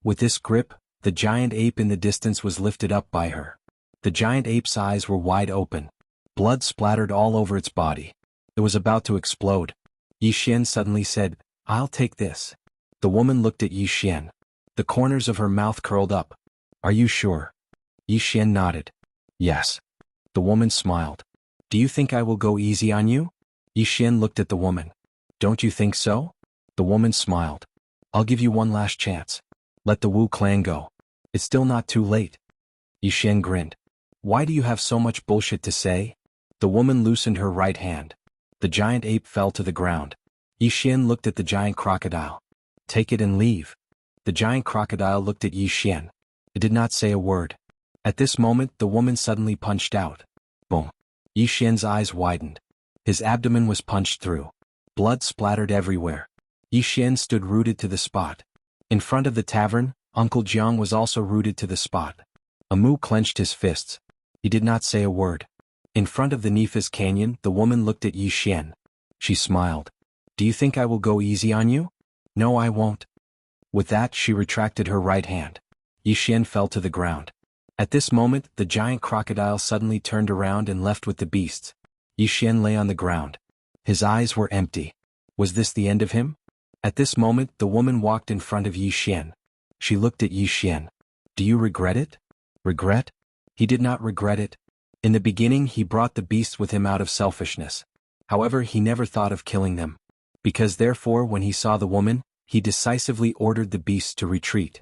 With this grip, the giant ape in the distance was lifted up by her. The giant ape's eyes were wide open. Blood splattered all over its body. It was about to explode. Yi Xian suddenly said, "I'll take this." The woman looked at Yi Xian. The corners of her mouth curled up. "Are you sure?" Yi Xian nodded. "Yes." The woman smiled. "Do you think I will go easy on you?" Yi Xian looked at the woman. "Don't you think so?" The woman smiled. "I'll give you one last chance. Let the Wu clan go. It's still not too late." Yi Xian grinned. "Why do you have so much bullshit to say?" The woman loosened her right hand. The giant ape fell to the ground. Yi Xian looked at the giant crocodile. "Take it and leave." The giant crocodile looked at Yi Xian. It did not say a word. At this moment, the woman suddenly punched out. Boom. Yi Xian's eyes widened. His abdomen was punched through. Blood splattered everywhere. Yi Xian stood rooted to the spot. In front of the tavern, Uncle Jiang was also rooted to the spot. Amu clenched his fists. He did not say a word. In front of the Nephis Canyon, the woman looked at Yi Xian. She smiled. Do you think I will go easy on you? No, I won't. With that, she retracted her right hand. Yi Xian fell to the ground. At this moment, the giant crocodile suddenly turned around and left with the beasts. Yi Xian lay on the ground. His eyes were empty. Was this the end of him? At this moment, the woman walked in front of Yi Xian. She looked at Yi Xian. Do you regret it? Regret? He did not regret it. In the beginning, he brought the beasts with him out of selfishness. However, he never thought of killing them. Because therefore, when he saw the woman, he decisively ordered the beasts to retreat.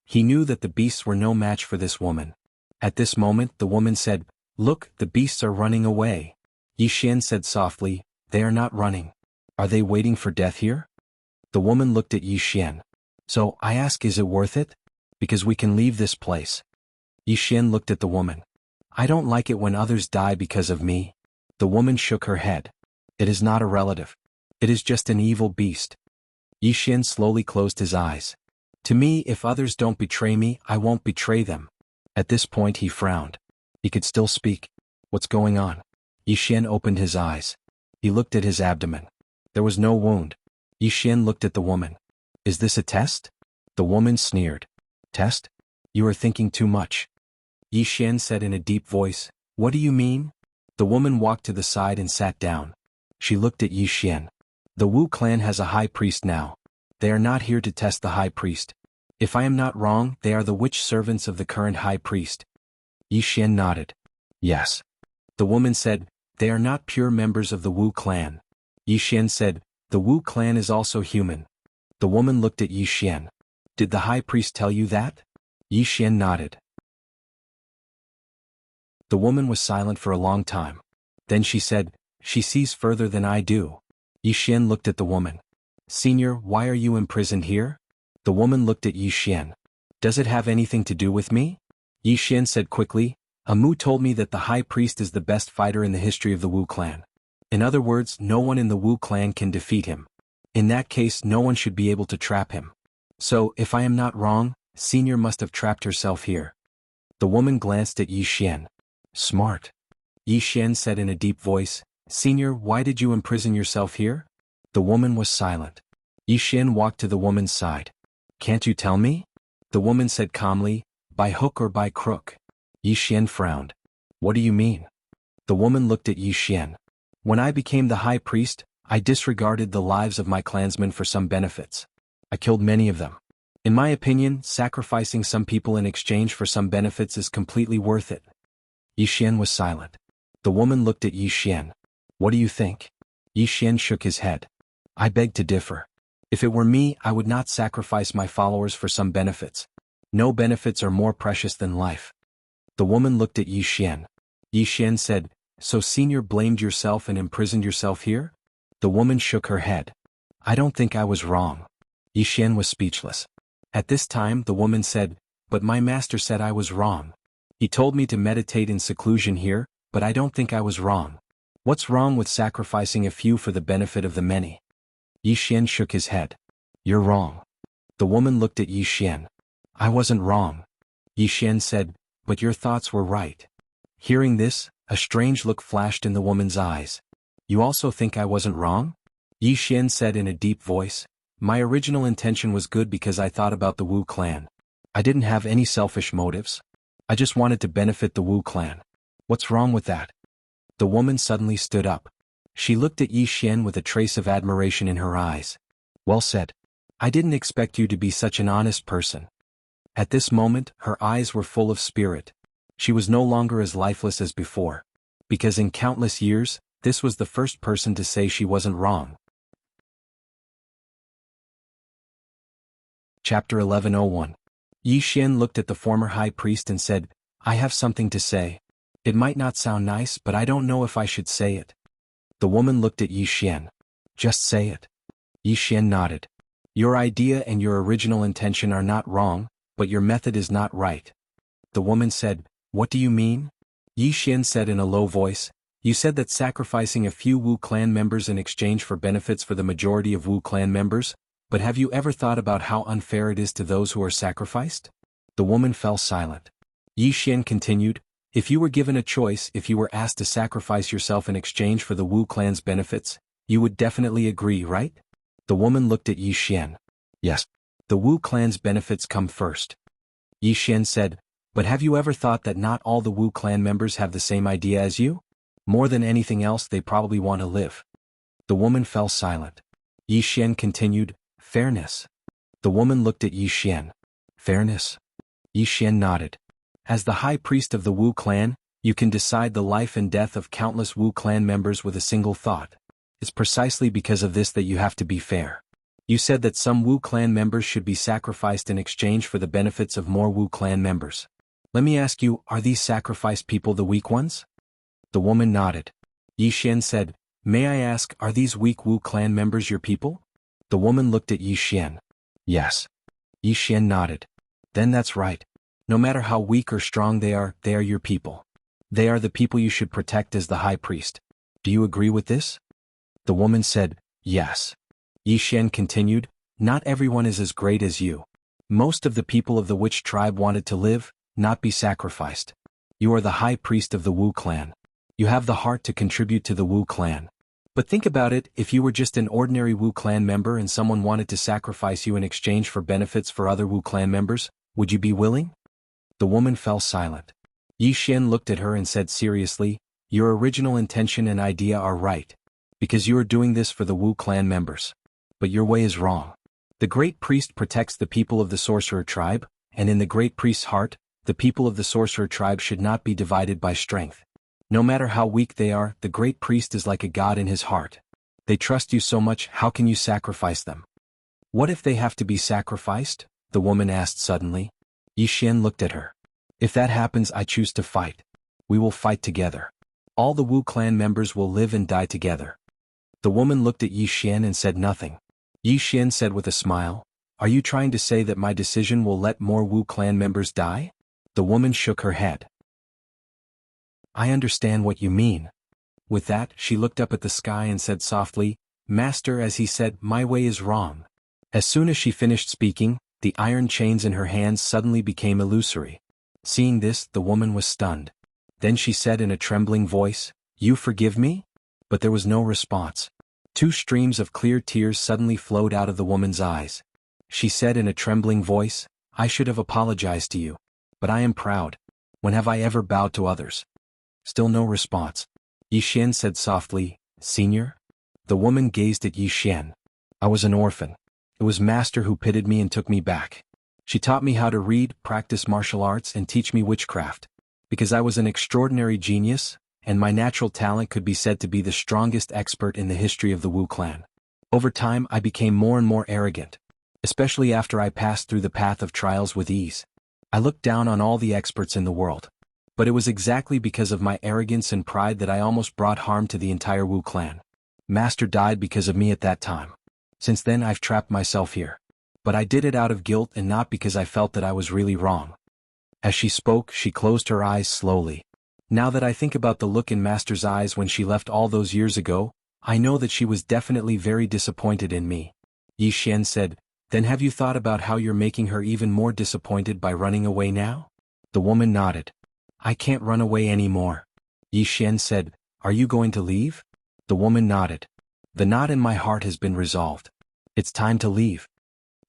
He knew that the beasts were no match for this woman. At this moment, the woman said, Look, the beasts are running away. Yi Xian said softly, They are not running. Are they waiting for death here? The woman looked at Yi Xian. So, I ask, is it worth it? Because we can leave this place. Yi Xian looked at the woman. I don't like it when others die because of me. The woman shook her head. It is not a relative. It is just an evil beast. Yi Xian slowly closed his eyes. To me, if others don't betray me, I won't betray them. At this point he frowned. He could still speak. What's going on? Yi Xian opened his eyes. He looked at his abdomen. There was no wound. Yi Xian looked at the woman. Is this a test? The woman sneered. Test? You are thinking too much. Yi Xian said in a deep voice, What do you mean? The woman walked to the side and sat down. She looked at Yi Xian. The Wu clan has a high priest now. They are not here to test the high priest. If I am not wrong, they are the witch servants of the current high priest. Yi Xian nodded. Yes. The woman said, They are not pure members of the Wu clan. Yi Xian said, The Wu clan is also human. The woman looked at Yi Xian. Did the high priest tell you that? Yi Xian nodded. The woman was silent for a long time. Then she said, She sees further than I do. Yi Xian looked at the woman. Senior, why are you imprisoned here? The woman looked at Yi Xian. Does it have anything to do with me? Yi Xian said quickly, Amu told me that the high priest is the best fighter in the history of the Wu clan. In other words, no one in the Wu clan can defeat him. In that case, no one should be able to trap him. So, if I am not wrong, Senior must have trapped herself here. The woman glanced at Yi Xian. Smart. Yi Xian said in a deep voice, Senior, why did you imprison yourself here? The woman was silent. Yi Xian walked to the woman's side. Can't you tell me? The woman said calmly, By hook or by crook. Yi Xian frowned. What do you mean? The woman looked at Yi Xian. When I became the high priest, I disregarded the lives of my clansmen for some benefits. I killed many of them. In my opinion, sacrificing some people in exchange for some benefits is completely worth it. Yi Xian was silent. The woman looked at Yi Xian. What do you think? Yi Xian shook his head. I beg to differ. If it were me, I would not sacrifice my followers for some benefits. No benefits are more precious than life. The woman looked at Yi Xian. Yi Xian said, So Senior blamed yourself and imprisoned yourself here? The woman shook her head. I don't think I was wrong. Yi Xian was speechless. At this time, the woman said, But my master said I was wrong. He told me to meditate in seclusion here, but I don't think I was wrong. What's wrong with sacrificing a few for the benefit of the many? Yi Xian shook his head. You're wrong. The woman looked at Yi Xian. I wasn't wrong. Yi Xian said, But your thoughts were right. Hearing this, a strange look flashed in the woman's eyes. You also think I wasn't wrong? Yi Xian said in a deep voice, My original intention was good because I thought about the Wu clan. I didn't have any selfish motives. I just wanted to benefit the Wu clan. What's wrong with that? The woman suddenly stood up. She looked at Yi Xian with a trace of admiration in her eyes. Well said. I didn't expect you to be such an honest person. At this moment, her eyes were full of spirit. She was no longer as lifeless as before. Because in countless years, this was the first person to say she wasn't wrong. Chapter 1101. Yi Xian looked at the former high priest and said, I have something to say. It might not sound nice, but I don't know if I should say it. The woman looked at Yi Xian. Just say it. Yi Xian nodded. Your idea and your original intention are not wrong, but your method is not right. The woman said, What do you mean? Yi Xian said in a low voice, You said that sacrificing a few Wu clan members in exchange for benefits for the majority of Wu clan members, but have you ever thought about how unfair it is to those who are sacrificed? The woman fell silent. Yi Xian continued, If you were given a choice, if you were asked to sacrifice yourself in exchange for the Wu clan's benefits, you would definitely agree, right? The woman looked at Yi Xian. Yes. The Wu clan's benefits come first. Yi Xian said, but have you ever thought that not all the Wu clan members have the same idea as you? More than anything else, they probably want to live. The woman fell silent. Yi Xian continued, fairness. The woman looked at Yi Xian. Fairness? Yi Xian nodded. As the high priest of the Wu clan, you can decide the life and death of countless Wu clan members with a single thought. It's precisely because of this that you have to be fair. You said that some Wu clan members should be sacrificed in exchange for the benefits of more Wu clan members. Let me ask you, are these sacrificed people the weak ones? The woman nodded. Yi Xian said, may I ask, are these weak Wu clan members your people? The woman looked at Yi Xian. Yes. Yi Xian nodded. Then that's right. No matter how weak or strong they are your people. They are the people you should protect as the high priest. Do you agree with this? The woman said, yes. Yi Xian continued, not everyone is as great as you. Most of the people of the witch tribe wanted to live, not be sacrificed. You are the high priest of the Wu clan. You have the heart to contribute to the Wu clan. But think about it, if you were just an ordinary Wu clan member and someone wanted to sacrifice you in exchange for benefits for other Wu clan members, would you be willing? The woman fell silent. Yi Xian looked at her and said seriously, your original intention and idea are right. Because you are doing this for the Wu clan members. But your way is wrong. The great priest protects the people of the sorcerer tribe, and in the great priest's heart, the people of the sorcerer tribe should not be divided by strength. No matter how weak they are, the great priest is like a god in his heart. They trust you so much, how can you sacrifice them? What if they have to be sacrificed? The woman asked suddenly. Yi Xian looked at her. If that happens, I choose to fight. We will fight together. All the Wu clan members will live and die together. The woman looked at Yi Xian and said nothing. Yi Xian said with a smile, are you trying to say that my decision will let more Wu clan members die? The woman shook her head. I understand what you mean. With that, she looked up at the sky and said softly, Master, as he said, my way is wrong. As soon as she finished speaking, the iron chains in her hands suddenly became illusory. Seeing this, the woman was stunned. Then she said in a trembling voice, you forgive me? But there was no response. 2 streams of clear tears suddenly flowed out of the woman's eyes. She said in a trembling voice, I should have apologized to you. But I am proud. When have I ever bowed to others? Still no response. Yi Xian said softly, Senior? The woman gazed at Yi Xian. I was an orphan. It was Master who pitied me and took me back. She taught me how to read, practice martial arts, and teach me witchcraft. Because I was an extraordinary genius, and my natural talent could be said to be the strongest expert in the history of the Wu clan. Over time, I became more and more arrogant, especially after I passed through the path of trials with ease. I looked down on all the experts in the world. But it was exactly because of my arrogance and pride that I almost brought harm to the entire Wu clan. Master died because of me at that time. Since then I've trapped myself here. But I did it out of guilt and not because I felt that I was really wrong. As she spoke, she closed her eyes slowly. Now that I think about the look in Master's eyes when she left all those years ago, I know that she was definitely very disappointed in me. Yi Xian said, Then have you thought about how you're making her even more disappointed by running away now? The woman nodded. I can't run away anymore. Yi Xian said, Are you going to leave? The woman nodded. The knot in my heart has been resolved. It's time to leave.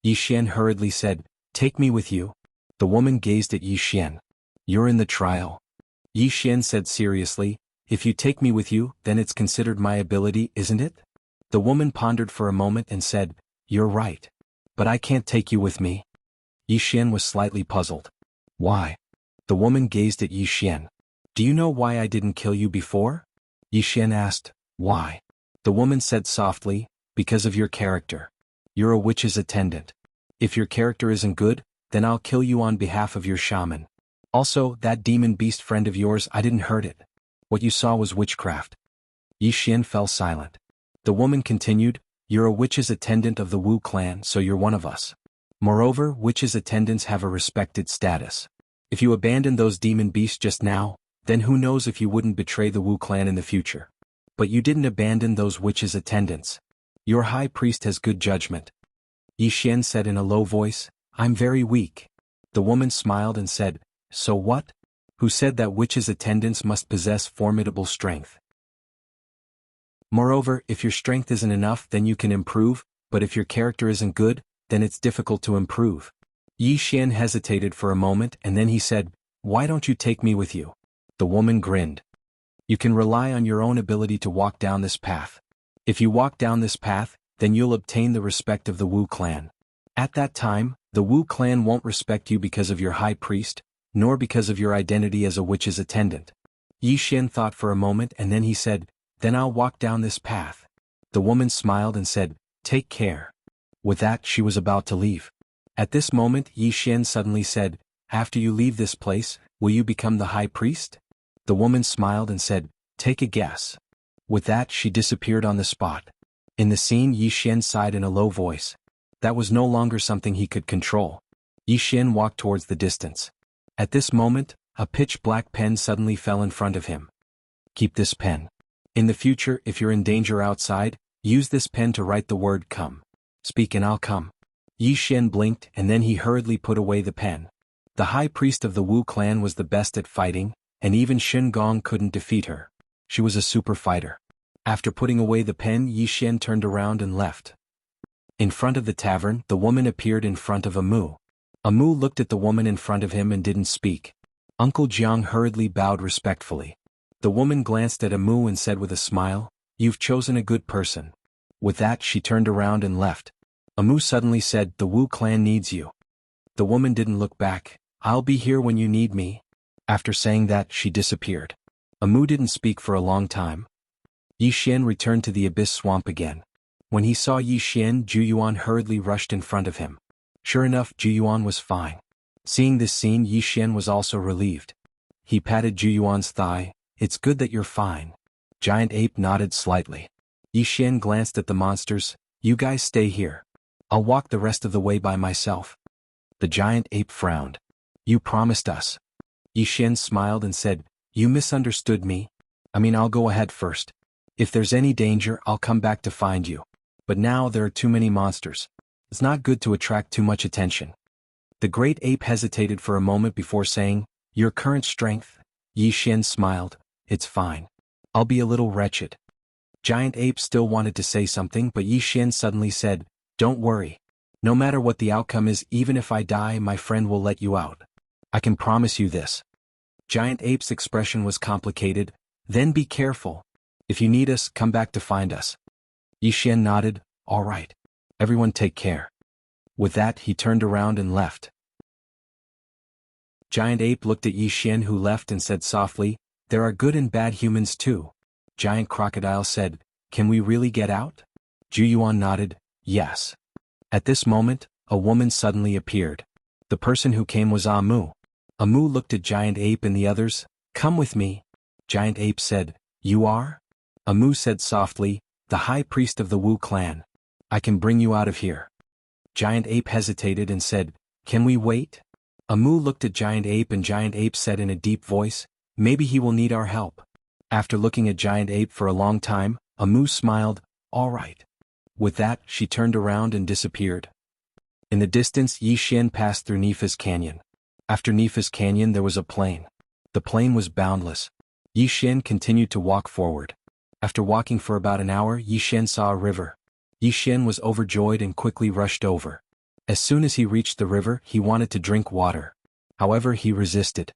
Yi Xian hurriedly said, Take me with you. The woman gazed at Yi Xian. You're in the trial. Yi Xian said seriously, If you take me with you, then it's considered my ability, isn't it? The woman pondered for a moment and said, You're right. But I can't take you with me. Yi Xian was slightly puzzled. Why? The woman gazed at Yi Xian. Do you know why I didn't kill you before? Yi Xian asked, Why? The woman said softly, Because of your character. You're a witch's attendant. If your character isn't good, then I'll kill you on behalf of your shaman. Also, that demon beast friend of yours, I didn't hurt it. What you saw was witchcraft. Yi Xian fell silent. The woman continued, You're a witch's attendant of the Wu clan, so you're one of us. Moreover, witches' attendants have a respected status. If you abandoned those demon beasts just now, then who knows if you wouldn't betray the Wu clan in the future. But you didn't abandon those witches' attendants. Your high priest has good judgment. Yi Xian said in a low voice, I'm very weak. The woman smiled and said, So what? who said that witches' attendants must possess formidable strength. Moreover, if your strength isn't enough then you can improve, but if your character isn't good, then it's difficult to improve. Yi Xian hesitated for a moment and then he said, "Why don't you take me with you?" The woman grinned. "You can rely on your own ability to walk down this path. If you walk down this path, then you'll obtain the respect of the Wu clan. At that time, the Wu clan won't respect you because of your high priest, nor because of your identity as a witch's attendant." Yi Xian thought for a moment and then he said, "Then I'll walk down this path." The woman smiled and said, "Take care." With that she was about to leave. At this moment Yi Xian suddenly said, "After you leave this place, will you become the high priest?" The woman smiled and said, "Take a guess." With that she disappeared on the spot. In the scene Yi Xian sighed in a low voice. That was no longer something he could control. Yi Xian walked towards the distance. At this moment, a pitch-black pen suddenly fell in front of him. "Keep this pen. In the future, if you're in danger outside, use this pen to write the word 'come.' Speak and I'll come." Yi Xian blinked and then he hurriedly put away the pen. The high priest of the Wu clan was the best at fighting, and even Shen Gong couldn't defeat her. She was a super fighter. After putting away the pen, Yi Xian turned around and left. In front of the tavern, the woman appeared in front of Amu. Amu looked at the woman in front of him and didn't speak. Uncle Jiang hurriedly bowed respectfully. The woman glanced at Amu and said with a smile, "You've chosen a good person." With that she turned around and left. Amu suddenly said, "The Wu clan needs you." The woman didn't look back. "I'll be here when you need me." After saying that she disappeared. Amu didn't speak for a long time. Yi Xian returned to the abyss swamp again. When he saw Yi Xian, Zhu Yuan hurriedly rushed in front of him. Sure enough, Zhu Yuan was fine. Seeing this scene, Yi Xian was also relieved. He patted Zhu Yuan's thigh. "It's good that you're fine." Giant Ape nodded slightly. Yi Xian glanced at the monsters. "You guys stay here. I'll walk the rest of the way by myself." The Giant Ape frowned. "You promised us." Yi Xian smiled and said, "You misunderstood me. I'll go ahead first. If there's any danger, I'll come back to find you. But now there are too many monsters. It's not good to attract too much attention." The Great Ape hesitated for a moment before saying, "Your current strength?" Yi Xian smiled, "It's fine. I'll be a little wretched." Giant Ape still wanted to say something but Yi Xian suddenly said, "Don't worry. No matter what the outcome is, even if I die, my friend will let you out. I can promise you this." Giant Ape's expression was complicated. "Then be careful. If you need us, come back to find us." Yi Xian nodded, "All right. Everyone take care." With that he turned around and left. Giant Ape looked at Yi Xian who left and said softly, "There are good and bad humans too." Giant Crocodile said, "Can we really get out?" Zhu Yuan nodded, "Yes." At this moment, a woman suddenly appeared. The person who came was Amu. Amu looked at Giant Ape and the others. "Come with me." Giant Ape said, "You are?" Amu said softly, "The high priest of the Wu clan. I can bring you out of here." Giant Ape hesitated and said, "Can we wait?" Amu looked at Giant Ape and Giant Ape said in a deep voice, "Maybe he will need our help." After looking at Giant Ape for a long time, Amu smiled, "All right." With that, she turned around and disappeared. In the distance, Yi Xian passed through Nifa's canyon. After Nifa's canyon there was a plain. The plain was boundless. Yi Xian continued to walk forward. After walking for about an hour, Yi Xian saw a river. Yi Xian was overjoyed and quickly rushed over. As soon as he reached the river, he wanted to drink water. However, he resisted.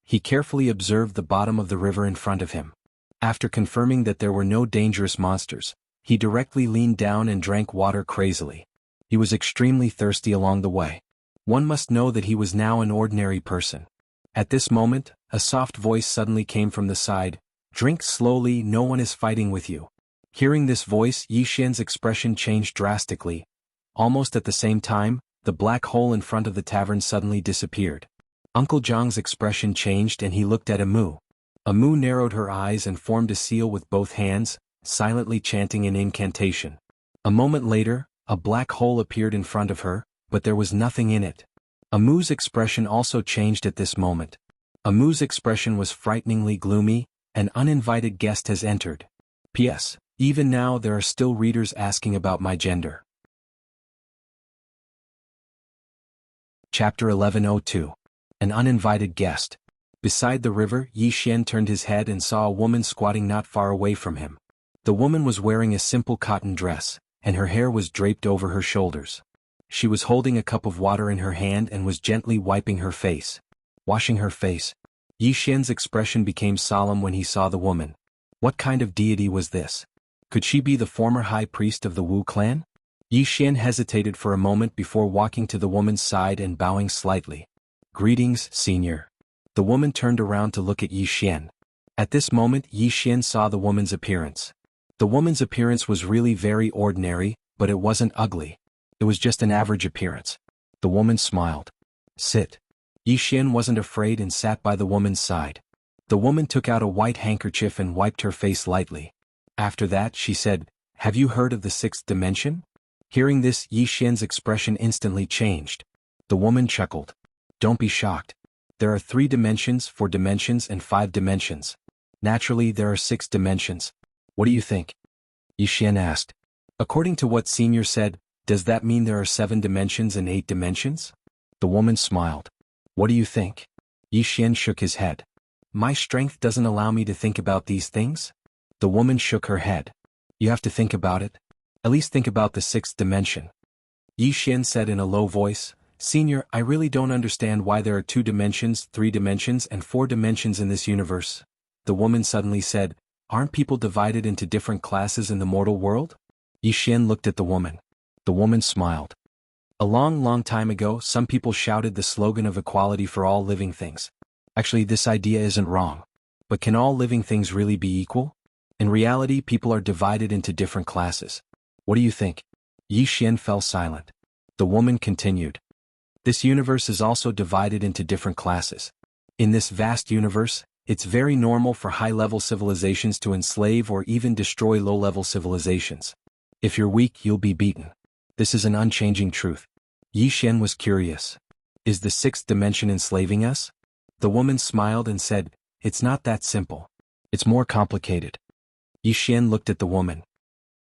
He carefully observed the bottom of the river in front of him. After confirming that there were no dangerous monsters, he directly leaned down and drank water crazily. He was extremely thirsty along the way. One must know that he was now an ordinary person. At this moment, a soft voice suddenly came from the side, "Drink slowly, no one is fighting with you." Hearing this voice, Yi Xian's expression changed drastically. Almost at the same time, the black hole in front of the tavern suddenly disappeared. Uncle Jiang's expression changed and he looked at Amu. Amu narrowed her eyes and formed a seal with both hands, silently chanting an incantation. A moment later, a black hole appeared in front of her, but there was nothing in it. Amu's expression also changed at this moment. Amu's expression was frighteningly gloomy. "An uninvited guest has entered. P.S. Even now there are still readers asking about my gender." Chapter 1102. An uninvited guest. Beside the river, Yi Xian turned his head and saw a woman squatting not far away from him. The woman was wearing a simple cotton dress, and her hair was draped over her shoulders. She was holding a cup of water in her hand and was gently wiping her face. Washing her face. Yi Xian's expression became solemn when he saw the woman. What kind of deity was this? Could she be the former high priest of the Wu clan? Yi Xian hesitated for a moment before walking to the woman's side and bowing slightly. Greetings, senior. The woman turned around to look at Yi Xian. At this moment Yi Xian saw the woman's appearance. The woman's appearance was really very ordinary, but it wasn't ugly. It was just an average appearance. The woman smiled. Sit. Yi Xian wasn't afraid and sat by the woman's side. The woman took out a white handkerchief and wiped her face lightly. After that she said, "Have you heard of the sixth dimension?" Hearing this, Yi Xian's expression instantly changed. The woman chuckled. Don't be shocked. There are 3 dimensions, 4 dimensions and 5 dimensions. Naturally there are 6 dimensions. What do you think? Yi Xian asked. According to what Senior said, does that mean there are 7 dimensions and 8 dimensions? The woman smiled. What do you think? Yi Xian shook his head. My strength doesn't allow me to think about these things? The woman shook her head. You have to think about it. At least think about the 6th dimension. Yi Xian said in a low voice, Senior, I really don't understand why there are 2 dimensions, 3 dimensions and 4 dimensions in this universe. The woman suddenly said, aren't people divided into different classes in the mortal world? Yi Xian looked at the woman. The woman smiled. A long time ago some people shouted the slogan of equality for all living things. Actually this idea isn't wrong. But can all living things really be equal? In reality people are divided into different classes. What do you think? Yi Xian fell silent. The woman continued. This universe is also divided into different classes. In this vast universe, it's very normal for high-level civilizations to enslave or even destroy low-level civilizations. If you're weak, you'll be beaten. This is an unchanging truth. Yi Xian was curious. Is the 6th dimension enslaving us? The woman smiled and said, it's not that simple. It's more complicated. Yi Xian looked at the woman.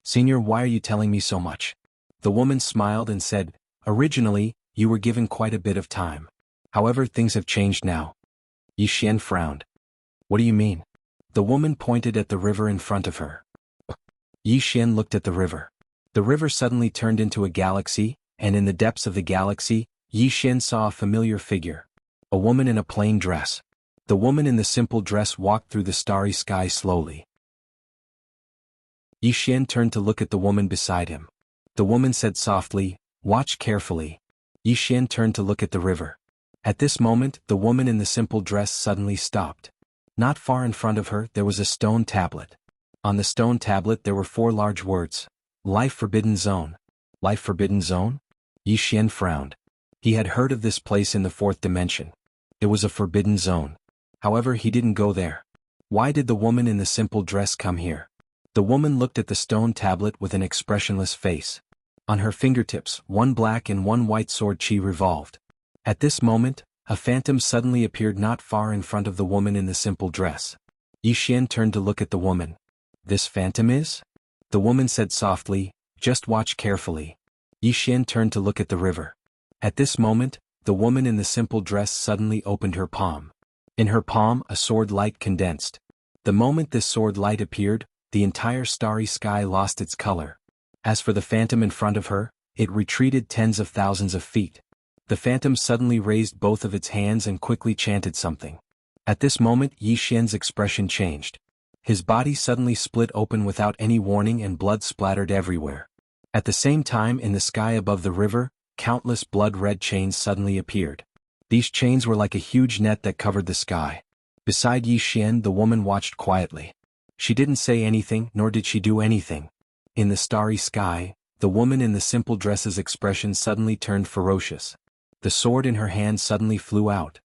Senior, why are you telling me so much? The woman smiled and said, originally, you were given quite a bit of time. However, things have changed now. Yi Xian frowned. What do you mean? The woman pointed at the river in front of her. Yi Xian looked at the river. The river suddenly turned into a galaxy, and in the depths of the galaxy, Yi Xian saw a familiar figure. A woman in a plain dress. The woman in the simple dress walked through the starry sky slowly. Yi Xian turned to look at the woman beside him. The woman said softly, watch carefully. Yi Xian turned to look at the river. At this moment, the woman in the simple dress suddenly stopped. Not far in front of her, there was a stone tablet. On the stone tablet there were 4 large words. Life Forbidden Zone. Life Forbidden Zone? Yi Xian frowned. He had heard of this place in the 4th dimension. It was a forbidden zone. However, he didn't go there. Why did the woman in the simple dress come here? The woman looked at the stone tablet with an expressionless face. On her fingertips, 1 black and 1 white sword qi revolved. At this moment, a phantom suddenly appeared not far in front of the woman in the simple dress. Yi Xian turned to look at the woman. This phantom is? The woman said softly, just watch carefully. Yi Xian turned to look at the river. At this moment, the woman in the simple dress suddenly opened her palm. In her palm, a sword light condensed. The moment this sword light appeared, the entire starry sky lost its color. As for the phantom in front of her, it retreated tens of thousands of feet. The phantom suddenly raised both of its hands and quickly chanted something. At this moment Yi Xian's expression changed. His body suddenly split open without any warning and blood splattered everywhere. At the same time in the sky above the river, countless blood-red chains suddenly appeared. These chains were like a huge net that covered the sky. Beside Yi Xian the woman watched quietly. She didn't say anything nor did she do anything. In the starry sky, the woman in the simple dress's expression suddenly turned ferocious. The sword in her hand suddenly flew out.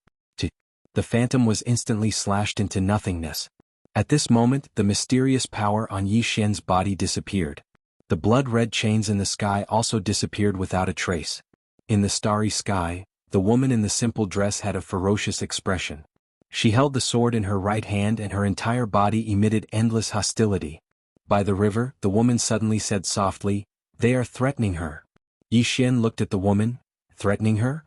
The phantom was instantly slashed into nothingness. At this moment the mysterious power on Yi Xian's body disappeared. The blood-red chains in the sky also disappeared without a trace. In the starry sky, the woman in the simple dress had a ferocious expression. She held the sword in her right hand and her entire body emitted endless hostility. By the river, the woman suddenly said softly, they are threatening her. Yi Xian looked at the woman. Threatening her?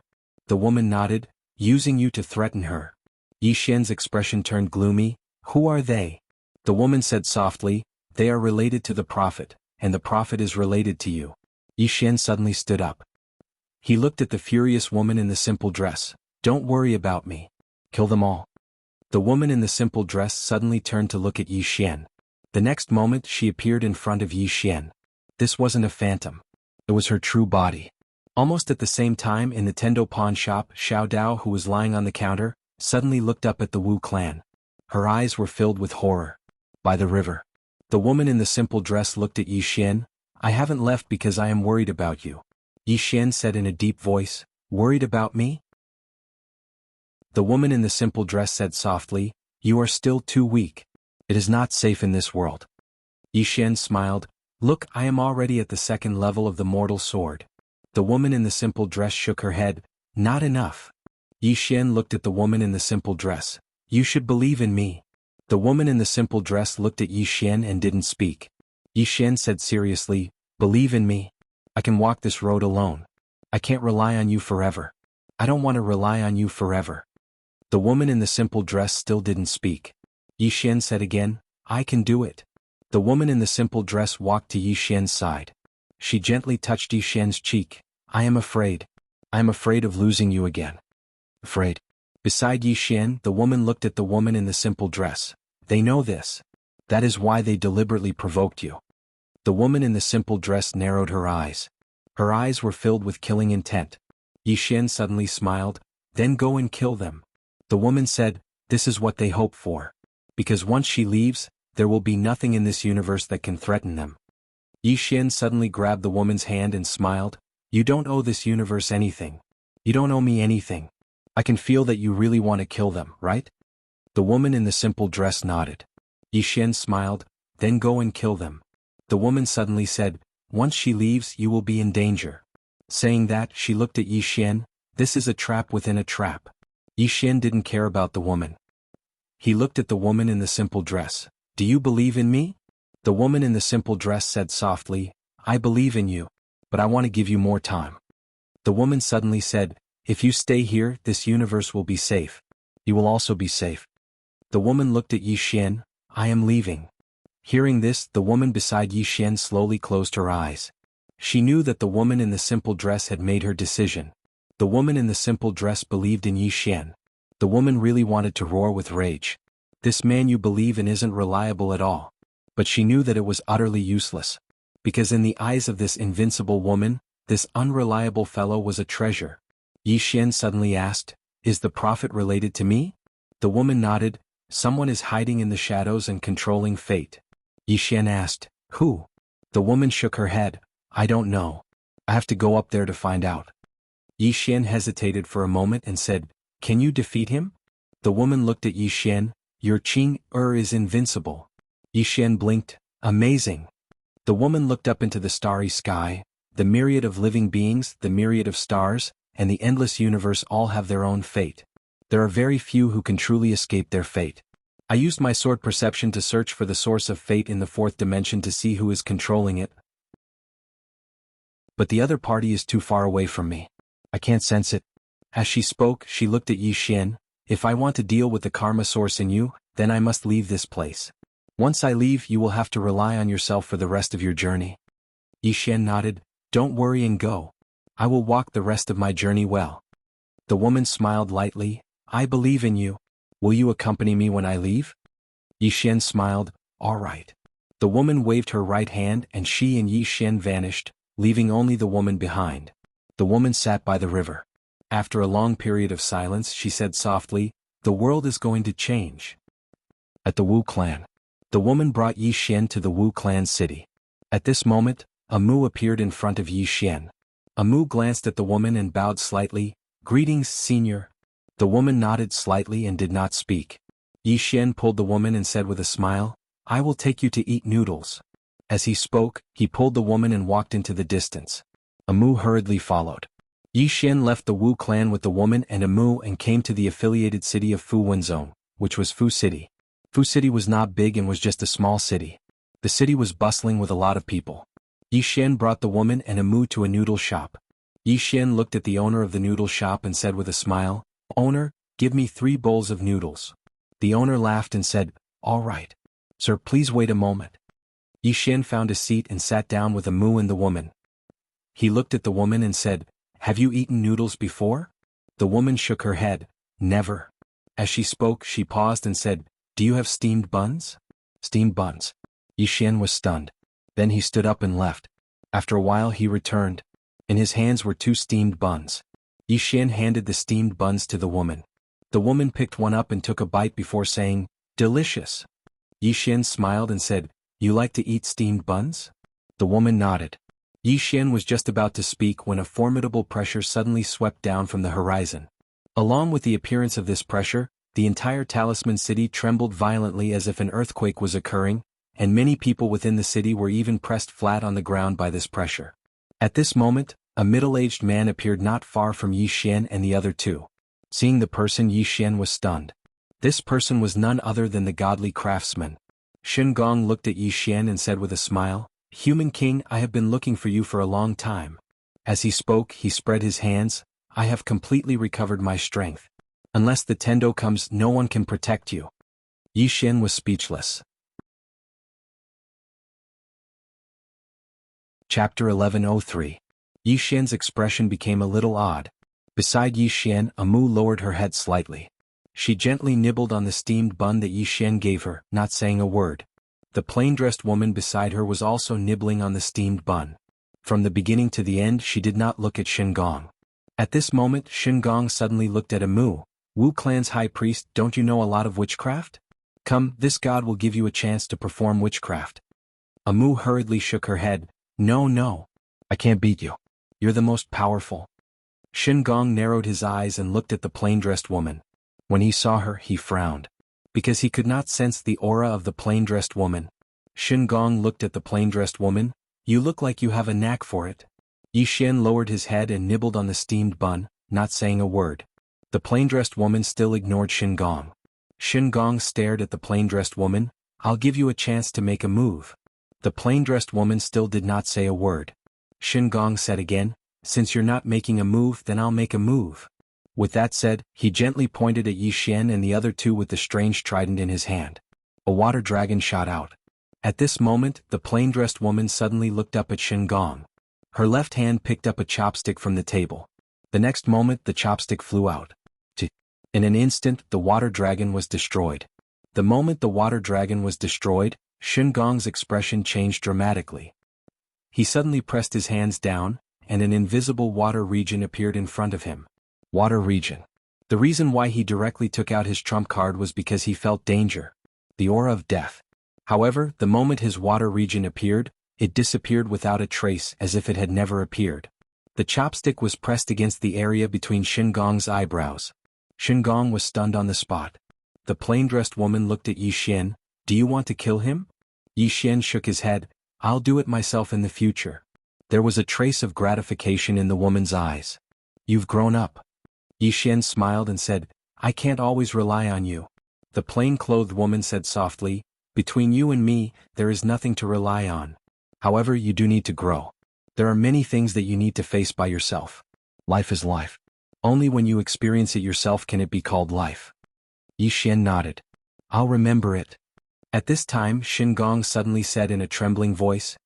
The woman nodded. Using you to threaten her. Yi Xian's expression turned gloomy. Who are they? The woman said softly, they are related to the prophet, and the prophet is related to you. Yi Xian suddenly stood up. He looked at the furious woman in the simple dress. Don't worry about me. Kill them all. The woman in the simple dress suddenly turned to look at Yi Xian. The next moment she appeared in front of Yi Xian. This wasn't a phantom. It was her true body. Almost at the same time in the Tendo pawn shop, Xiao Dao, who was lying on the counter, suddenly looked up at the Wu clan. Her eyes were filled with horror. By the river. The woman in the simple dress looked at Yi Xian. I haven't left because I am worried about you. Yi Xian said in a deep voice, worried about me? The woman in the simple dress said softly, you are still too weak. It is not safe in this world. Yi Xian smiled, look, I am already at the second level of the mortal sword. The woman in the simple dress shook her head, not enough. Yi Xian looked at the woman in the simple dress, you should believe in me. The woman in the simple dress looked at Yi Xian and didn't speak. Yi Xian said seriously, believe in me. I can walk this road alone. I can't rely on you forever. I don't want to rely on you forever. The woman in the simple dress still didn't speak. Yi Xian said again, I can do it. The woman in the simple dress walked to Yi Xian's side. She gently touched Yi Xian's cheek. I am afraid. I am afraid of losing you again. Afraid. Beside Yi Xian, the woman looked at the woman in the simple dress. They know this. That is why they deliberately provoked you. The woman in the simple dress narrowed her eyes. Her eyes were filled with killing intent. Yi Xian suddenly smiled, then go and kill them. The woman said, this is what they hope for. Because once she leaves, there will be nothing in this universe that can threaten them. Yi Xian suddenly grabbed the woman's hand and smiled, you don't owe this universe anything. You don't owe me anything. I can feel that you really want to kill them, right? The woman in the simple dress nodded. Yi Xian smiled, then go and kill them. The woman suddenly said, once she leaves you will be in danger. Saying that, she looked at Yi Xian, this is a trap within a trap. Yi Xian didn't care about the woman. He looked at the woman in the simple dress. Do you believe in me? The woman in the simple dress said softly, I believe in you, but I want to give you more time. The woman suddenly said, if you stay here, this universe will be safe. You will also be safe. The woman looked at Yi Xian, I am leaving. Hearing this, the woman beside Yi Xian slowly closed her eyes. She knew that the woman in the simple dress had made her decision. The woman in the simple dress believed in Yi Xian. The woman really wanted to roar with rage. This man you believe in isn't reliable at all. But she knew that it was utterly useless. Because in the eyes of this invincible woman, this unreliable fellow was a treasure. Yi Xian suddenly asked, is the prophet related to me? The woman nodded, someone is hiding in the shadows and controlling fate. Yi Xian asked, who? The woman shook her head, I don't know. I have to go up there to find out. Yi Xian hesitated for a moment and said, can you defeat him? The woman looked at Yi Xian, your Qing is invincible. Yi Xian blinked, amazing. The woman looked up into the starry sky, the myriad of living beings, the myriad of stars, and the endless universe all have their own fate. There are very few who can truly escape their fate. I used my sword perception to search for the source of fate in the fourth dimension to see who is controlling it. But the other party is too far away from me. I can't sense it. As she spoke, she looked at Yi Xian. If I want to deal with the karma source in you, then I must leave this place. Once I leave, you will have to rely on yourself for the rest of your journey. Yi Xian nodded, don't worry and go. I will walk the rest of my journey well. The woman smiled lightly, I believe in you. Will you accompany me when I leave? Yi Xian smiled, all right. The woman waved her right hand and she and Yi Xian vanished, leaving only the woman behind. The woman sat by the river. After a long period of silence, she said softly, the world is going to change. At the Wu clan. The woman brought Yi Xian to the Wu clan city. At this moment, Amu appeared in front of Yi Xian. Amu glanced at the woman and bowed slightly, greetings, senior. The woman nodded slightly and did not speak. Yi Xian pulled the woman and said with a smile, I will take you to eat noodles. As he spoke, he pulled the woman and walked into the distance. Amu hurriedly followed. Yi Xian left the Wu clan with the woman and Amu and came to the affiliated city of Fu Wenzhong, which was Fu City. Fu City was not big and was just a small city. The city was bustling with a lot of people. Yi Xian brought the woman and Amu to a noodle shop. Yi Xian looked at the owner of the noodle shop and said with a smile, Owner, "Give me 3 bowls of noodles." The owner laughed and said, "All right. Sir, please wait a moment." Yi Xian found a seat and sat down with Amu and the woman. He looked at the woman and said, "Have you eaten noodles before?" The woman shook her head, "Never." As she spoke, she paused and said, "Do you have steamed buns?" "Steamed buns." Yi Xian was stunned. Then he stood up and left. After a while he returned. In his hands were 2 steamed buns. Yi Xian handed the steamed buns to the woman. The woman picked one up and took a bite before saying, "Delicious." Yi Xian smiled and said, "You like to eat steamed buns?" The woman nodded. Yi Xian was just about to speak when a formidable pressure suddenly swept down from the horizon. Along with the appearance of this pressure, the entire Talisman City trembled violently as if an earthquake was occurring, and many people within the city were even pressed flat on the ground by this pressure. At this moment, a middle-aged man appeared not far from Yi Xian and the other 2. Seeing the person, Yi Xian was stunned. This person was none other than the godly craftsman. Shen Gong looked at Yi Xian and said with a smile, "Human King, I have been looking for you for a long time." As he spoke, he spread his hands. "I have completely recovered my strength. Unless the Tendo comes, no one can protect you." Yi Xian was speechless. Chapter 1103. Yi Xian's expression became a little odd. Beside Yi Xian, Amu lowered her head slightly. She gently nibbled on the steamed bun that Yi Xian gave her, not saying a word. The plain-dressed woman beside her was also nibbling on the steamed bun. From the beginning to the end she did not look at Shen Gong. At this moment Shen Gong suddenly looked at Amu. "Wu clan's high priest, don't you know a lot of witchcraft? Come, this god will give you a chance to perform witchcraft." Amu hurriedly shook her head. No, I can't beat you. You're the most powerful." Shen Gong narrowed his eyes and looked at the plain-dressed woman. When he saw her, he frowned. Because he could not sense the aura of the plain-dressed woman. Shen Gong looked at the plain-dressed woman. "You look like you have a knack for it." Yi Xian lowered his head and nibbled on the steamed bun, not saying a word. The plain-dressed woman still ignored Shen Gong. Shen Gong stared at the plain-dressed woman. "I'll give you a chance to make a move." The plain-dressed woman still did not say a word. Shen Gong said again, "Since you're not making a move, then I'll make a move." With that said, he gently pointed at Yi Xian and the other 2 with the strange trident in his hand. A water dragon shot out. At this moment, the plain-dressed woman suddenly looked up at Shen Gong. Her left hand picked up a chopstick from the table. The next moment the chopstick flew out. In an instant, the water dragon was destroyed. The moment the water dragon was destroyed, Shen Gong's expression changed dramatically. He suddenly pressed his hands down, and an invisible water region appeared in front of him. Water region. The reason why he directly took out his trump card was because he felt danger. The aura of death. However, the moment his water region appeared, it disappeared without a trace as if it had never appeared. The chopstick was pressed against the area between Shen Gong's eyebrows. Shen Gong was stunned on the spot. The plain-dressed woman looked at Yi Xian. "Do you want to kill him?" Yi Xian shook his head. "I'll do it myself in the future." There was a trace of gratification in the woman's eyes. "You've grown up." Yi Xian smiled and said, "I can't always rely on you." The plain-clothed woman said softly, "Between you and me, there is nothing to rely on. However, you do need to grow. There are many things that you need to face by yourself. Life is life. Only when you experience it yourself can it be called life." Yi Xian nodded. "I'll remember it." At this time Shen Gong suddenly said in a trembling voice,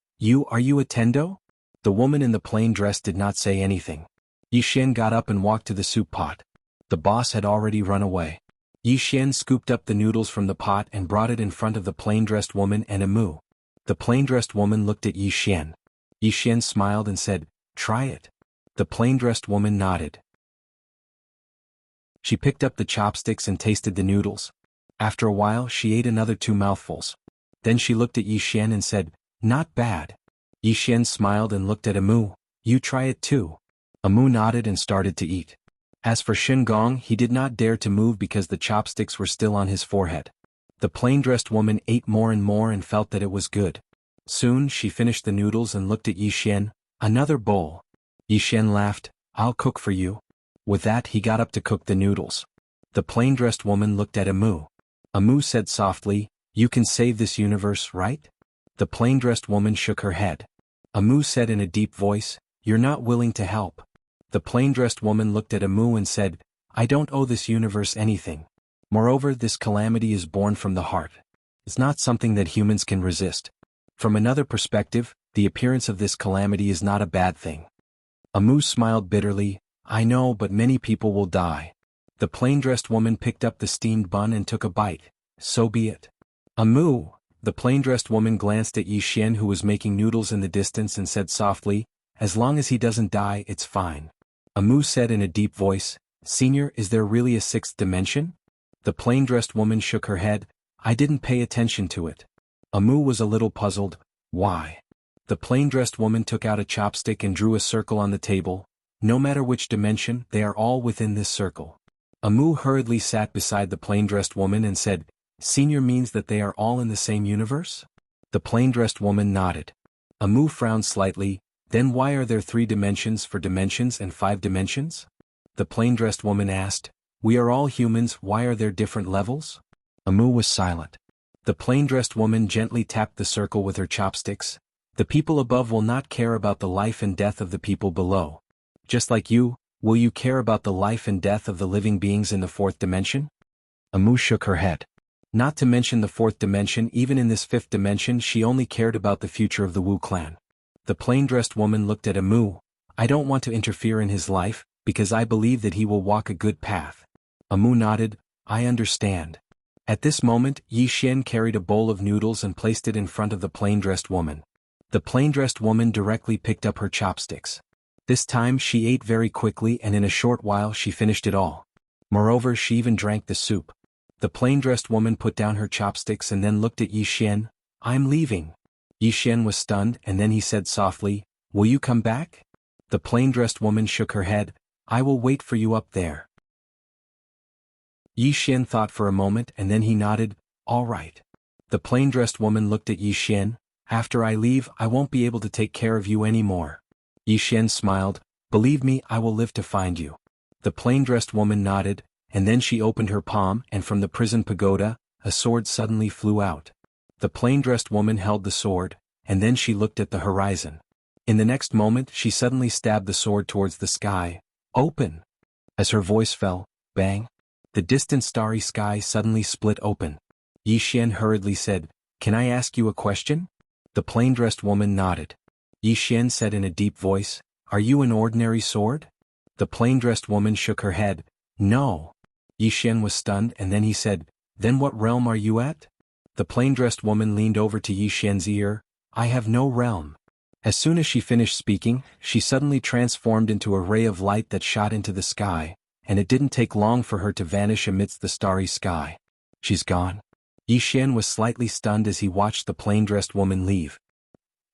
Are you a Tendo?" The woman in the plain dress did not say anything. Yi Xian got up and walked to the soup pot. The boss had already run away. Yi Xian scooped up the noodles from the pot and brought it in front of the plain-dressed woman and Amu. The plain-dressed woman looked at Yi Xian. Yi Xian smiled and said, "Try it." The plain-dressed woman nodded. She picked up the chopsticks and tasted the noodles. After a while she ate another 2 mouthfuls. Then she looked at Yi Xian and said, "Not bad." Yi Xian smiled and looked at Amu. "You try it too." Amu nodded and started to eat. As for Shen Gong, he did not dare to move because the chopsticks were still on his forehead. The plain-dressed woman ate more and more and felt that it was good. Soon she finished the noodles and looked at Yi Xian. "Another bowl." Yi Xian laughed. "I'll cook for you." With that he got up to cook the noodles. The plain-dressed woman looked at Amu. Amu said softly, "You can save this universe, right?" The plain-dressed woman shook her head. Amu said in a deep voice, "You're not willing to help." The plain-dressed woman looked at Amu and said, I don't owe this universe anything. Moreover, this calamity is born from the heart. It's not something that humans can resist. From another perspective, the appearance of this calamity is not a bad thing. Amu smiled bitterly. I know, but many people will die. The plain-dressed woman picked up the steamed bun and took a bite. So be it. Amu, the plain-dressed woman glanced at Yi Xian, who was making noodles in the distance, and said softly, as long as he doesn't die, it's fine. Amu said in a deep voice, Senior, is there really a sixth dimension? The plain-dressed woman shook her head. I didn't pay attention to it. Amu was a little puzzled. Why? The plain-dressed woman took out a chopstick and drew a circle on the table. No matter which dimension, they are all within this circle. Amu hurriedly sat beside the plain-dressed woman and said, Senior means that they are all in the same universe? The plain-dressed woman nodded. Amu frowned slightly. Then why are there 3 dimensions for dimensions and 5 dimensions? The plain-dressed woman asked. We are all humans, why are there different levels? Amu was silent. The plain-dressed woman gently tapped the circle with her chopsticks. The people above will not care about the life and death of the people below. Just like you, will you care about the life and death of the living beings in the 4th dimension? Amu shook her head. Not to mention the 4th dimension, even in this 5th dimension she only cared about the future of the Wu clan. The plain-dressed woman looked at Amu. I don't want to interfere in his life, because I believe that he will walk a good path. Amu nodded. I understand. At this moment, Yi Xian carried a bowl of noodles and placed it in front of the plain-dressed woman. The plain-dressed woman directly picked up her chopsticks. This time she ate very quickly, and in a short while she finished it all. Moreover, she even drank the soup. The plain-dressed woman put down her chopsticks and then looked at Yi Xian. I'm leaving. Yi Xian was stunned, and then he said softly, Will you come back? The plain-dressed woman shook her head. I will wait for you up there. Yi Xian thought for a moment and then he nodded. All right. The plain-dressed woman looked at Yi Xian. After I leave, I won't be able to take care of you anymore. Yi Xian smiled. Believe me, I will live to find you. The plain-dressed woman nodded, and then she opened her palm, and from the prison pagoda, a sword suddenly flew out. The plain-dressed woman held the sword, and then she looked at the horizon. In the next moment she suddenly stabbed the sword towards the sky. Open! As her voice fell, bang! The distant starry sky suddenly split open. Yi Xian hurriedly said, Can I ask you a question? The plain-dressed woman nodded. Yi Xian said in a deep voice, Are you an ordinary sword? The plain-dressed woman shook her head. No. Yi Xian was stunned, and then he said, Then what realm are you at? The plain-dressed woman leaned over to Yi Xian's ear. I have no realm. As soon as she finished speaking, she suddenly transformed into a ray of light that shot into the sky, and it didn't take long for her to vanish amidst the starry sky. She's gone. Yi Xian was slightly stunned as he watched the plain-dressed woman leave.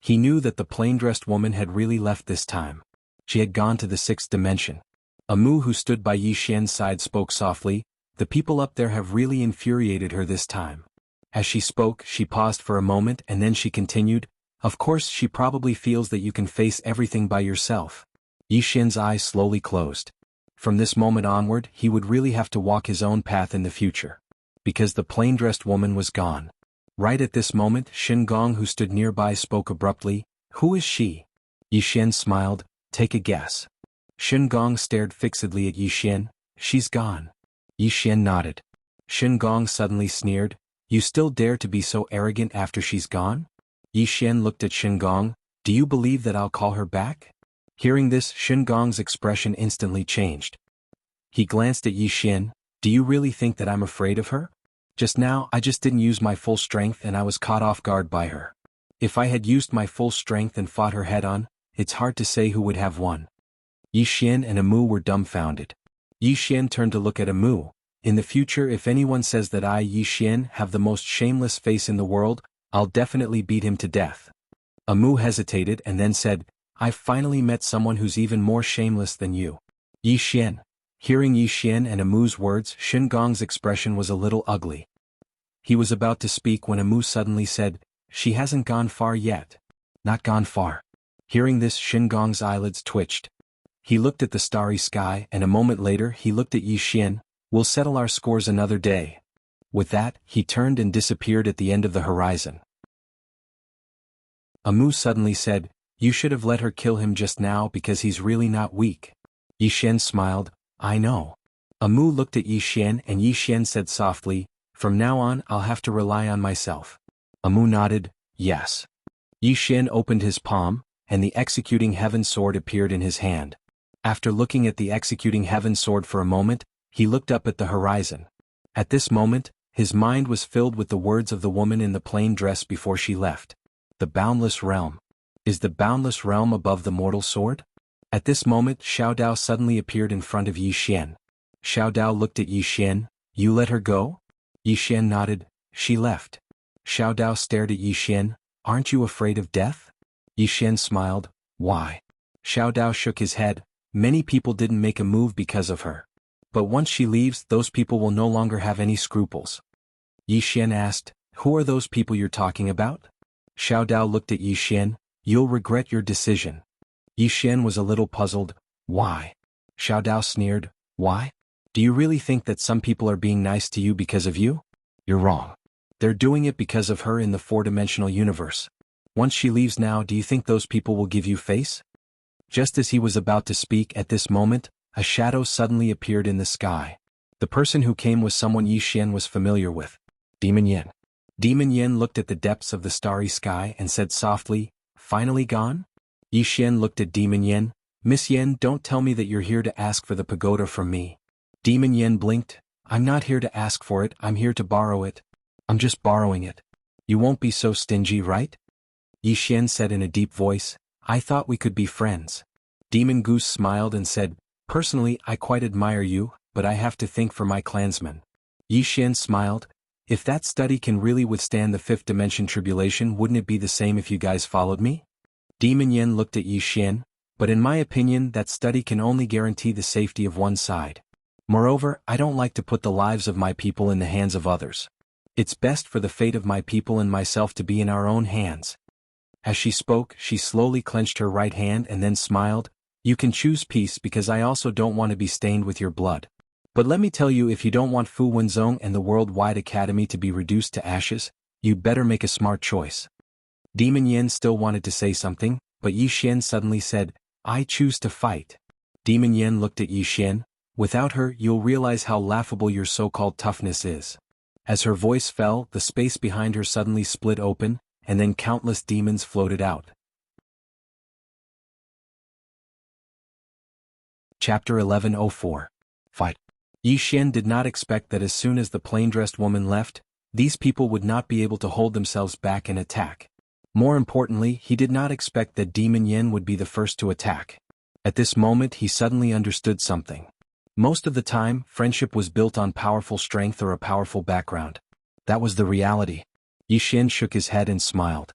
He knew that the plain-dressed woman had really left this time. She had gone to the 6th dimension. Amu, who stood by Yi Xian's side, spoke softly. The people up there have really infuriated her this time. As she spoke, she paused for a moment and then she continued, Of course she probably feels that you can face everything by yourself. Yi Xian's eyes slowly closed. From this moment onward, he would really have to walk his own path in the future. Because the plain-dressed woman was gone. Right at this moment, Shen Gong, who stood nearby, spoke abruptly. Who is she? Yi Xian smiled. Take a guess. Shen Gong stared fixedly at Yi Xian. She's gone. Yi Xian nodded. Shen Gong suddenly sneered. You still dare to be so arrogant after she's gone? Yi Xian looked at Shen Gong. Do you believe that I'll call her back? Hearing this, Shen Gong's expression instantly changed. He glanced at Yi Xian. Do you really think that I'm afraid of her? Just now, I just didn't use my full strength and I was caught off guard by her. If I had used my full strength and fought her head-on, it's hard to say who would have won. Yi Xian and Amu were dumbfounded. Yi Xian turned to look at Amu. In the future, if anyone says that I, Yi Xian, have the most shameless face in the world, I'll definitely beat him to death. Amu hesitated and then said, I've finally met someone who's even more shameless than you. Yi Xian. Hearing Yi Xian and Amu's words, Shen Gong's expression was a little ugly. He was about to speak when Amu suddenly said, She hasn't gone far yet. Not gone far. Hearing this, Shen Gong's eyelids twitched. He looked at the starry sky, and a moment later he looked at Yi Xian. We'll settle our scores another day. With that, he turned and disappeared at the end of the horizon. Amu suddenly said, You should have let her kill him just now because he's really not weak. Yi Xian smiled. I know. Amu looked at Yi Xian and Yi Xian said softly, "From now on I'll have to rely on myself." Amu nodded, "Yes." Yi Xian opened his palm, and the executing heaven sword appeared in his hand. After looking at the executing heaven sword for a moment, he looked up at the horizon. At this moment, his mind was filled with the words of the woman in the plain dress before she left. The boundless realm. Is the boundless realm above the mortal sword? At this moment Xiao Dao suddenly appeared in front of Yi Xian. Xiao Dao looked at Yi Xian, "You let her go?" Yi Xian nodded, "She left." Xiao Dao stared at Yi Xian, "Aren't you afraid of death?" Yi Xian smiled, "Why?" Xiao Dao shook his head, "Many people didn't make a move because of her. But once she leaves, those people will no longer have any scruples." Yi Xian asked, "Who are those people you're talking about?" Xiao Dao looked at Yi Xian, "You'll regret your decision." Yi Xian was a little puzzled, "Why?" Xiao Dao sneered, "Why? Do you really think that some people are being nice to you because of you? You're wrong. They're doing it because of her in the four-dimensional universe. Once she leaves now, do you think those people will give you face?" Just as he was about to speak at this moment, a shadow suddenly appeared in the sky. The person who came was someone Yi Xian was familiar with. Demon Yen. Demon Yen looked at the depths of the starry sky and said softly, "Finally gone?" Yi Xian looked at Demon Yen, "Miss Yen, don't tell me that you're here to ask for the pagoda from me." Demon Yen blinked, "I'm not here to ask for it, I'm here to borrow it." "I'm just borrowing it. You won't be so stingy, right?" Yi Xian said in a deep voice, "I thought we could be friends." Demon Goose smiled and said, "Personally I quite admire you, but I have to think for my clansmen." Yi Xian smiled, "If that study can really withstand the fifth dimension tribulation, wouldn't it be the same if you guys followed me?" Demon Yen looked at Yi Xian, "But in my opinion that study can only guarantee the safety of one side. Moreover, I don't like to put the lives of my people in the hands of others. It's best for the fate of my people and myself to be in our own hands." As she spoke, she slowly clenched her right hand and then smiled, "You can choose peace because I also don't want to be stained with your blood. But let me tell you, if you don't want Fu Wenzong and the Worldwide Academy to be reduced to ashes, you'd better make a smart choice." Demon Yen still wanted to say something, but Yi Xian suddenly said, "I choose to fight." Demon Yen looked at Yi Xian, "Without her, you'll realize how laughable your so-called toughness is." As her voice fell, the space behind her suddenly split open, and then countless demons floated out. Chapter 1104. Fight. Yi Xian did not expect that as soon as the plain-dressed woman left, these people would not be able to hold themselves back and attack. More importantly, he did not expect that Demon Yen would be the first to attack. At this moment he suddenly understood something. Most of the time, friendship was built on powerful strength or a powerful background. That was the reality. Yi Xian shook his head and smiled.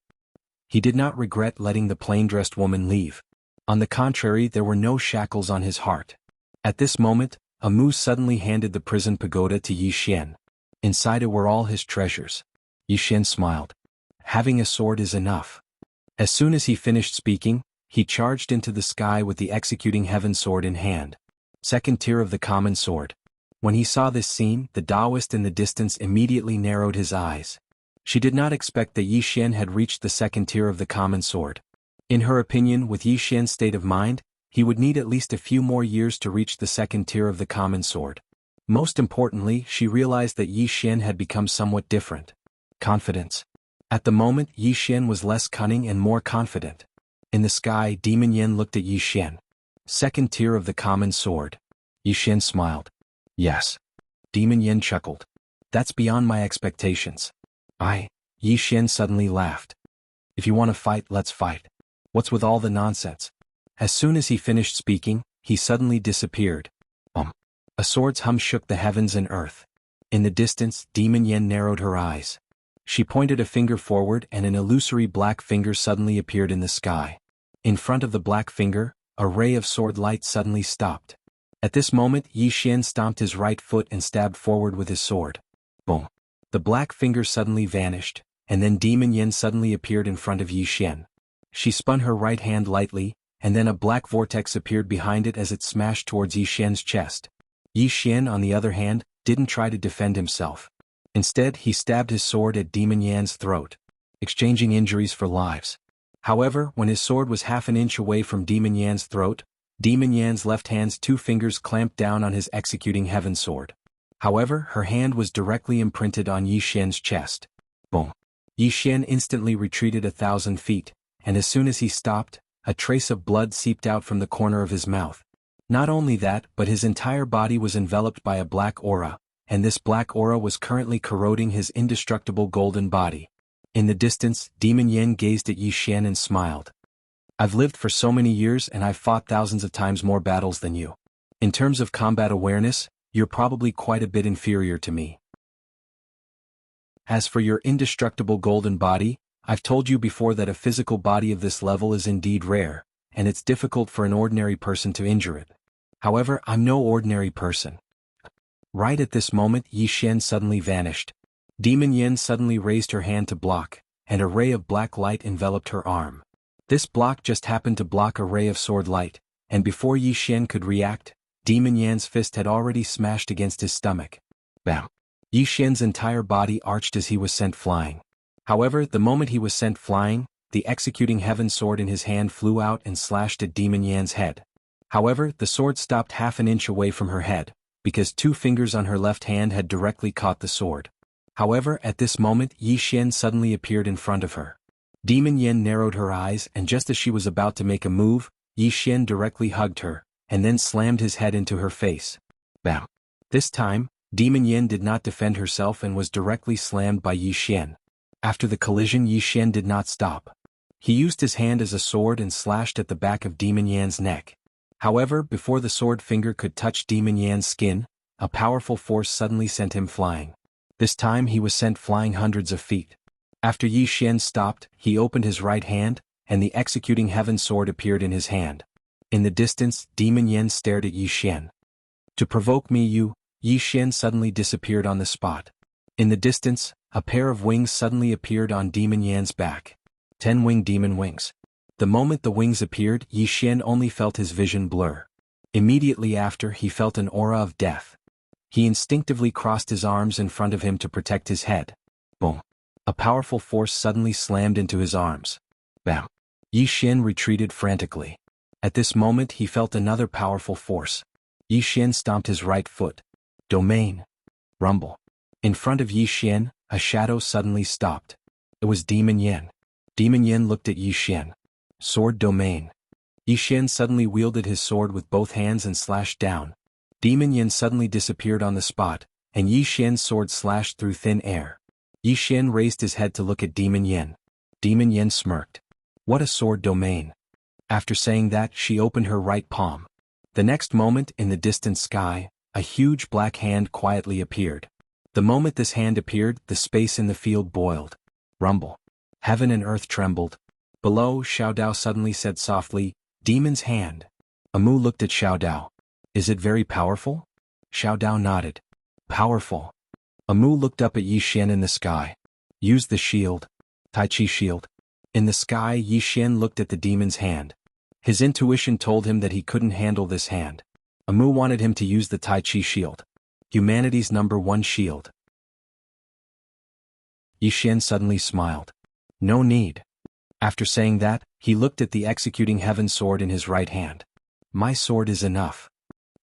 He did not regret letting the plain-dressed woman leave. On the contrary, there were no shackles on his heart. At this moment, Amu suddenly handed the prison pagoda to Yi Xian. Inside it were all his treasures. Yi Xian smiled. Having a sword is enough. As soon as he finished speaking, he charged into the sky with the executing heaven sword in hand. Second tier of the common sword. When he saw this scene, the Taoist in the distance immediately narrowed his eyes. She did not expect that Yi Xian had reached the second tier of the common sword. In her opinion, with Yi Xian's state of mind, he would need at least a few more years to reach the second tier of the common sword. Most importantly, she realized that Yi Xian had become somewhat different. Confidence. At the moment, Yi Xian was less cunning and more confident. In the sky, Demon Yen looked at Yi Xian. Second tier of the common sword. Yi Xian smiled. Yes. Demon Yen chuckled. That's beyond my expectations. Yi Xian suddenly laughed. If you want to fight, let's fight. What's with all the nonsense? As soon as he finished speaking, he suddenly disappeared. A sword's hum shook the heavens and earth. In the distance, Demon Yen narrowed her eyes. She pointed a finger forward and an illusory black finger suddenly appeared in the sky. In front of the black finger, a ray of sword light suddenly stopped. At this moment, Yi Xian stomped his right foot and stabbed forward with his sword. Boom. The black finger suddenly vanished, and then Demon Yen suddenly appeared in front of Yi Xian. She spun her right hand lightly, and then a black vortex appeared behind it as it smashed towards Yi Xian's chest. Yi Xian, on the other hand, didn't try to defend himself. Instead, he stabbed his sword at Demon Yan's throat, exchanging injuries for lives. However, when his sword was half an inch away from Demon Yan's throat, Demon Yan's left hand's two fingers clamped down on his executing heaven sword. However, her hand was directly imprinted on Yi Xian's chest. Boom. Yi Xian instantly retreated 1,000 feet, and as soon as he stopped, a trace of blood seeped out from the corner of his mouth. Not only that, but his entire body was enveloped by a black aura, and this black aura was currently corroding his indestructible golden body. In the distance, Demon Yan gazed at Yi Xian and smiled. I've lived for so many years and I've fought thousands of times more battles than you. In terms of combat awareness, you're probably quite a bit inferior to me. As for your indestructible golden body, I've told you before that a physical body of this level is indeed rare, and it's difficult for an ordinary person to injure it. However, I'm no ordinary person. Right at this moment, Yi Xian suddenly vanished. Demon Yan suddenly raised her hand to block, and a ray of black light enveloped her arm. This block just happened to block a ray of sword light, and before Yi Xian could react, Demon Yan's fist had already smashed against his stomach. Bam! Yi Xian's entire body arched as he was sent flying. However, the moment he was sent flying, the executing heaven sword in his hand flew out and slashed at Demon Yan's head. However, the sword stopped half an inch away from her head, because two fingers on her left hand had directly caught the sword. However, at this moment Yi Xian suddenly appeared in front of her. Demon Yan narrowed her eyes, and just as she was about to make a move, Yi Xian directly hugged her, and then slammed his head into her face. Bam! This time, Demon Yan did not defend herself and was directly slammed by Yi Xian. After the collision, Yi Xian did not stop. He used his hand as a sword and slashed at the back of Demon Yan's neck. However, before the sword finger could touch Demon Yan's skin, a powerful force suddenly sent him flying. This time he was sent flying hundreds of feet. After Yi Xian stopped, he opened his right hand, and the executing heaven sword appeared in his hand. In the distance, Demon Yan stared at Yi Xian. To provoke me, Yi Xian suddenly disappeared on the spot. In the distance, a pair of wings suddenly appeared on Demon Yan's back. 10-winged demon wings. The moment the wings appeared, Yi Xian only felt his vision blur. Immediately after, he felt an aura of death. He instinctively crossed his arms in front of him to protect his head. Boom! A powerful force suddenly slammed into his arms. Bam! Yi Xian retreated frantically. At this moment he felt another powerful force. Yi Xian stomped his right foot. Domain. Rumble. In front of Yi Xian, a shadow suddenly stopped. It was Demon Yan. Demon Yan looked at Yi Xian. Sword domain. Yi Xian suddenly wielded his sword with both hands and slashed down. Demon Yan suddenly disappeared on the spot, and Yi Xian's sword slashed through thin air. Yi Xian raised his head to look at Demon Yan. Demon Yan smirked. What a sword domain. After saying that, she opened her right palm. The next moment, in the distant sky, a huge black hand quietly appeared. The moment this hand appeared, the space in the field boiled. Rumble. Heaven and earth trembled. Below, Xiao Dao suddenly said softly, Demon's hand. Amu looked at Xiao Dao. Is it very powerful? Xiao Dao nodded. Powerful. Amu looked up at Yi Xian in the sky. Use the shield. Tai Chi shield. In the sky, Yi Xian looked at the demon's hand. His intuition told him that he couldn't handle this hand. Amu wanted him to use the Tai Chi shield. Humanity's #1 shield. Yi Xian suddenly smiled. No need. After saying that, he looked at the executing heaven sword in his right hand. My sword is enough.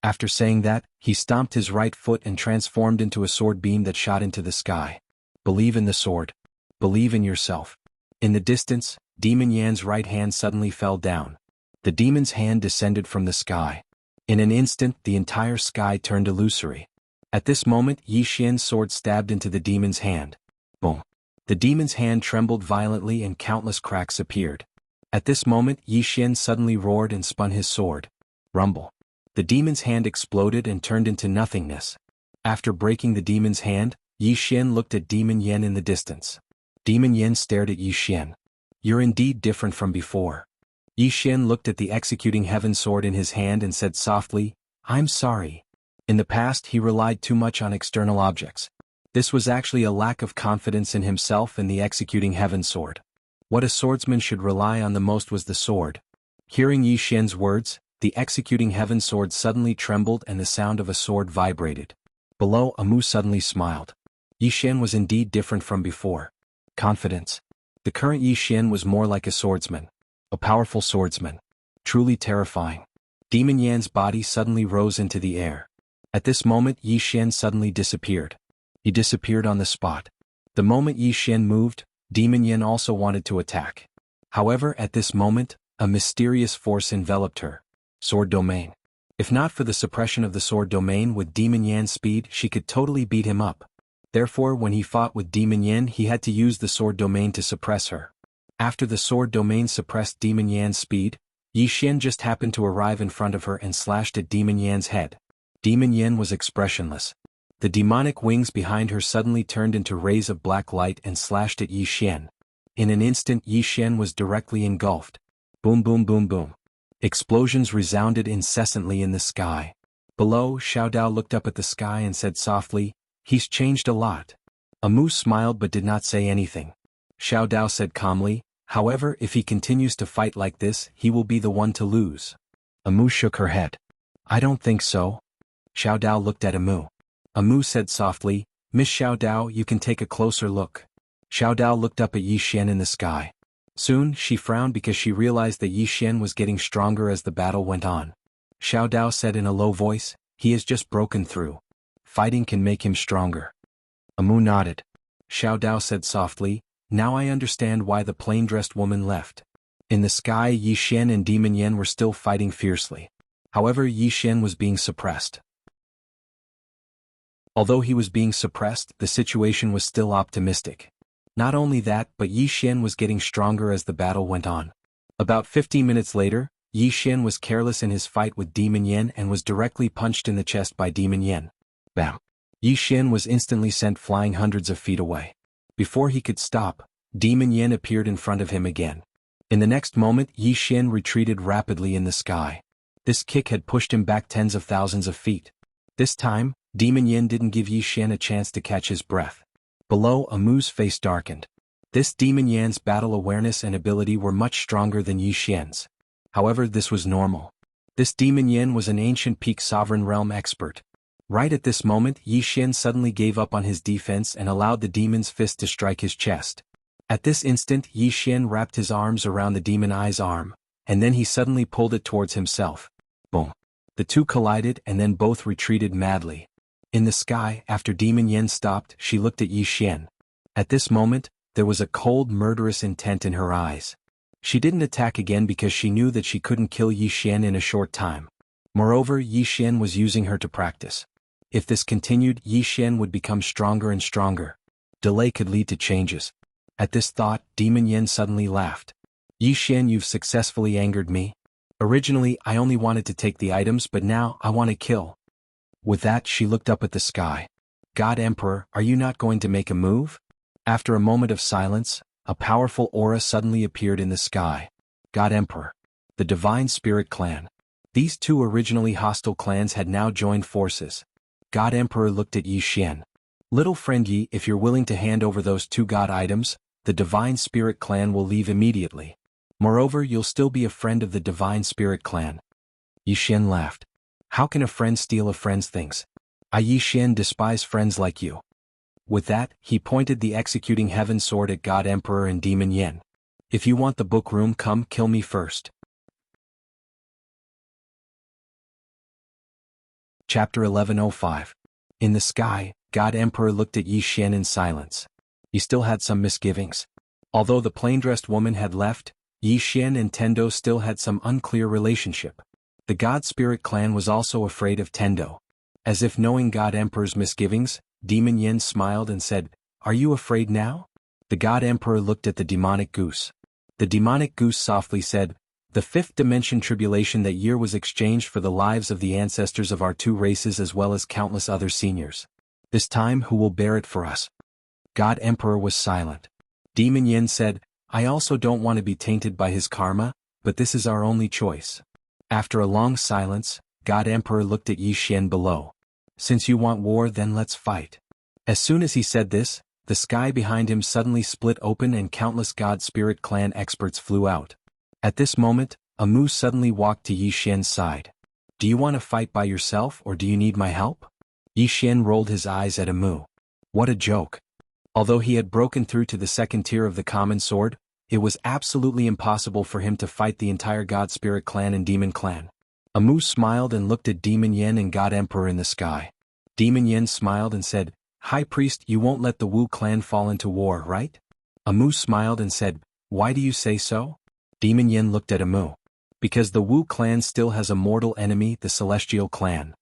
After saying that, he stomped his right foot and transformed into a sword beam that shot into the sky. Believe in the sword. Believe in yourself. In the distance, Demon Yan's right hand suddenly fell down. The demon's hand descended from the sky. In an instant, the entire sky turned illusory. At this moment, Yi Xian's sword stabbed into the demon's hand. Boom! The demon's hand trembled violently and countless cracks appeared. At this moment, Yi Xian suddenly roared and spun his sword. Rumble! The demon's hand exploded and turned into nothingness. After breaking the demon's hand, Yi Xian looked at Demon Yan in the distance. Demon Yan stared at Yi Xian. You're indeed different from before. Yi Xian looked at the executing heaven sword in his hand and said softly, I'm sorry. In the past he relied too much on external objects. This was actually a lack of confidence in himself and the executing heaven sword. What a swordsman should rely on the most was the sword. Hearing Yi Xian's words, the executing heaven sword suddenly trembled and the sound of a sword vibrated. Below, Amu suddenly smiled. Yi Xian was indeed different from before. Confidence. The current Yi Xian was more like a swordsman. A powerful swordsman. Truly terrifying. Demon Yan's body suddenly rose into the air. At this moment Yi Xian suddenly disappeared. He disappeared on the spot. The moment Yi Xian moved, Demon Yan also wanted to attack. However, at this moment, a mysterious force enveloped her. Sword domain. If not for the suppression of the sword domain with Demon Yan's speed, she could totally beat him up. Therefore, when he fought with Demon Yan, he had to use the sword domain to suppress her. After the sword domain suppressed Demon Yan's speed, Yi Xian just happened to arrive in front of her and slashed at Demon Yan's head. Demon Yan was expressionless. The demonic wings behind her suddenly turned into rays of black light and slashed at Yi Xian. In an instant Yi Xian was directly engulfed. Boom boom boom boom. Explosions resounded incessantly in the sky. Below, Xiao Dao looked up at the sky and said softly, "He's changed a lot." Amu smiled but did not say anything. Xiao Dao said calmly, "However, if he continues to fight like this, he will be the one to lose." Amu shook her head. "I don't think so." Xiao Dao looked at Amu. Amu said softly, "Miss Xiao Dao, you can take a closer look." Xiao Dao looked up at Yi Xian in the sky. Soon, she frowned because she realized that Yi Xian was getting stronger as the battle went on. Xiao Dao said in a low voice, "He has just broken through. Fighting can make him stronger." Amu nodded. Xiao Dao said softly, "Now I understand why the plain-dressed woman left." In the sky, Yi Xian and Demon Yan were still fighting fiercely. However, Yi Xian was being suppressed. Although he was being suppressed, the situation was still optimistic. Not only that, but Yi Xian was getting stronger as the battle went on. About 15 minutes later, Yi Xian was careless in his fight with Demon Yan and was directly punched in the chest by Demon Yan. Bam! Yi Xian was instantly sent flying hundreds of feet away. Before he could stop, Demon Yan appeared in front of him again. In the next moment, Yi Xian retreated rapidly in the sky. This kick had pushed him back tens of thousands of feet. This time, Demon Yan didn't give Yi Xian a chance to catch his breath. Below, Amu's face darkened. This Demon Yan's battle awareness and ability were much stronger than Yi Xian's. However, this was normal. This Demon Yan was an ancient peak sovereign realm expert. Right at this moment, Yi Xian suddenly gave up on his defense and allowed the demon's fist to strike his chest. At this instant, Yi Xian wrapped his arms around the Demon Eye's arm, and then he suddenly pulled it towards himself. Boom! The two collided and then both retreated madly. In the sky, after Demon Yan stopped, she looked at Yi Xian. At this moment, there was a cold, murderous intent in her eyes. She didn't attack again because she knew that she couldn't kill Yi Xian in a short time. Moreover, Yi Xian was using her to practice. If this continued, Yi Xian would become stronger and stronger. Delay could lead to changes. At this thought, Demon Yan suddenly laughed. "Yi Xian, you've successfully angered me. Originally, I only wanted to take the items, but now, I want to kill." With that, she looked up at the sky. "God Emperor, are you not going to make a move?" After a moment of silence, a powerful aura suddenly appeared in the sky. God Emperor. The Divine Spirit Clan. These two originally hostile clans had now joined forces. God Emperor looked at Yi Xian. "Little friend Yi, if you're willing to hand over those two god items, the Divine Spirit Clan will leave immediately. Moreover, you'll still be a friend of the Divine Spirit Clan." Yi Xian laughed. "How can a friend steal a friend's things? I Yi Xian despise friends like you." With that, he pointed the executing heaven sword at God Emperor and Demon Yan. "If you want the book room, come kill me first." Chapter 1105. In the sky, God Emperor looked at Yi Xian in silence. He still had some misgivings. Although the plain-dressed woman had left, Yi Xian and Tendo still had some unclear relationship. The God Spirit Clan was also afraid of Tendo. As if knowing God Emperor's misgivings, Demon Yan smiled and said, "Are you afraid now?" The God Emperor looked at the demonic goose. The demonic goose softly said, "The fifth dimension tribulation that year was exchanged for the lives of the ancestors of our two races as well as countless other seniors. This time who will bear it for us?" God Emperor was silent. Demon Yan said, "I also don't want to be tainted by his karma, but this is our only choice." After a long silence, God Emperor looked at Yi Xian below. "Since you want war, then let's fight." As soon as he said this, the sky behind him suddenly split open and countless God Spirit Clan experts flew out. At this moment, Amu suddenly walked to Yi Xian's side. "Do you want to fight by yourself or do you need my help?" Yi Xian rolled his eyes at Amu. What a joke. Although he had broken through to the second tier of the common sword, it was absolutely impossible for him to fight the entire God Spirit Clan and Demon Clan. Amu smiled and looked at Demon Yen and God Emperor in the sky. Demon Yen smiled and said, High Priest, you won't let the Wu clan fall into war, right? Amu smiled and said, Why do you say so? Demon Yen looked at Amu. Because the Wu clan still has a mortal enemy, the Celestial clan.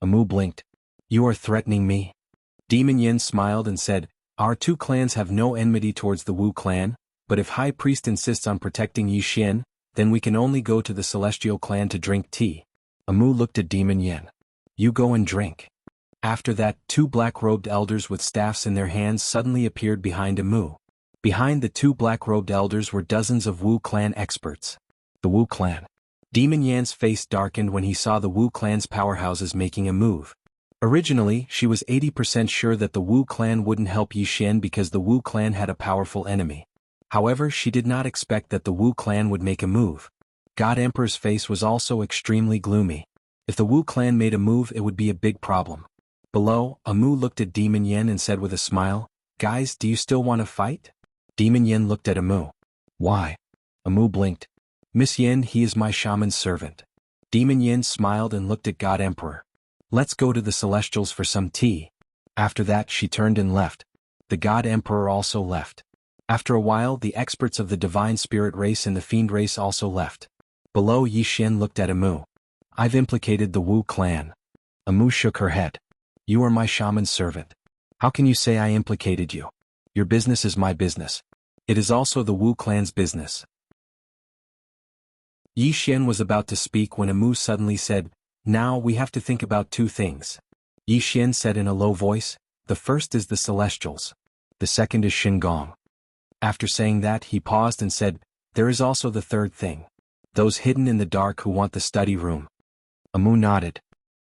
Amu blinked. You are threatening me? Demon Yen smiled and said, Our two clans have no enmity towards the Wu clan, but if High Priest insists on protecting Yi Xian, then we can only go to the Celestial clan to drink tea. Amu looked at Demon Yen. You go and drink. After that, two black-robed elders with staffs in their hands suddenly appeared behind Amu. Behind the two black-robed elders were dozens of Wu clan experts. The Wu clan. Demon Yan's face darkened when he saw the Wu clan's powerhouses making a move. Originally, she was 80% sure that the Wu clan wouldn't help Yi Xian because the Wu clan had a powerful enemy. However, she did not expect that the Wu clan would make a move. God Emperor's face was also extremely gloomy. If the Wu clan made a move, it would be a big problem. Below, Amu looked at Demon Yen and said with a smile, Guys, do you still want to fight? Demon Yen looked at Amu. Why? Amu blinked. Miss Yen, he is my shaman's servant. Demon Yen smiled and looked at God Emperor. Let's go to the Celestials for some tea. After that, she turned and left. The God Emperor also left. After a while, the experts of the Divine Spirit race and the Fiend race also left. Below, Yi Xian looked at Amu. I've implicated the Wu clan. Amu shook her head. You are my shaman's servant. How can you say I implicated you? Your business is my business. It is also the Wu clan's business. Yi Xian was about to speak when Amu suddenly said, Now we have to think about two things. Yi Xian said in a low voice, The first is the Celestials. The second is Xingong. After saying that, he paused and said, There is also the third thing. Those hidden in the dark who want the study room. Amu nodded.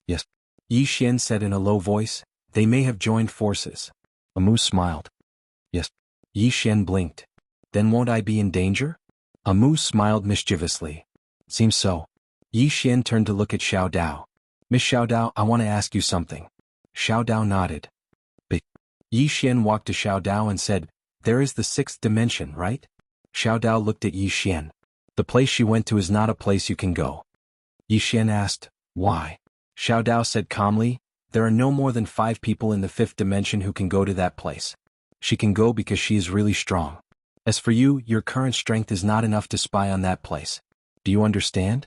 Yes. Yi Xian said in a low voice, They may have joined forces. Amu smiled. Yes. Yi Xian blinked. Then won't I be in danger? Amu smiled mischievously. Seems so. Yi Xian turned to look at Xiao Dao. Miss Xiao Dao, I want to ask you something. Xiao Dao nodded. But Yi Xian walked to Xiao Dao and said, There is the sixth dimension, right? Xiao Dao looked at Yi Xian. The place she went to is not a place you can go. Yi Xian asked, Why? Xiao Dao said calmly, There are no more than 5 people in the 5th dimension who can go to that place. She can go because she is really strong. As for you, your current strength is not enough to spy on that place. Do you understand?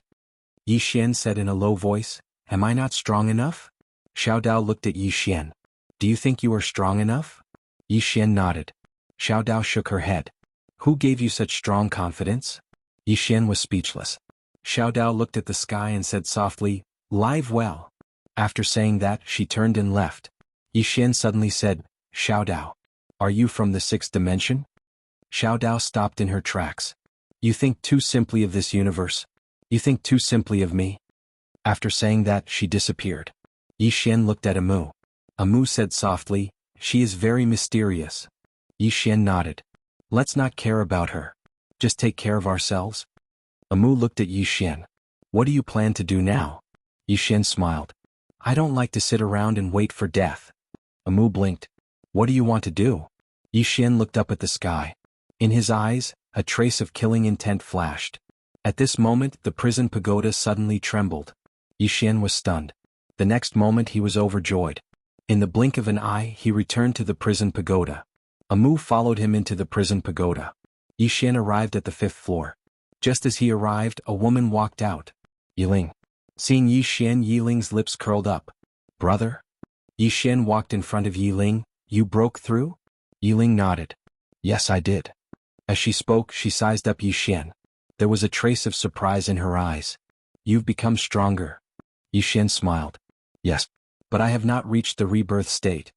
Yi Xian said in a low voice, Am I not strong enough? Xiao Dao looked at Yi Xian. Do you think you are strong enough? Yi Xian nodded. Xiao Dao shook her head. Who gave you such strong confidence? Yi Xian was speechless. Xiao Dao looked at the sky and said softly, Live well. After saying that, she turned and left. Yi Xian suddenly said, Xiao Dao. Are you from the 6th dimension? Xiao Dao stopped in her tracks. You think too simply of this universe. You think too simply of me. After saying that, she disappeared. Yi Xian looked at Amu. Amu said softly, She is very mysterious. Yi Xian nodded. Let's not care about her. Just take care of ourselves. Amu looked at Yi Xian. What do you plan to do now? Yi Xian smiled. I don't like to sit around and wait for death. Amu blinked. What do you want to do? Yi Xian looked up at the sky. In his eyes, a trace of killing intent flashed. At this moment, the prison pagoda suddenly trembled. Yi Xian was stunned. The next moment he was overjoyed. In the blink of an eye, he returned to the prison pagoda. Amu followed him into the prison pagoda. Yi Xian arrived at the 5th floor. Just as he arrived, a woman walked out. Yiling. Seeing Yi Xian, Yiling's lips curled up. Brother? Yi Xian walked in front of Yiling. You broke through? Yiling nodded. Yes, I did. As she spoke, she sized up Yi Xian. There was a trace of surprise in her eyes. You've become stronger. Yi Xian smiled. Yes. But I have not reached the rebirth state.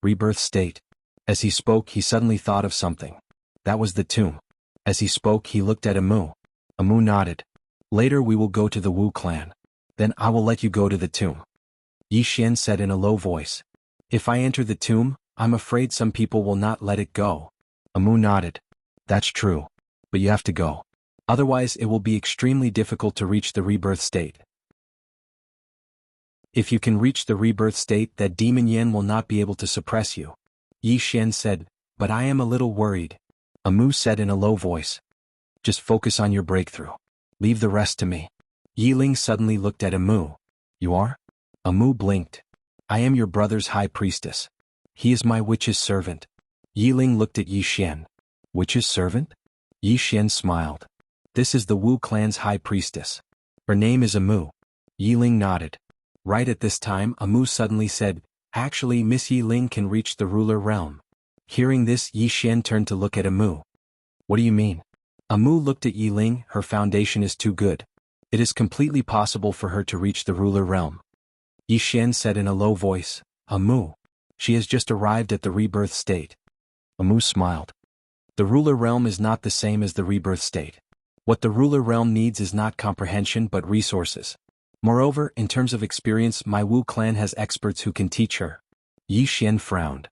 Rebirth state. As he spoke, he suddenly thought of something. That was the tomb. As he spoke, he looked at Amu. Amu nodded. Later we will go to the Wu clan. Then I will let you go to the tomb. Yi Xian said in a low voice. If I enter the tomb, I'm afraid some people will not let it go. Amu nodded. That's true. But you have to go. Otherwise it will be extremely difficult to reach the rebirth state. If you can reach the rebirth state, that Demon Yen will not be able to suppress you. Yi Xian said, but I am a little worried. Amu said in a low voice. Just focus on your breakthrough. Leave the rest to me. Yiling suddenly looked at Amu. You are? Amu blinked. I am your brother's high priestess. He is my witch's servant. Yiling looked at Yi Xian. Witch's servant? Yi Xian smiled. This is the Wu clan's high priestess. Her name is Amu. Yiling nodded. Right at this time Amu suddenly said, actually Miss Yiling can reach the ruler realm. Hearing this, Yi Xian turned to look at Amu. What do you mean? Amu looked at Yiling. Her foundation is too good. It is completely possible for her to reach the ruler realm. Yi Xian said in a low voice, Amu. She has just arrived at the rebirth state. Amu smiled. The ruler realm is not the same as the rebirth state. What the ruler realm needs is not comprehension but resources. Moreover, in terms of experience, my Wu clan has experts who can teach her. Yi Xian frowned.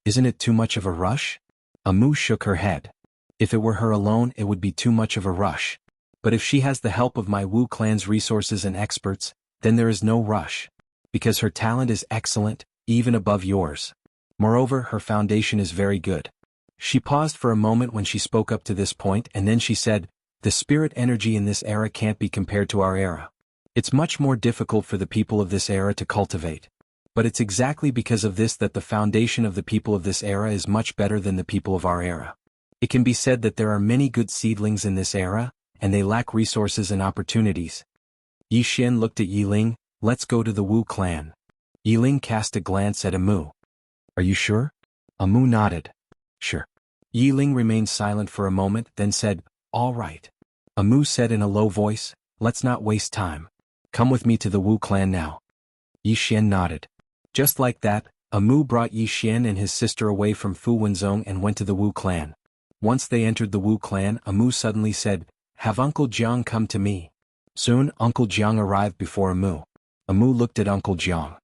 Isn't it too much of a rush? Amu shook her head. If it were her alone, it would be too much of a rush. But if she has the help of my Wu clan's resources and experts, then there is no rush. Because her talent is excellent, even above yours. Moreover, her foundation is very good. She paused for a moment when she spoke up to this point and then she said, the spirit energy in this era can't be compared to our era. It's much more difficult for the people of this era to cultivate. But it's exactly because of this that the foundation of the people of this era is much better than the people of our era. It can be said that there are many good seedlings in this era, and they lack resources and opportunities. Yi Xian looked at Yiling. Let's go to the Wu clan. Yiling cast a glance at Amu. Are you sure? Amu nodded. Sure. Yiling remained silent for a moment, then said, all right. Amu said in a low voice, let's not waste time. Come with me to the Wu clan now. Yi Xian nodded. Just like that, Amu brought Yi Xian and his sister away from Fu Wenzong and went to the Wu clan. Once they entered the Wu clan, Amu suddenly said, have Uncle Jiang come to me. Soon, Uncle Jiang arrived before Amu. Amu looked at Uncle Jiang.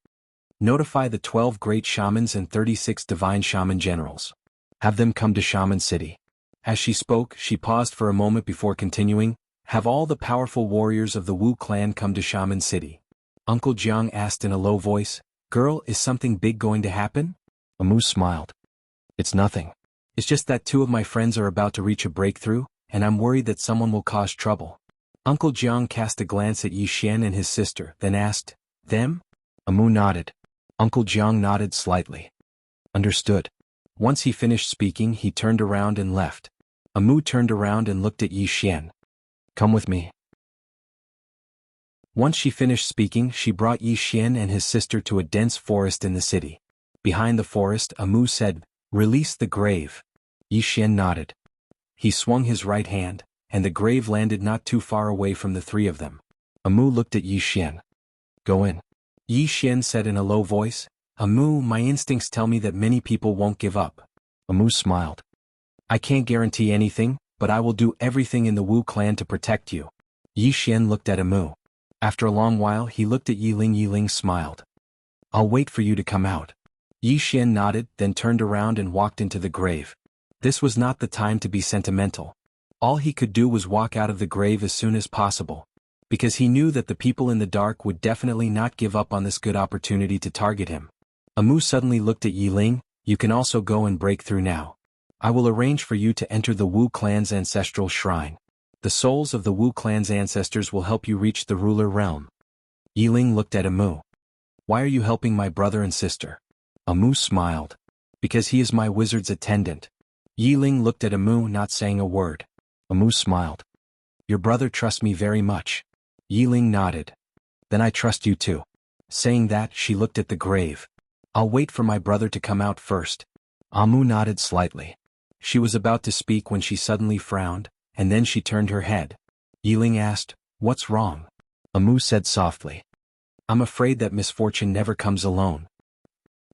Notify the 12 great shamans and 36 divine shaman generals. Have them come to Shaman City. As she spoke, she paused for a moment before continuing, have all the powerful warriors of the Wu clan come to Shaman City. Uncle Jiang asked in a low voice, girl, is something big going to happen? Amu smiled. It's nothing. It's just that 2 of my friends are about to reach a breakthrough, and I'm worried that someone will cause trouble. Uncle Jiang cast a glance at Yi Xian and his sister, then asked, them? Amu nodded. Uncle Jiang nodded slightly. Understood. Once he finished speaking, he turned around and left. Amu turned around and looked at Yi Xian. Come with me. Once she finished speaking, she brought Yi Xian and his sister to a dense forest in the city. Behind the forest, Amu said, release the grave. Yi Xian nodded. He swung his right hand, and the grave landed not too far away from the 3 of them. Amu looked at Yi Xian. Go in. Yi Xian said in a low voice, Amu, my instincts tell me that many people won't give up. Amu smiled. I can't guarantee anything, but I will do everything in the Wu clan to protect you. Yi Xian looked at Amu. After a long while he looked at Yiling. Yiling smiled. I'll wait for you to come out. Yi Xian nodded, then turned around and walked into the grave. This was not the time to be sentimental. All he could do was walk out of the grave as soon as possible. Because he knew that the people in the dark would definitely not give up on this good opportunity to target him. Amu suddenly looked at Yiling. You can also go and break through now. I will arrange for you to enter the Wu clan's ancestral shrine. The souls of the Wu clan's ancestors will help you reach the ruler realm. Yiling looked at Amu. Why are you helping my brother and sister? Amu smiled. Because he is my wizard's attendant. Yiling looked at Amu, not saying a word. Amu smiled. Your brother trusts me very much. Yiling nodded. Then I trust you too. Saying that, she looked at the grave. I'll wait for my brother to come out first. Amu nodded slightly. She was about to speak when she suddenly frowned, and then she turned her head. Yiling asked, what's wrong? Amu said softly. I'm afraid that misfortune never comes alone.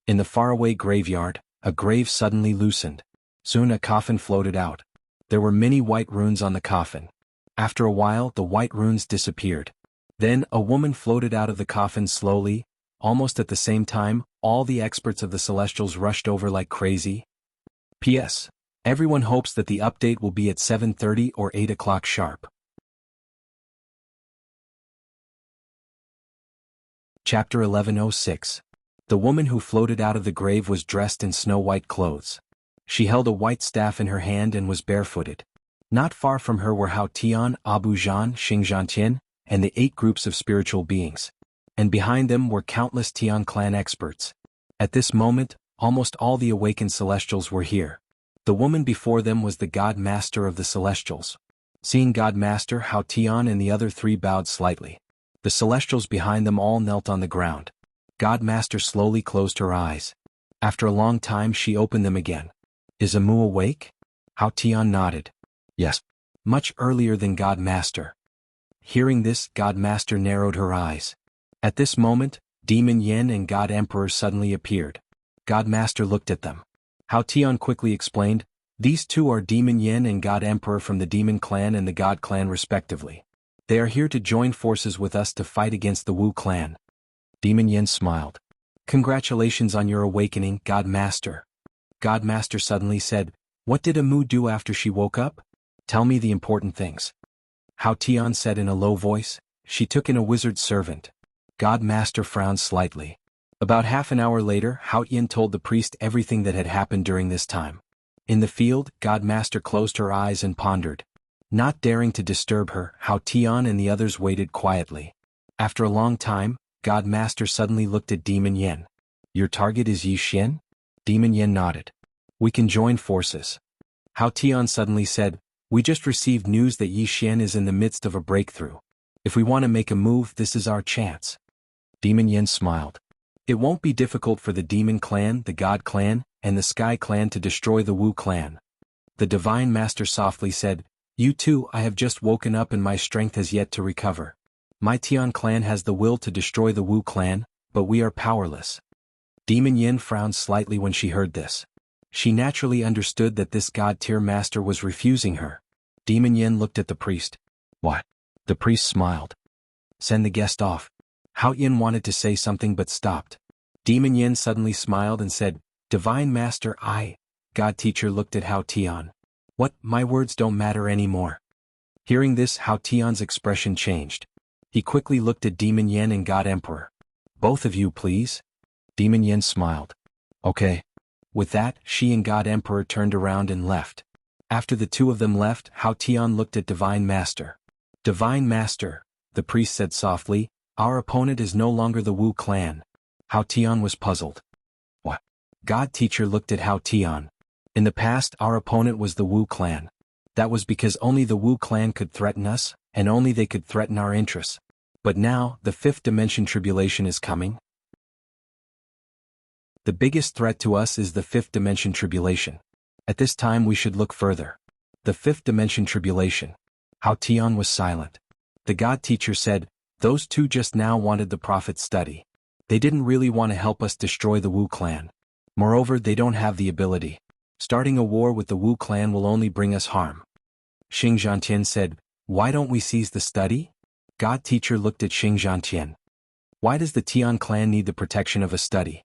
In the faraway graveyard, a grave suddenly loosened. Soon a coffin floated out. There were many white runes on the coffin. After a while, the white runes disappeared. Then, a woman floated out of the coffin slowly. Almost at the same time, all the experts of the Celestials rushed over like crazy. P.S. Everyone hopes that the update will be at 7:30 or 8 o'clock sharp. Chapter 1106. The woman who floated out of the grave was dressed in snow-white clothes. She held a white staff in her hand and was barefooted. Not far from her were Hao Tian, Abu Zhan, Xing Zhantian, and the 8 groups of spiritual beings. And behind them were countless Tian clan experts. At this moment, almost all the awakened celestials were here. The woman before them was the God Master of the celestials. Seeing God Master, Hao Tian and the other 3 bowed slightly. The celestials behind them all knelt on the ground. God Master slowly closed her eyes. After a long time she opened them again. Is Amu awake? Hao Tian nodded. Yes. Much earlier than God Master. Hearing this, God Master narrowed her eyes. At this moment, Demon Yin and God Emperor suddenly appeared. God Master looked at them. Hao Tian quickly explained, these 2 are Demon Yin and God Emperor from the Demon Clan and the God Clan respectively. They are here to join forces with us to fight against the Wu Clan. Demon Yin smiled. Congratulations on your awakening, God Master. God Master suddenly said, what did Amu do after she woke up? Tell me the important things. Hao Tian said in a low voice, she took in a wizard servant. God Master frowned slightly. About half an hour later, Hao Yin told the priest everything that had happened during this time. In the field, God Master closed her eyes and pondered. Not daring to disturb her, Hao Tian and the others waited quietly. After a long time, God Master suddenly looked at Demon Yin. Your target is Yi Xian? Demon Yin nodded. We can join forces. Hao Tian suddenly said, we just received news that Yi Xian is in the midst of a breakthrough. If we want to make a move, this is our chance. Demon Yin smiled. It won't be difficult for the Demon Clan, the God Clan, and the Sky Clan to destroy the Wu Clan. The Divine Master softly said, you too, I have just woken up and my strength has yet to recover. My Tian Clan has the will to destroy the Wu Clan, but we are powerless. Demon Yin frowned slightly when she heard this. She naturally understood that this God-tier master was refusing her. Demon Yin looked at the priest. What? The priest smiled. Send the guest off. Hao Yin wanted to say something but stopped. Demon Yin suddenly smiled and said, Divine Master, God Teacher looked at Hao Tian. What, my words don't matter anymore. Hearing this, Hao Tian's expression changed. He quickly looked at Demon Yin and God Emperor. Both of you, please. Demon Yin smiled. Okay. With that, she and God Emperor turned around and left. After the 2 of them left, Hao Tian looked at Divine Master. Divine Master, the priest said softly, our opponent is no longer the Wu Clan. Hao Tian was puzzled. What? God Teacher looked at Hao Tian. In the past, our opponent was the Wu Clan. That was because only the Wu Clan could threaten us, and only they could threaten our interests. But now, the 5th dimension tribulation is coming. The biggest threat to us is the 5th dimension tribulation. At this time we should look further. The 5th dimension tribulation. Hao Tian was silent. The God Teacher said, those 2 just now wanted the Prophet's study. They didn't really want to help us destroy the Wu Clan. Moreover, they don't have the ability. Starting a war with the Wu Clan will only bring us harm. Xing Zhantian said, why don't we seize the study? God Teacher looked at Xing Zhantian. Why does the Tian clan need the protection of a study?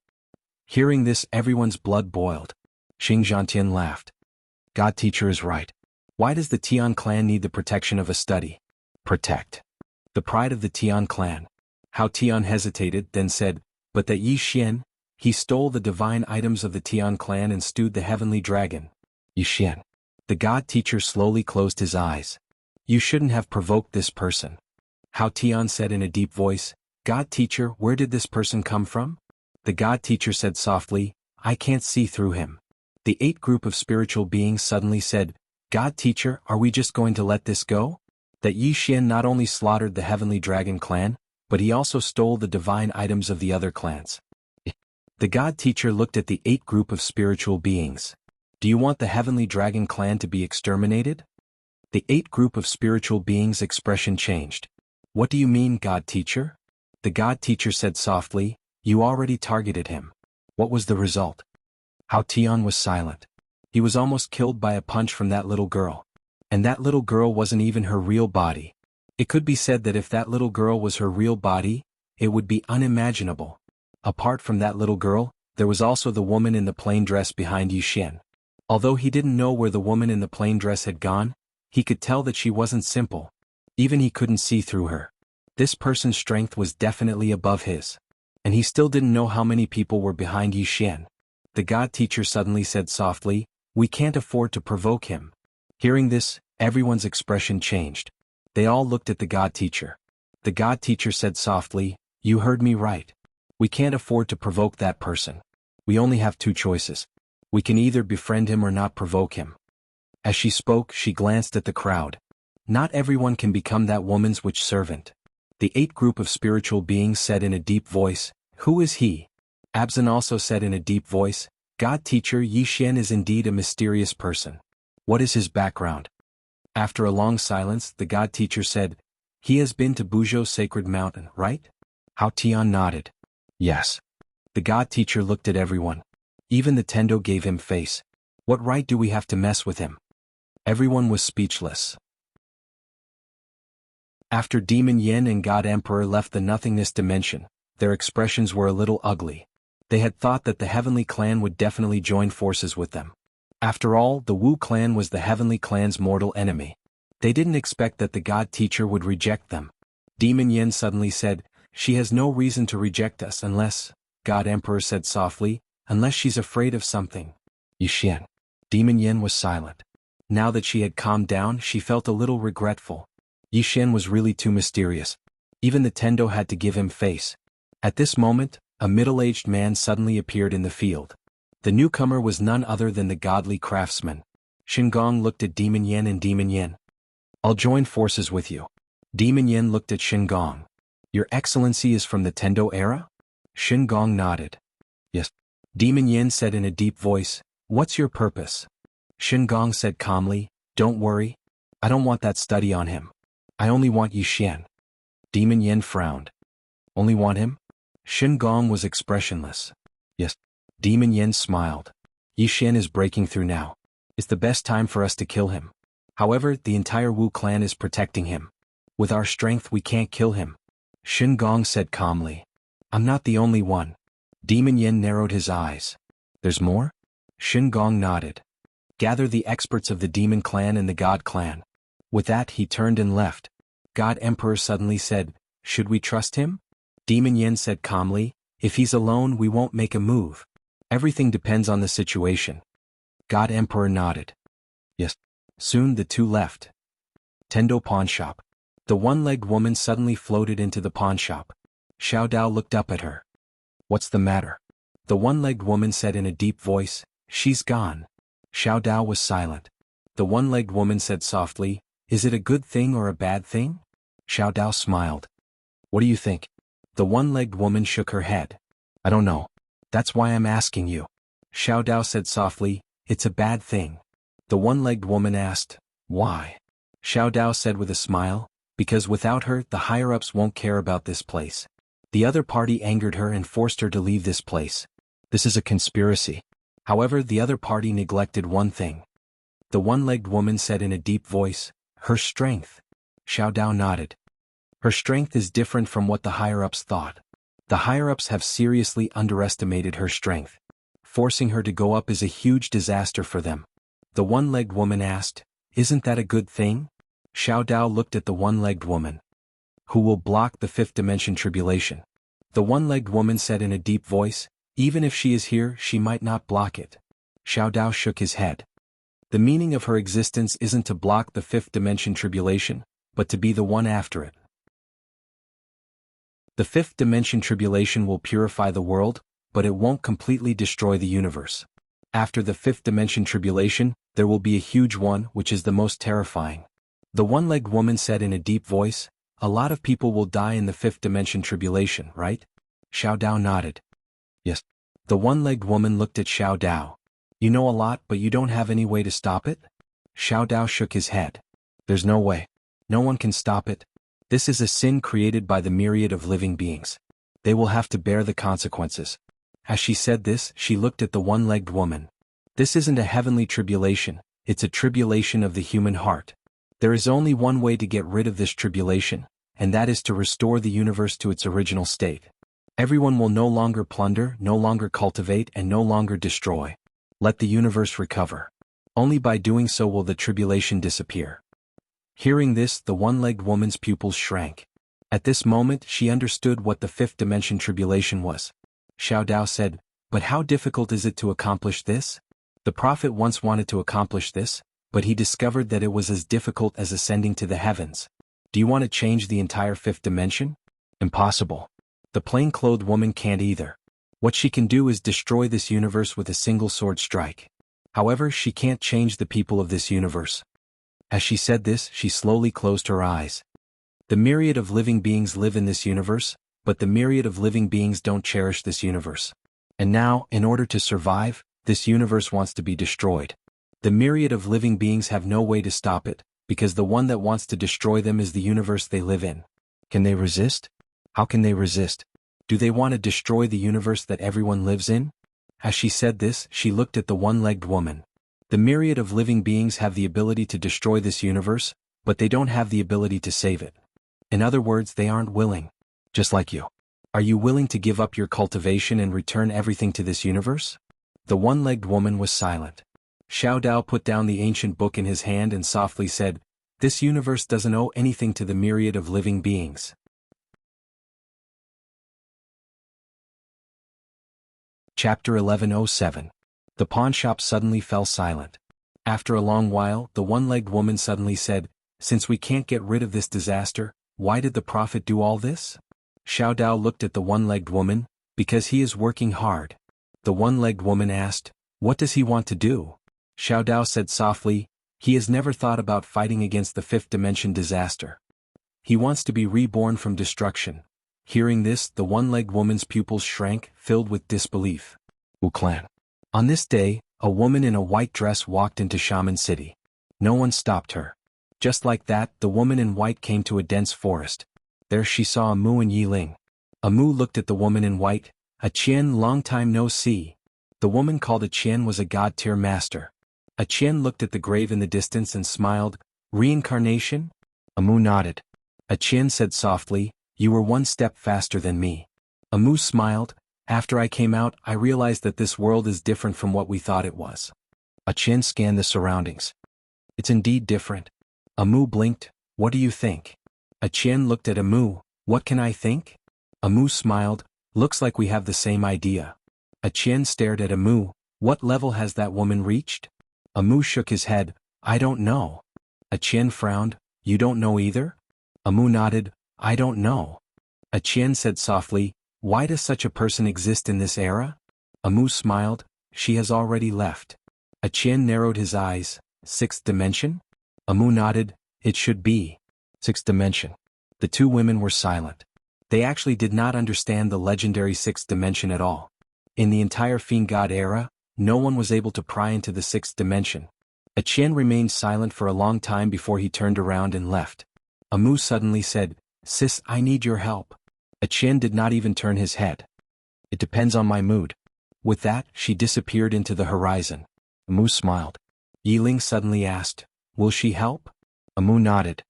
Hearing this, everyone's blood boiled. Xing Zhantian laughed. God Teacher is right. Why does the Tian clan need the protection of a study? Protect. The pride of the Tian clan. Hao Tian hesitated, then said, but that Yi Xian, he stole the divine items of the Tian clan and stewed the heavenly dragon. Yi Xian. The God Teacher slowly closed his eyes. You shouldn't have provoked this person. Hao Tian said in a deep voice, God Teacher, where did this person come from? The God Teacher said softly, I can't see through him. The 8 group of spiritual beings suddenly said, God Teacher, are we just going to let this go? That Yi Xian not only slaughtered the heavenly dragon clan, but he also stole the divine items of the other clans. The God Teacher looked at the 8 group of spiritual beings. Do you want the heavenly dragon clan to be exterminated? The 8 group of spiritual beings' expression changed. What do you mean, God Teacher? The God Teacher said softly, you already targeted him. What was the result? Hao Tian was silent. He was almost killed by a punch from that little girl. And that little girl wasn't even her real body. It could be said that if that little girl was her real body, it would be unimaginable. Apart from that little girl, there was also the woman in the plain dress behind Yi Xian. Although he didn't know where the woman in the plain dress had gone, he could tell that she wasn't simple. Even he couldn't see through her. This person's strength was definitely above his. And he still didn't know how many people were behind Yi Xian. The God Teacher suddenly said softly, we can't afford to provoke him. Hearing this, everyone's expression changed. They all looked at the God Teacher. The God teacher said softly, "You heard me right. We can't afford to provoke that person. We only have two choices. We can either befriend him or not provoke him." As she spoke, she glanced at the crowd. Not everyone can become that woman's witch servant. The 8 group of spiritual beings said in a deep voice, "Who is he?" Abzan also said in a deep voice, "God teacher Yi Xian is indeed a mysterious person. What is his background?" After a long silence, the God teacher said, "He has been to Buzhou's sacred mountain, right?" Hao Tian nodded. "Yes." The God teacher looked at everyone. Even the Tendo gave him face. "What right do we have to mess with him?" Everyone was speechless. After Demon Yin and God Emperor left the nothingness dimension, their expressions were a little ugly. They had thought that the Heavenly Clan would definitely join forces with them. After all, the Wu clan was the Heavenly Clan's mortal enemy. They didn't expect that the God teacher would reject them. Demon Yin suddenly said, "She has no reason to reject us unless," God Emperor said softly, "unless she's afraid of something." Yi Xian. Demon Yin was silent. Now that she had calmed down, she felt a little regretful. Yi Xian was really too mysterious. Even the Tendo had to give him face. At this moment, a middle-aged man suddenly appeared in the field. The newcomer was none other than the godly craftsman. Shingong looked at Demon Yin and Demon Yin. "I'll join forces with you." Demon Yin looked at Shingong. "Your Excellency is from the Tendo era?" Shingong nodded. "Yes." Demon Yin said in a deep voice, "What's your purpose?" Shingong said calmly, "Don't worry. I don't want that study on him. I only want Yi Xian." Demon Yin frowned. "Only want him?" Shingong was expressionless. "Yes." Demon Yin smiled. "Yi Xian is breaking through now. It's the best time for us to kill him. However, the entire Wu clan is protecting him. With our strength we can't kill him." Shingong said calmly. "I'm not the only one." Demon Yin narrowed his eyes. "There's more?" Shingong nodded. "Gather the experts of the Demon Clan and the God Clan." With that he turned and left. God Emperor suddenly said, "Should we trust him?" Demon Yin said calmly, "If he's alone we won't make a move. Everything depends on the situation." God Emperor nodded. "Yes." Soon the two left. Tendo Pawn Shop. The one-legged woman suddenly floated into the pawn shop. Xiao Dao looked up at her. "What's the matter?" The one-legged woman said in a deep voice, "She's gone." Xiao Dao was silent. The one-legged woman said softly, "Is it a good thing or a bad thing?" Xiao Dao smiled. "What do you think?" The one-legged woman shook her head. "I don't know. That's why I'm asking you." Xiao Dao said softly, "It's a bad thing." The one-legged woman asked, "Why?" Xiao Dao said with a smile, "Because without her the higher-ups won't care about this place. The other party angered her and forced her to leave this place. This is a conspiracy. However, the other party neglected one thing." The one-legged woman said in a deep voice, "Her strength." Xiao Dao nodded. "Her strength is different from what the higher-ups thought. The higher-ups have seriously underestimated her strength. Forcing her to go up is a huge disaster for them." The one-legged woman asked, "Isn't that a good thing?" Xiao Dao looked at the one-legged woman. "Who will block the fifth dimension tribulation?" The one-legged woman said in a deep voice, "Even if she is here, she might not block it." Xiao Dao shook his head. "The meaning of her existence isn't to block the fifth dimension tribulation, but to be the one after it. The fifth dimension tribulation will purify the world, but it won't completely destroy the universe. After the fifth dimension tribulation, there will be a huge one which is the most terrifying." The one-legged woman said in a deep voice, "A lot of people will die in the fifth dimension tribulation, right?" Xiao Dao nodded. "Yes." The one-legged woman looked at Xiao Dao. "You know a lot but you don't have any way to stop it?" Xiao Dao shook his head. "There's no way. No one can stop it. This is a sin created by the myriad of living beings. They will have to bear the consequences." As she said this, she looked at the one-legged woman. "This isn't a heavenly tribulation, it's a tribulation of the human heart. There is only one way to get rid of this tribulation, and that is to restore the universe to its original state. Everyone will no longer plunder, no longer cultivate, and no longer destroy. Let the universe recover. Only by doing so will the tribulation disappear." Hearing this, the one-legged woman's pupils shrank. At this moment she understood what the fifth dimension tribulation was. Xiao Dao said, "But how difficult is it to accomplish this?" The prophet once wanted to accomplish this, but he discovered that it was as difficult as ascending to the heavens. Do you want to change the entire fifth dimension? Impossible. The plain-clothed woman can't either. What she can do is destroy this universe with a single sword strike. However, she can't change the people of this universe. As she said this, she slowly closed her eyes. The myriad of living beings live in this universe, but the myriad of living beings don't cherish this universe. And now, in order to survive, this universe wants to be destroyed. The myriad of living beings have no way to stop it, because the one that wants to destroy them is the universe they live in. Can they resist? How can they resist? Do they want to destroy the universe that everyone lives in? As she said this, she looked at the one-legged woman. The myriad of living beings have the ability to destroy this universe, but they don't have the ability to save it. In other words, they aren't willing. Just like you. Are you willing to give up your cultivation and return everything to this universe? The one-legged woman was silent. Xiao Dao put down the ancient book in his hand and softly said, "This universe doesn't owe anything to the myriad of living beings." Chapter 1107. The pawnshop suddenly fell silent. After a long while, the one-legged woman suddenly said, "Since we can't get rid of this disaster, why did the prophet do all this?" Xiao Dao looked at the one-legged woman, "Because he is working hard." The one-legged woman asked, "What does he want to do?" Xiao Dao said softly, "He has never thought about fighting against the fifth dimension disaster. He wants to be reborn from destruction." Hearing this, the one-legged woman's pupils shrank, filled with disbelief. Wu Clan. On this day, a woman in a white dress walked into Shaman City. No one stopped her. Just like that, the woman in white came to a dense forest. There she saw Amu and Yiling. Amu looked at the woman in white. "A Qian, long time no see." The woman called a Qian was a god-tier master. A Qian looked at the grave in the distance and smiled. "Reincarnation?" Amu nodded. A Qian said softly, "You were one step faster than me." Amu smiled. "After I came out, I realized that this world is different from what we thought it was." A Qian scanned the surroundings. "It's indeed different." Amu blinked. "What do you think?" A Qian looked at Amu. "What can I think?" Amu smiled. "Looks like we have the same idea." A Qian stared at Amu. "What level has that woman reached?" Amu shook his head. "I don't know." A Qian frowned. "You don't know either?" Amu nodded. "I don't know." A Qian said softly, "Why does such a person exist in this era?" Amu smiled. "She has already left." A Qian narrowed his eyes. "Sixth dimension?" Amu nodded. "It should be. Sixth dimension." The two women were silent. They actually did not understand the legendary sixth dimension at all. In the entire Fiend God era, no one was able to pry into the sixth dimension. A Qian remained silent for a long time before he turned around and left. Amu suddenly said, "Sis, I need your help." A Qian did not even turn his head. "It depends on my mood." With that, she disappeared into the horizon. Amu smiled. Yiling suddenly asked, "Will she help?" Amu nodded.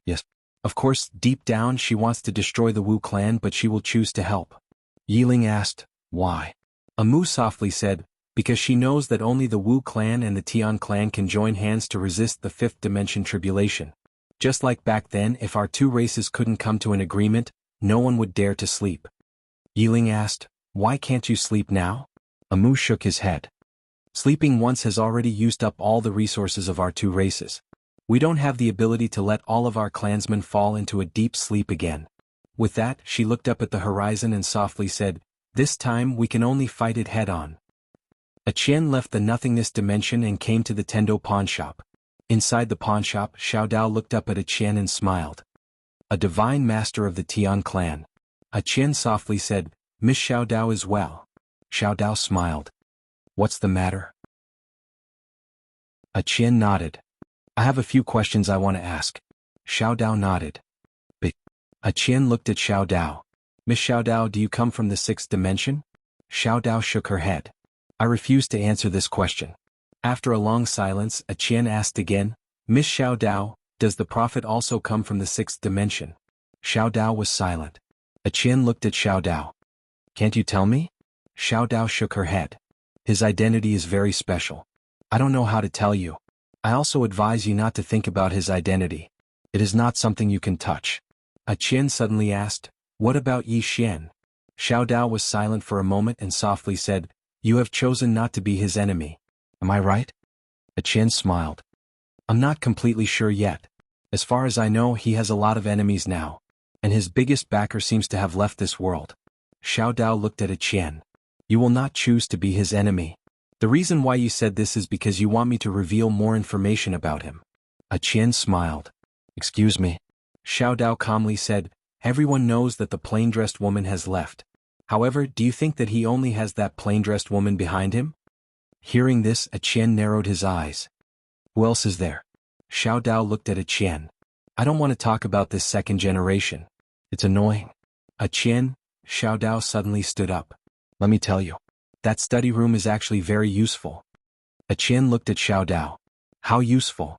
"Yes. Of course, deep down she wants to destroy the Wu clan, but she will choose to help." Yiling asked, "Why?" Amu softly said, "Because she knows that only the Wu clan and the Tian clan can join hands to resist the fifth dimension tribulation. Just like back then, if our two races couldn't come to an agreement, no one would dare to sleep." Yiling asked, "Why can't you sleep now?" Amu shook his head. "Sleeping once has already used up all the resources of our two races. We don't have the ability to let all of our clansmen fall into a deep sleep again." With that, she looked up at the horizon and softly said, "This time we can only fight it head-on." A Qian left the nothingness dimension and came to the Tendo pawnshop. Inside the pawnshop, Xiao Dao looked up at a Qian and smiled. "A divine master of the Tian clan." A Qian softly said, "Miss Xiao Dao is well." Xiao Dao smiled. "What's the matter?" A Qian nodded. "I have a few questions I want to ask." Xiao Dao nodded. But a Qian looked at Xiao Dao. "Miss Xiao Dao, do you come from the sixth dimension?" Xiao Dao shook her head. "I refuse to answer this question." After a long silence, a Qian asked again, "Miss Xiao Dao, does the prophet also come from the sixth dimension?" Xiao Dao was silent. A Qian looked at Xiao Dao. "Can't you tell me?" Xiao Dao shook her head. "His identity is very special. I don't know how to tell you. I also advise you not to think about his identity. It is not something you can touch." A Qian suddenly asked, "What about Yi Xian?" Xiao Dao was silent for a moment and softly said, "You have chosen not to be his enemy. Am I right?" A Qian smiled. "I'm not completely sure yet. As far as I know, he has a lot of enemies now. And his biggest backer seems to have left this world. Xiao Dao looked at Etienne. You will not choose to be his enemy. The reason why you said this is because you want me to reveal more information about him. Etienne smiled. Excuse me. Xiao Dao calmly said, everyone knows that the plain-dressed woman has left. However, do you think that he only has that plain-dressed woman behind him? Hearing this, Etienne narrowed his eyes. Who else is there? Xiao Dao looked at Etienne. I don't want to talk about this second generation. It's annoying. Etienne, Xiao Dao suddenly stood up. Let me tell you. That study room is actually very useful. Etienne looked at Xiao Dao. How useful?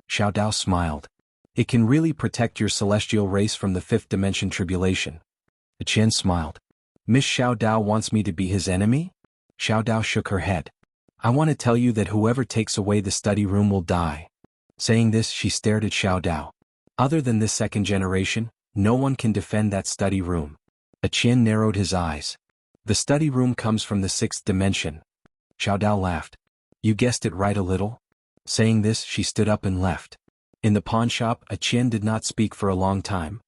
Xiao Dao smiled. It can really protect your celestial race from the fifth dimension tribulation. Etienne smiled. Miss Xiao Dao wants me to be his enemy? Xiao Dao shook her head. I want to tell you that whoever takes away the study room will die. Saying this, she stared at Xiao Dao. Other than this second generation, no one can defend that study room. Etienne narrowed his eyes. The study room comes from the sixth dimension. Xiao Dao laughed. You guessed it right a little. Saying this, she stood up and left. In the pawn shop, Etienne did not speak for a long time.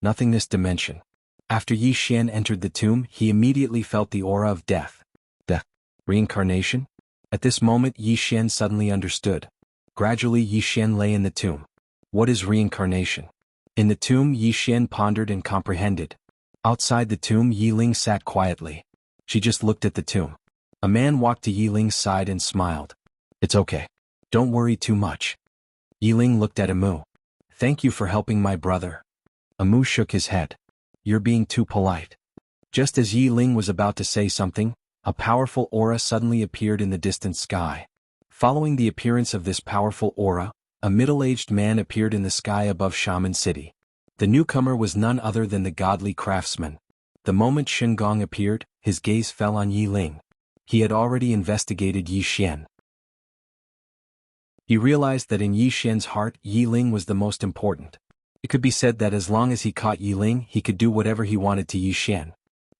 Nothingness dimension. After Yi Xian entered the tomb, he immediately felt the aura of death. Death. Reincarnation? At this moment, Yi Xian suddenly understood. Gradually, Yi Xian lay in the tomb. What is reincarnation? In the tomb, Yi Xian pondered and comprehended. Outside the tomb, Yi Ling sat quietly. She just looked at the tomb. A man walked to Yi Ling's side and smiled. It's okay. Don't worry too much. Yi Ling looked at Amu. Thank you for helping my brother. Amu shook his head. You're being too polite. Just as Yi Ling was about to say something, a powerful aura suddenly appeared in the distant sky. Following the appearance of this powerful aura, a middle-aged man appeared in the sky above Shaman City. The newcomer was none other than the godly craftsman. The moment Shen Gong appeared, his gaze fell on Yi Ling. He had already investigated Yi Xian. He realized that in Yi Xian's heart, Yi Ling was the most important. It could be said that as long as he caught Yi Ling, he could do whatever he wanted to Yi Xian.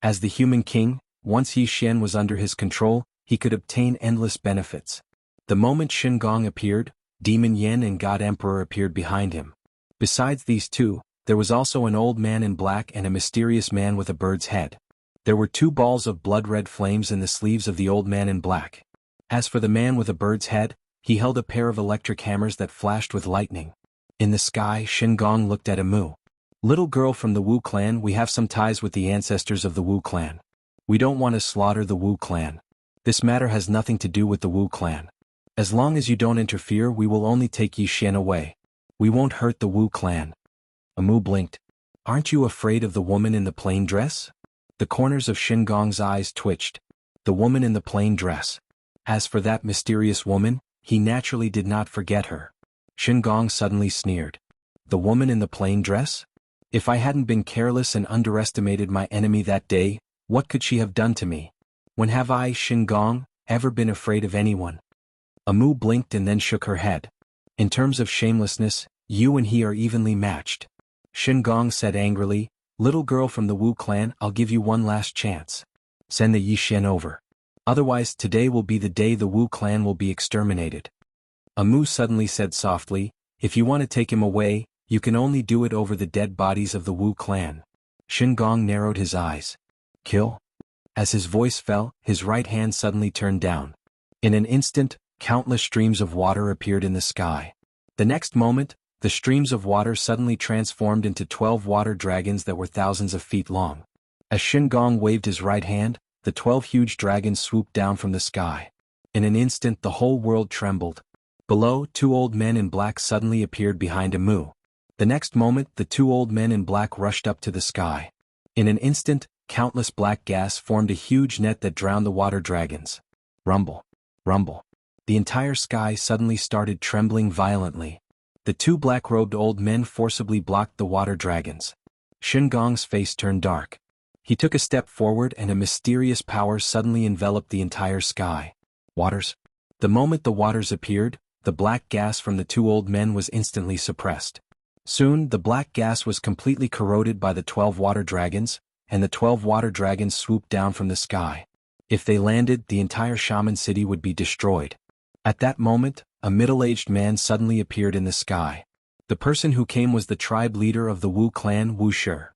As the human king, once Yi Xian was under his control, he could obtain endless benefits. The moment Shen Gong appeared, Demon Yen and God Emperor appeared behind him. Besides these two, there was also an old man in black and a mysterious man with a bird's head. There were 2 balls of blood-red flames in the sleeves of the old man in black. As for the man with a bird's head, he held a pair of electric hammers that flashed with lightning. In the sky, Shen Gong looked at Amu. Little girl from the Wu clan, we have some ties with the ancestors of the Wu clan. We don't want to slaughter the Wu clan. This matter has nothing to do with the Wu clan. As long as you don't interfere, we will only take Yi Xian away. We won't hurt the Wu clan. Amu blinked. Aren't you afraid of the woman in the plain dress? The corners of Shen Gong's eyes twitched. The woman in the plain dress. As for that mysterious woman, he naturally did not forget her. Shen Gong suddenly sneered. The woman in the plain dress? If I hadn't been careless and underestimated my enemy that day, what could she have done to me? When have I, Shen Gong, ever been afraid of anyone? Amu blinked and then shook her head. In terms of shamelessness, you and he are evenly matched. Shen Gong said angrily, Little girl from the Wu clan, I'll give you one last chance. Send the Yi Xian over. Otherwise, today will be the day the Wu clan will be exterminated. Amu suddenly said softly, If you want to take him away, you can only do it over the dead bodies of the Wu clan. Shen Gong narrowed his eyes. Kill? As his voice fell, his right hand suddenly turned down. In an instant, countless streams of water appeared in the sky. The next moment, the streams of water suddenly transformed into 12 water dragons that were thousands of feet long. As Shen Gong waved his right hand, the 12 huge dragons swooped down from the sky. In an instant, the whole world trembled. Below, 2 old men in black suddenly appeared behind Amu. The next moment, the 2 old men in black rushed up to the sky. In an instant, countless black gas formed a huge net that drowned the water dragons. Rumble. Rumble. The entire sky suddenly started trembling violently. The 2 black-robed old men forcibly blocked the water dragons. Shen Gong's face turned dark. He took a step forward and a mysterious power suddenly enveloped the entire sky. Waters. The moment the waters appeared, the black gas from the 2 old men was instantly suppressed. Soon, the black gas was completely corroded by the 12 water dragons, and the 12 water dragons swooped down from the sky. If they landed, the entire Shaman City would be destroyed. At that moment, a middle-aged man suddenly appeared in the sky. The person who came was the tribe leader of the Wu clan, Wuxia.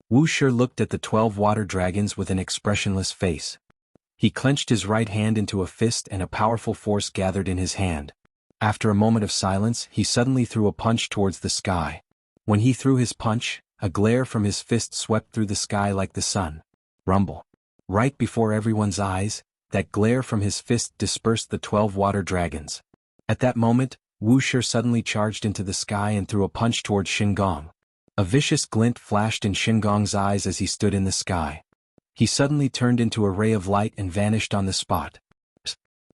Wuxia looked at the 12 water dragons with an expressionless face. He clenched his right hand into a fist and a powerful force gathered in his hand. After a moment of silence, he suddenly threw a punch towards the sky. When he threw his punch, a glare from his fist swept through the sky like the sun. Rumble. Right before everyone's eyes, that glare from his fist dispersed the 12 water dragons. At that moment, Wuxia suddenly charged into the sky and threw a punch towards Xingong. A vicious glint flashed in Xingong's eyes as he stood in the sky. He suddenly turned into a ray of light and vanished on the spot.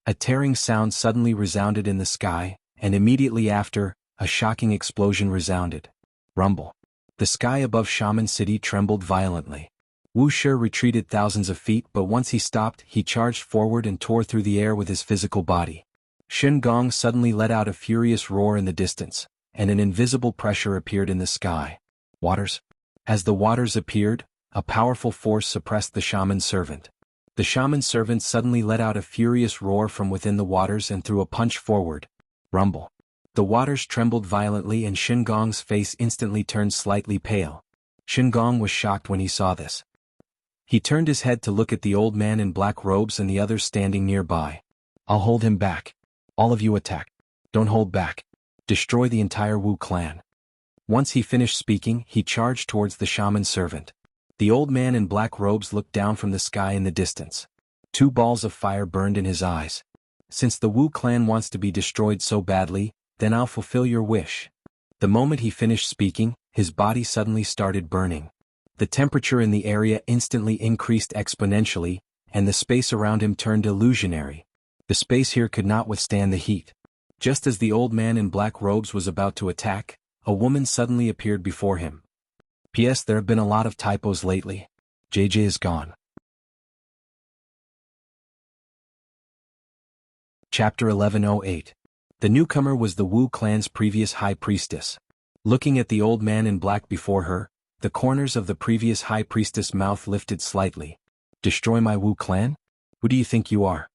A tearing sound suddenly resounded in the sky, and immediately after, a shocking explosion resounded. Rumble. The sky above Shaman City trembled violently. Wuxia retreated thousands of feet, but once he stopped, he charged forward and tore through the air with his physical body. Xingong suddenly let out a furious roar in the distance, and an invisible pressure appeared in the sky. Waters. As the waters appeared, a powerful force suppressed the shaman servant. The shaman servant suddenly let out a furious roar from within the waters and threw a punch forward. Rumble. The waters trembled violently and Xingong's face instantly turned slightly pale. Xingong was shocked when he saw this. He turned his head to look at the old man in black robes and the others standing nearby. "I'll hold him back. All of you attack. Don't hold back. Destroy the entire Wu clan." Once he finished speaking, he charged towards the shaman servant. The old man in black robes looked down from the sky in the distance. 2 balls of fire burned in his eyes. "Since the Wu clan wants to be destroyed so badly, then I'll fulfill your wish." The moment he finished speaking, his body suddenly started burning. The temperature in the area instantly increased exponentially, and the space around him turned illusionary. The space here could not withstand the heat. Just as the old man in black robes was about to attack, a woman suddenly appeared before him. P.S. There have been a lot of typos lately. JJ is gone. Chapter 1108. The newcomer was the Wu clan's previous high priestess. Looking at the old man in black before her, the corners of the previous high priestess' mouth lifted slightly. "Destroy my Wu clan? Who do you think you are?"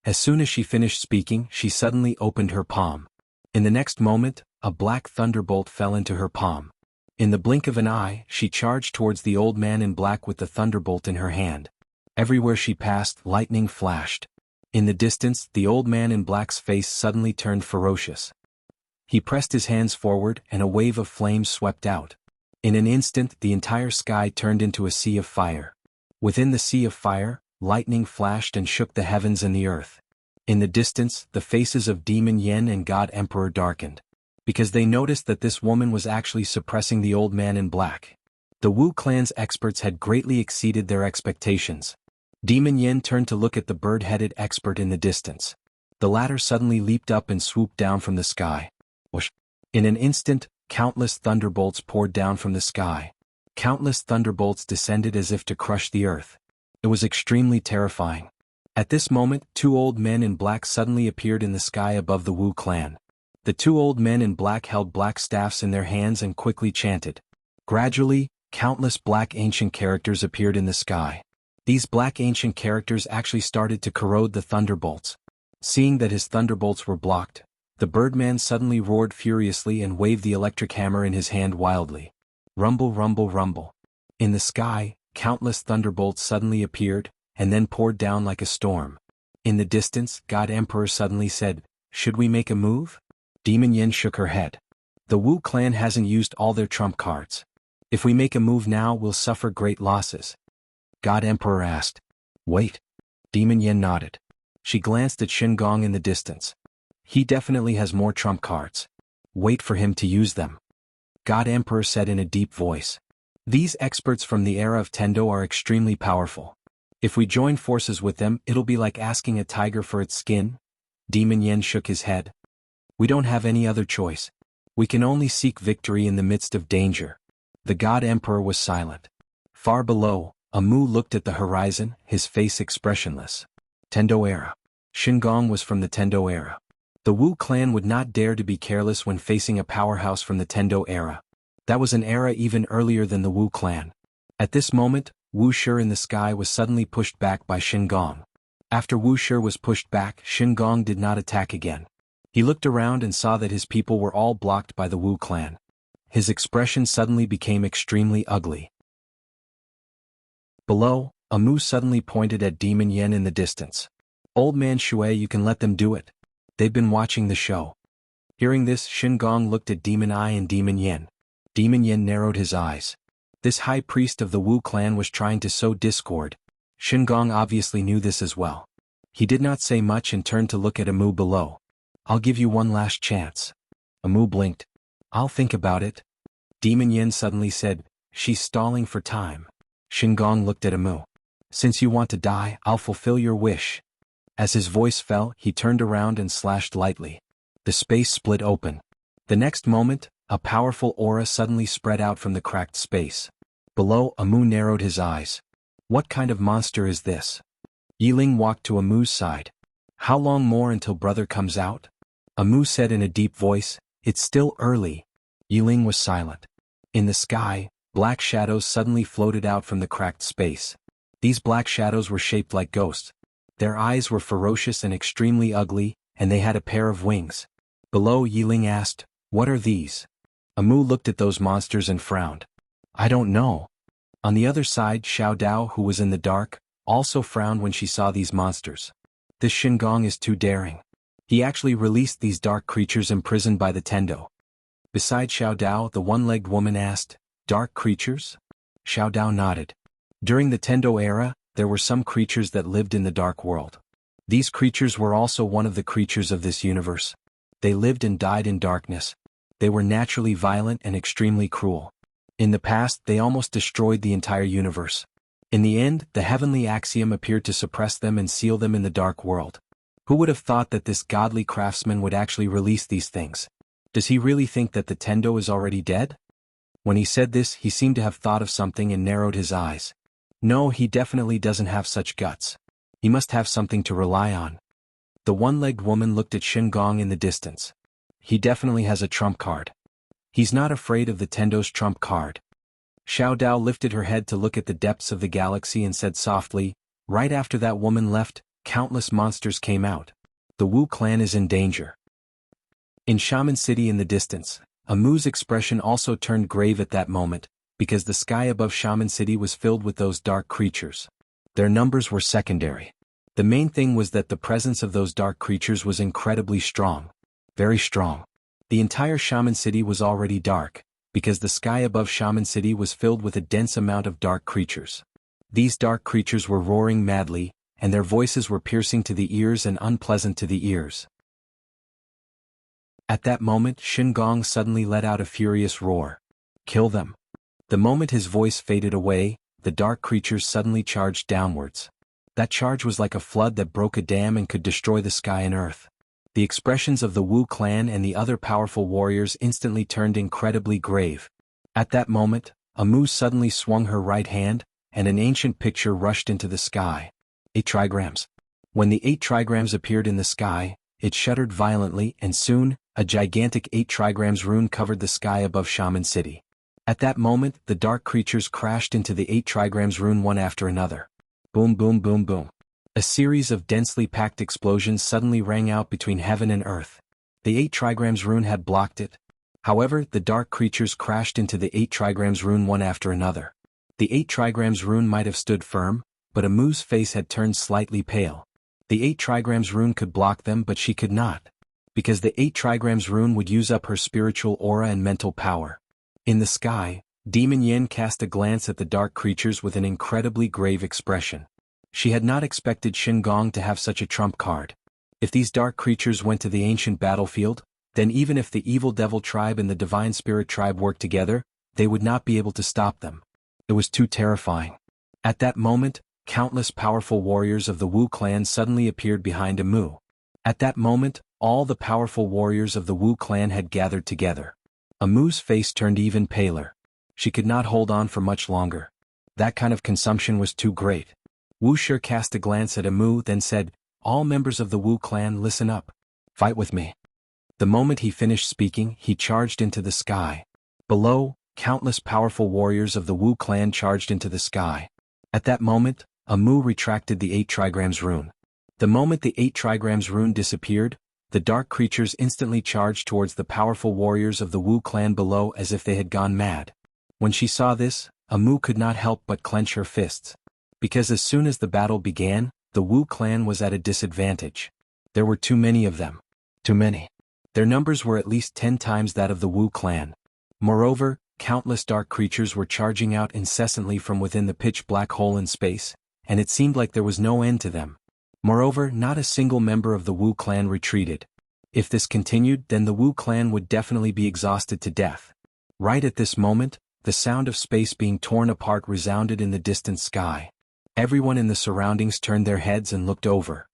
As soon as she finished speaking, she suddenly opened her palm. In the next moment, a black thunderbolt fell into her palm. In the blink of an eye, she charged towards the old man in black with the thunderbolt in her hand. Everywhere she passed, lightning flashed. In the distance, the old man in black's face suddenly turned ferocious. He pressed his hands forward and a wave of flames swept out. In an instant, the entire sky turned into a sea of fire. Within the sea of fire, lightning flashed and shook the heavens and the earth. In the distance, the faces of Demon Yen and God Emperor darkened, because they noticed that this woman was actually suppressing the old man in black. The Wu clan's experts had greatly exceeded their expectations. Demon Yen turned to look at the bird-headed expert in the distance. The latter suddenly leaped up and swooped down from the sky. Whoosh! In an instant, countless thunderbolts poured down from the sky. Countless thunderbolts descended as if to crush the earth. It was extremely terrifying. At this moment, 2 old men in black suddenly appeared in the sky above the Wu clan. The 2 old men in black held black staffs in their hands and quickly chanted. Gradually, countless black ancient characters appeared in the sky. These black ancient characters actually started to corrode the thunderbolts. Seeing that his thunderbolts were blocked, the Birdman suddenly roared furiously and waved the electric hammer in his hand wildly. Rumble, rumble, rumble. In the sky, countless thunderbolts suddenly appeared, and then poured down like a storm. In the distance, God Emperor suddenly said, "Should we make a move?" Demon Yen shook her head. "The Wu clan hasn't used all their trump cards. If we make a move now, we'll suffer great losses." God Emperor asked. "Wait." Demon Yen nodded. She glanced at Xingong in the distance. "He definitely has more trump cards. Wait for him to use them." God Emperor said in a deep voice. "These experts from the era of Tendo are extremely powerful. If we join forces with them, it'll be like asking a tiger for its skin." Demon Yen shook his head. "We don't have any other choice. We can only seek victory in the midst of danger." The God Emperor was silent. Far below, Amu looked at the horizon, his face expressionless. Tendo era. Xingong was from the Tendo era. The Wu clan would not dare to be careless when facing a powerhouse from the Tendo era. That was an era even earlier than the Wu clan. At this moment, Wuxia in the sky was suddenly pushed back by Xingong. After Wuxia was pushed back, Xingong did not attack again. He looked around and saw that his people were all blocked by the Wu clan. His expression suddenly became extremely ugly. Below, a Mu suddenly pointed at Demon Yen in the distance. "Old man Shui, you can let them do it. They've been watching the show." Hearing this, Shin Gong looked at Demon Eye and Demon Yen. Demon Yen narrowed his eyes. This high priest of the Wu clan was trying to sow discord. Shin Gong obviously knew this as well. He did not say much and turned to look at Amu below. "I'll give you one last chance." Amu blinked. "I'll think about it." Demon Yen suddenly said, "She's stalling for time." Shin Gong looked at Amu. "Since you want to die, I'll fulfill your wish." As his voice fell, he turned around and slashed lightly. The space split open. The next moment, a powerful aura suddenly spread out from the cracked space. Below, Amu narrowed his eyes. "What kind of monster is this?" Yiling walked to Amu's side. "How long more until brother comes out?" Amu said in a deep voice, "It's still early." Yiling was silent. In the sky, black shadows suddenly floated out from the cracked space. These black shadows were shaped like ghosts. Their eyes were ferocious and extremely ugly, and they had a pair of wings. Below, Yiling asked, "What are these?" Amu looked at those monsters and frowned. "I don't know." On the other side, Xiao Dao, who was in the dark, also frowned when she saw these monsters. "This Shin Gong is too daring. He actually released these dark creatures imprisoned by the Tendo." Beside Xiao Dao, the one-legged woman asked, "Dark creatures?" Xiao Dao nodded. During the Tendo era, there were some creatures that lived in the dark world. These creatures were also one of the creatures of this universe. They lived and died in darkness. They were naturally violent and extremely cruel. In the past, they almost destroyed the entire universe. In the end, the heavenly axiom appeared to suppress them and seal them in the dark world. Who would have thought that this godly craftsman would actually release these things? Does he really think that the Tendo is already dead? When he said this, he seemed to have thought of something and narrowed his eyes. No, he definitely doesn't have such guts. He must have something to rely on. The one-legged woman looked at Shin Gong in the distance. He definitely has a trump card. He's not afraid of the Tendo's trump card. Xiao Dao lifted her head to look at the depths of the galaxy and said softly, "Right after that woman left, countless monsters came out. The Wu clan is in danger." In Shaman City in the distance, Amu's expression also turned grave at that moment, because the sky above Shaman City was filled with those dark creatures. Their numbers were secondary. The main thing was that the presence of those dark creatures was incredibly strong. Very strong. The entire Shaman City was already dark, because the sky above Shaman City was filled with a dense amount of dark creatures. These dark creatures were roaring madly, and their voices were piercing to the ears and unpleasant to the ears. At that moment, Shin Gong suddenly let out a furious roar. "Kill them." The moment his voice faded away, the dark creatures suddenly charged downwards. That charge was like a flood that broke a dam and could destroy the sky and earth. The expressions of the Wu clan and the other powerful warriors instantly turned incredibly grave. At that moment, Amu suddenly swung her right hand, and an ancient picture rushed into the sky. 8 trigrams. When the 8 trigrams appeared in the sky, it shuddered violently, and soon, a gigantic 8 trigrams rune covered the sky above Shaman City. At that moment, the dark creatures crashed into the 8 trigrams rune one after another. Boom, boom, boom, boom. A series of densely packed explosions suddenly rang out between heaven and earth. The 8 trigrams rune had blocked it. However, the dark creatures crashed into the 8 trigrams rune one after another. The 8 trigrams rune might have stood firm, but Amu's face had turned slightly pale. The 8 trigrams rune could block them, but she could not. Because the 8 trigrams rune would use up her spiritual aura and mental power. In the sky, Demon Yin cast a glance at the dark creatures with an incredibly grave expression. She had not expected Shin Gong to have such a trump card. If these dark creatures went to the ancient battlefield, then even if the evil devil tribe and the divine spirit tribe worked together, they would not be able to stop them. It was too terrifying. At that moment, countless powerful warriors of the Wu clan suddenly appeared behind Amu. At that moment, all the powerful warriors of the Wu clan had gathered together. Amu's face turned even paler. She could not hold on for much longer. That kind of consumption was too great. Wuxia cast a glance at Amu, then said, "All members of the Wu clan, listen up. Fight with me." The moment he finished speaking, he charged into the sky. Below, countless powerful warriors of the Wu clan charged into the sky. At that moment, Amu retracted the 8 trigrams rune. The moment the 8 trigrams rune disappeared, the dark creatures instantly charged towards the powerful warriors of the Wu clan below as if they had gone mad. When she saw this, Amu could not help but clench her fists. Because as soon as the battle began, the Wu clan was at a disadvantage. There were too many of them. Too many. Their numbers were at least 10 times that of the Wu clan. Moreover, countless dark creatures were charging out incessantly from within the pitch-black hole in space, and it seemed like there was no end to them. Moreover, not a single member of the Wu clan retreated. If this continued, then the Wu clan would definitely be exhausted to death. Right at this moment, the sound of space being torn apart resounded in the distant sky. Everyone in the surroundings turned their heads and looked over.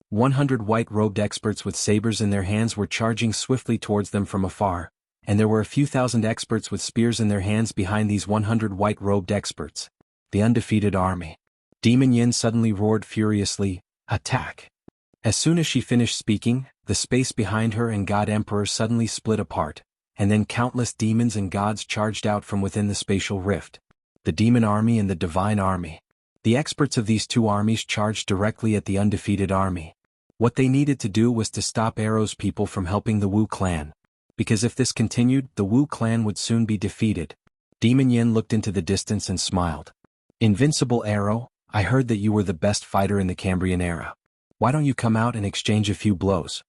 100 white-robed experts with sabers in their hands were charging swiftly towards them from afar, and there were a few thousand experts with spears in their hands behind these 100 white-robed experts. The undefeated army. Demon Yin suddenly roared furiously, "Attack!" As soon as she finished speaking, the space behind her and God Emperor suddenly split apart, and then countless demons and gods charged out from within the spatial rift. The demon army and the divine army. The experts of these two armies charged directly at the undefeated army. What they needed to do was to stop Arrow's people from helping the Wu clan. Because if this continued, the Wu clan would soon be defeated. Demon Yin looked into the distance and smiled. "Invincible Arrow, I heard that you were the best fighter in the Cambrian era. Why don't you come out and exchange a few blows?"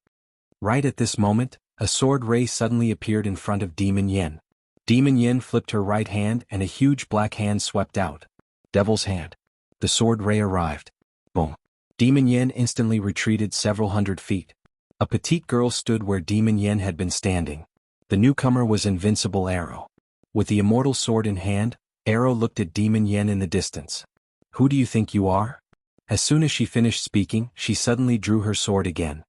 Right at this moment, a sword ray suddenly appeared in front of Demon Yin. Demon Yin flipped her right hand and a huge black hand swept out. Devil's hand. The sword ray arrived. Boom. Demon Yin instantly retreated several hundred feet. A petite girl stood where Demon Yin had been standing. The newcomer was Invincible Arrow. With the immortal sword in hand, Arrow looked at Demon Yin in the distance. "Who do you think you are?" As soon as she finished speaking, she suddenly drew her sword again.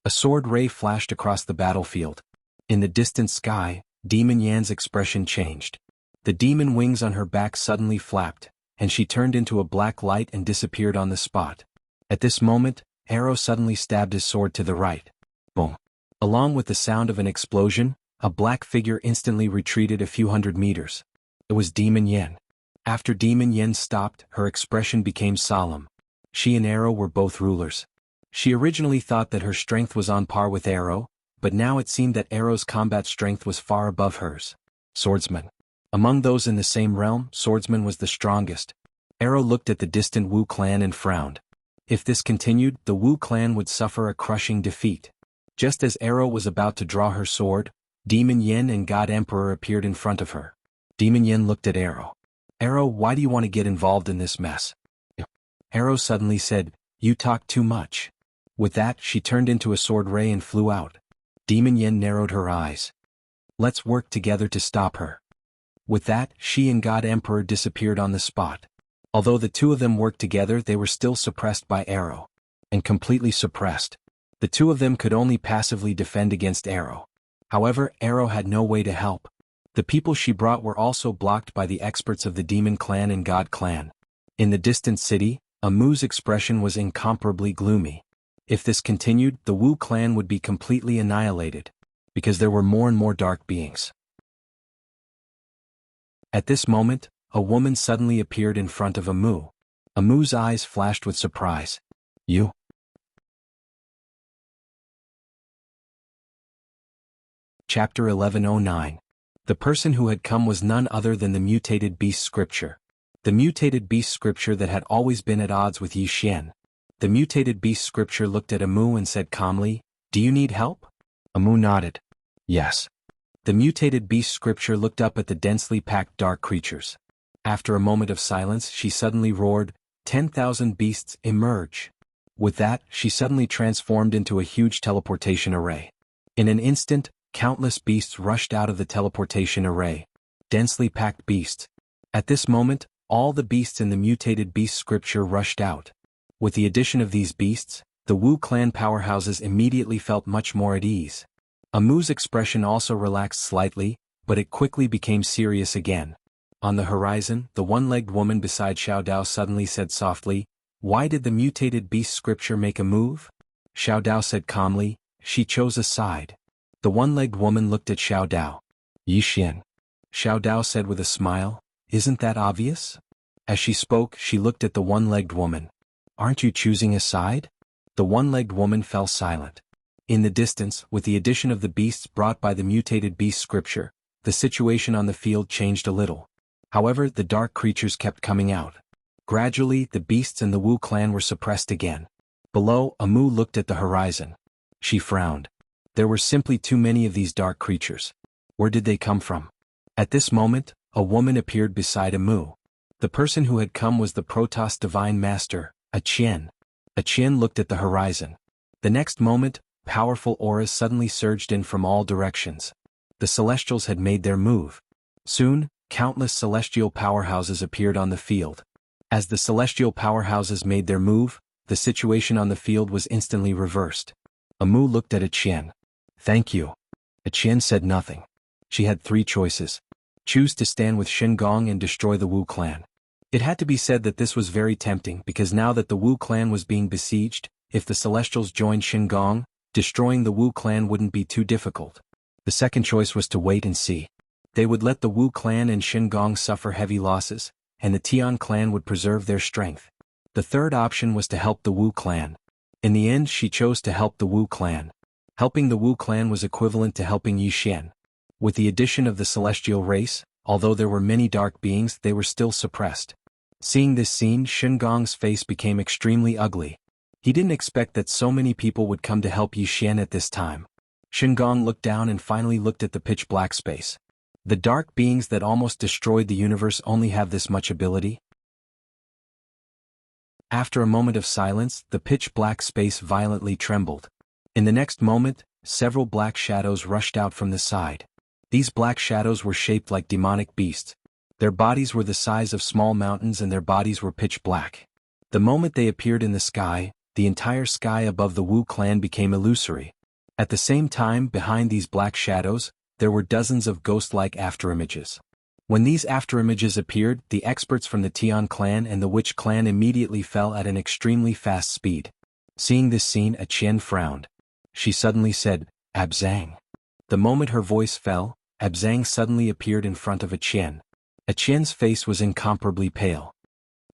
A sword ray flashed across the battlefield. In the distant sky, Demon Yan's expression changed. The demon wings on her back suddenly flapped, and she turned into a black light and disappeared on the spot. At this moment, Arrow suddenly stabbed his sword to the right. Boom. Along with the sound of an explosion, a black figure instantly retreated a few hundred meters. It was Demon Yin. After Demon Yin stopped, her expression became solemn. She and Arrow were both rulers. She originally thought that her strength was on par with Arrow, but now it seemed that Arrow's combat strength was far above hers. Swordsman. Among those in the same realm, Swordsman was the strongest. Arrow looked at the distant Wu clan and frowned. If this continued, the Wu clan would suffer a crushing defeat. Just as Arrow was about to draw her sword, Demon Yin and God Emperor appeared in front of her. Demon Yin looked at Arrow. "Arrow, why do you want to get involved in this mess?" Arrow suddenly said, "You talk too much." With that, she turned into a sword ray and flew out. Demon Yin narrowed her eyes. "Let's work together to stop her." With that, she and God Emperor disappeared on the spot. Although the two of them worked together, they were still suppressed by Arrow. And completely suppressed. The two of them could only passively defend against Arrow. However, Arrow had no way to help. The people she brought were also blocked by the experts of the Demon Clan and God Clan. In the distant city, Amu's expression was incomparably gloomy. If this continued, the Wu clan would be completely annihilated. Because there were more and more dark beings. At this moment, a woman suddenly appeared in front of Amu. Amu's eyes flashed with surprise. "You?" Chapter 1109. The person who had come was none other than the mutated beast scripture. The mutated beast scripture that had always been at odds with Yi Xian. The mutated beast scripture looked at Amu and said calmly, "Do you need help?" Amu nodded. "Yes." The mutated beast scripture looked up at the densely packed dark creatures. After a moment of silence, she suddenly roared, 10,000 beasts, emerge." With that, she suddenly transformed into a huge teleportation array. In an instant, countless beasts rushed out of the teleportation array. Densely packed beasts. At this moment, all the beasts in the mutated beast scripture rushed out. With the addition of these beasts, the Wu clan powerhouses immediately felt much more at ease. Amu's expression also relaxed slightly, but it quickly became serious again. On the horizon, the one-legged woman beside Xiao Dao suddenly said softly, "Why did the mutated beast scripture make a move?" Xiao Dao said calmly, "She chose a side." The one-legged woman looked at Xiao Dao. "Yi Xian." Xiao Dao said with a smile, "Isn't that obvious?" As she spoke, she looked at the one-legged woman. "Aren't you choosing a side?" The one-legged woman fell silent. In the distance, with the addition of the beasts brought by the mutated beast scripture, the situation on the field changed a little. However, the dark creatures kept coming out. Gradually, the beasts and the Wu clan were suppressed again. Below, Amu looked at the horizon. She frowned. There were simply too many of these dark creatures. Where did they come from? At this moment, a woman appeared beside Amu. The person who had come was the Protoss Divine Master, Qian. Qian looked at the horizon. The next moment, powerful auras suddenly surged in from all directions. The Celestials had made their move. Soon, countless celestial powerhouses appeared on the field. As the celestial powerhouses made their move, the situation on the field was instantly reversed. Amu looked at Qian. "Thank you." Qian said nothing. She had three choices. Choose to stand with Shin-Gong and destroy the Wu clan. It had to be said that this was very tempting because now that the Wu clan was being besieged, if the Celestials joined Shin-Gong, destroying the Wu clan wouldn't be too difficult. The second choice was to wait and see. They would let the Wu clan and Shin-Gong suffer heavy losses, and the Tian clan would preserve their strength. The third option was to help the Wu clan. In the end, she chose to help the Wu clan. Helping the Wu clan was equivalent to helping Yi Xian. With the addition of the celestial race, although there were many dark beings, they were still suppressed. Seeing this scene, Shin-Gong's face became extremely ugly. He didn't expect that so many people would come to help Yi Xian at this time. Shin-Gong looked down and finally looked at the pitch-black space. The dark beings that almost destroyed the universe only have this much ability? After a moment of silence, the pitch-black space violently trembled. In the next moment, several black shadows rushed out from the side. These black shadows were shaped like demonic beasts. Their bodies were the size of small mountains and their bodies were pitch black. The moment they appeared in the sky, the entire sky above the Wu clan became illusory. At the same time, behind these black shadows, there were dozens of ghost-like afterimages. When these afterimages appeared, the experts from the Tian clan and the Witch clan immediately fell at an extremely fast speed. Seeing this scene, Qian frowned. She suddenly said, "Abzang." The moment her voice fell, Abzang suddenly appeared in front of Qian. Qian's face was incomparably pale.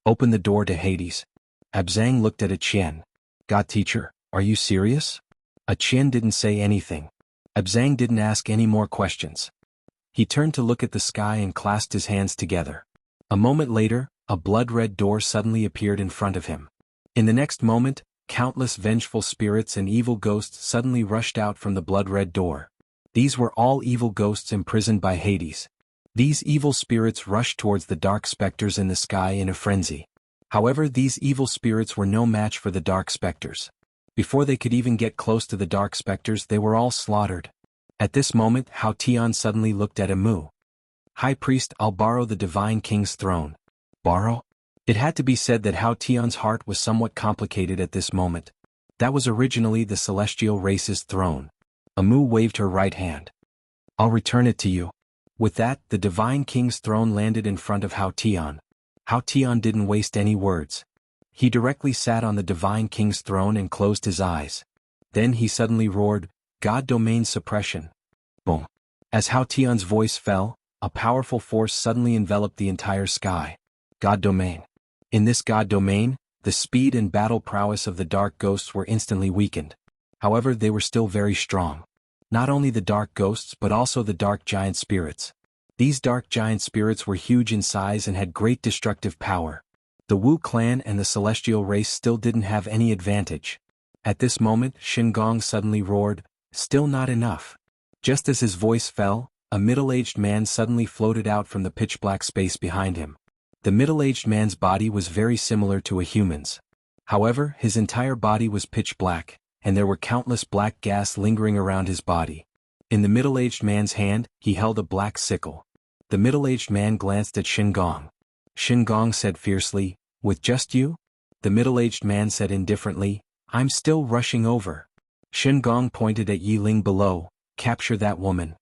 "Open the door to Hades." Abzang looked at Qian. "God teacher, are you serious?" Qian didn't say anything. Abzang didn't ask any more questions. He turned to look at the sky and clasped his hands together. A moment later, a blood-red door suddenly appeared in front of him. In the next moment, countless vengeful spirits and evil ghosts suddenly rushed out from the blood-red door. These were all evil ghosts imprisoned by Hades. These evil spirits rushed towards the dark specters in the sky in a frenzy. However, these evil spirits were no match for the dark specters. Before they could even get close to the dark specters, they were all slaughtered. At this moment, Hao Tian suddenly looked at Amu. "High Priest, I'll borrow the Divine King's throne." Borrow? It had to be said that Hao Tian's heart was somewhat complicated at this moment. That was originally the celestial race's throne. Amu waved her right hand. "I'll return it to you." With that, the Divine King's throne landed in front of Hao Tian. Hao Tian didn't waste any words. He directly sat on the Divine King's throne and closed his eyes. Then he suddenly roared, "God Domain Suppression." Boom. As Hao Tian's voice fell, a powerful force suddenly enveloped the entire sky. God Domain. In this God Domain, the speed and battle prowess of the dark ghosts were instantly weakened. However, they were still very strong. Not only the dark ghosts but also the dark giant spirits. These dark giant spirits were huge in size and had great destructive power. The Wu clan and the celestial race still didn't have any advantage. At this moment, Shin-Gong suddenly roared, "Still not enough." Just as his voice fell, a middle-aged man suddenly floated out from the pitch-black space behind him. The middle-aged man's body was very similar to a human's. However, his entire body was pitch black, and there were countless black gas lingering around his body. In the middle-aged man's hand, he held a black sickle. The middle-aged man glanced at Shin-Gong. Shin-Gong said fiercely, "With just you?" The middle-aged man said indifferently, "I'm still rushing over." Shin-Gong pointed at Yi Ling below, "Capture that woman.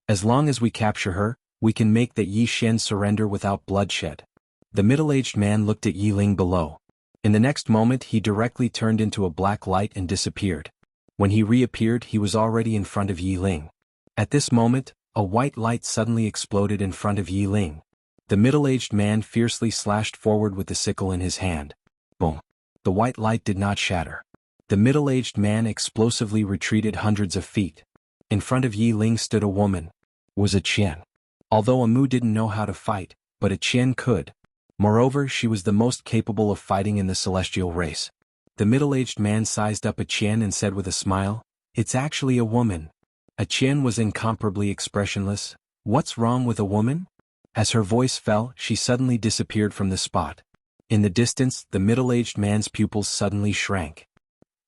As long as we capture her, we can make that Yi Xian surrender without bloodshed." The middle-aged man looked at Yi Ling below. In the next moment he directly turned into a black light and disappeared. When he reappeared, he was already in front of Yi Ling. At this moment, a white light suddenly exploded in front of Yi Ling. The middle-aged man fiercely slashed forward with the sickle in his hand. Boom. The white light did not shatter. The middle-aged man explosively retreated hundreds of feet. In front of Yi Ling stood a woman. Was a Qian. Although Amu didn't know how to fight, but a Qian could. Moreover, she was the most capable of fighting in the celestial race. The middle-aged man sized up a Qian and said with a smile, "It's actually a woman." A Qian was incomparably expressionless. "What's wrong with a woman?" As her voice fell, she suddenly disappeared from the spot. In the distance, the middle-aged man's pupils suddenly shrank.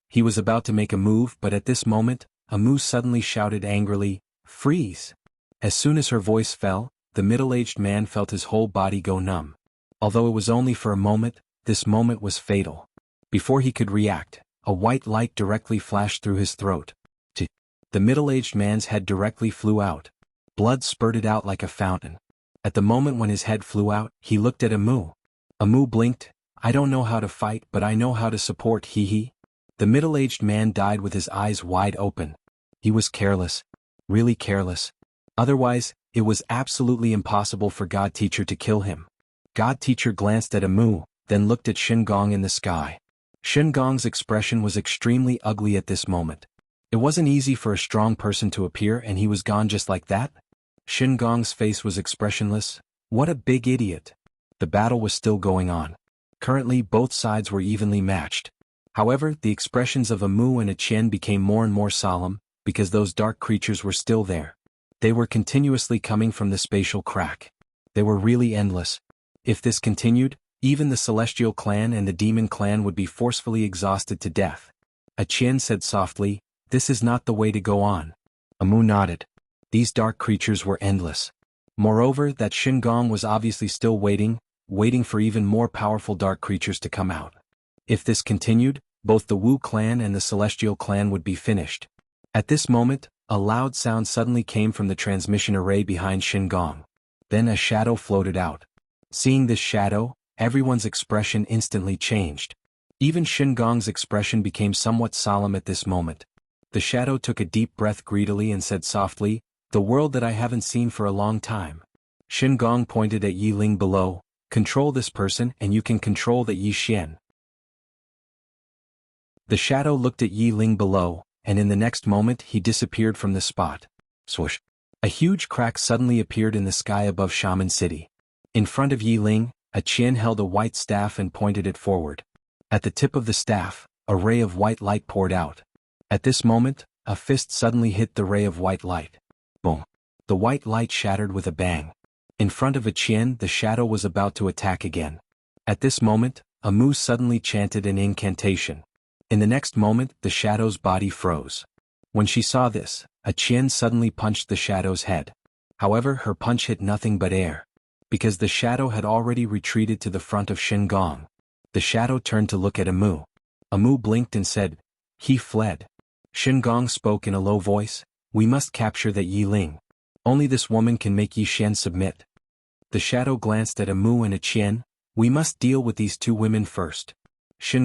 He was about to make a move, but at this moment, Amu suddenly shouted angrily, "Freeze!" As soon as her voice fell, the middle-aged man felt his whole body go numb. Although it was only for a moment, this moment was fatal. Before he could react, a white light directly flashed through his throat. The middle-aged man's head directly flew out. Blood spurted out like a fountain. At the moment when his head flew out, he looked at Amu. Amu blinked. "I don't know how to fight, but I know how to support, hee." The middle-aged man died with his eyes wide open. He was careless. Really careless. Otherwise, it was absolutely impossible for God Teacher to kill him. God Teacher glanced at Amu, then looked at Gong in the sky. Gong's expression was extremely ugly at this moment. It wasn't easy for a strong person to appear and he was gone just like that. Gong's face was expressionless. What a big idiot. The battle was still going on. Currently both sides were evenly matched. However, the expressions of Amu and a Qian became more and more solemn, because those dark creatures were still there. They were continuously coming from the spatial crack. They were really endless. If this continued, even the Celestial clan and the Demon clan would be forcefully exhausted to death. A Qian said softly, "This is not the way to go on." Amu nodded. These dark creatures were endless. Moreover, that Gong was obviously still waiting for even more powerful dark creatures to come out. If this continued, both the Wu clan and the Celestial clan would be finished. At this moment, a loud sound suddenly came from the transmission array behind Gong. Then a shadow floated out. Seeing this shadow, everyone's expression instantly changed. Even Gong's expression became somewhat solemn at this moment. The shadow took a deep breath greedily and said softly, "The world that I haven't seen for a long time." Gong pointed at Yi Ling below, "Control this person and you can control the Yi Xian." The shadow looked at Yi Ling below, and in the next moment he disappeared from the spot. Swoosh! A huge crack suddenly appeared in the sky above Shaman City. In front of Yi Ling, a Qian held a white staff and pointed it forward. At the tip of the staff, a ray of white light poured out. At this moment, a fist suddenly hit the ray of white light. Boom! The white light shattered with a bang. In front of a Qian, the shadow was about to attack again. At this moment, Amu suddenly chanted an incantation. In the next moment, the shadow's body froze. When she saw this, a Qian suddenly punched the shadow's head. However, her punch hit nothing but air. Because the shadow had already retreated to the front of Gong. The shadow turned to look at Amu. Amu blinked and said, "He fled." Gong spoke in a low voice, "We must capture that Yi Ling. Only this woman can make Yi Xian submit." The shadow glanced at Amu and a Qian. "We must deal with these two women first."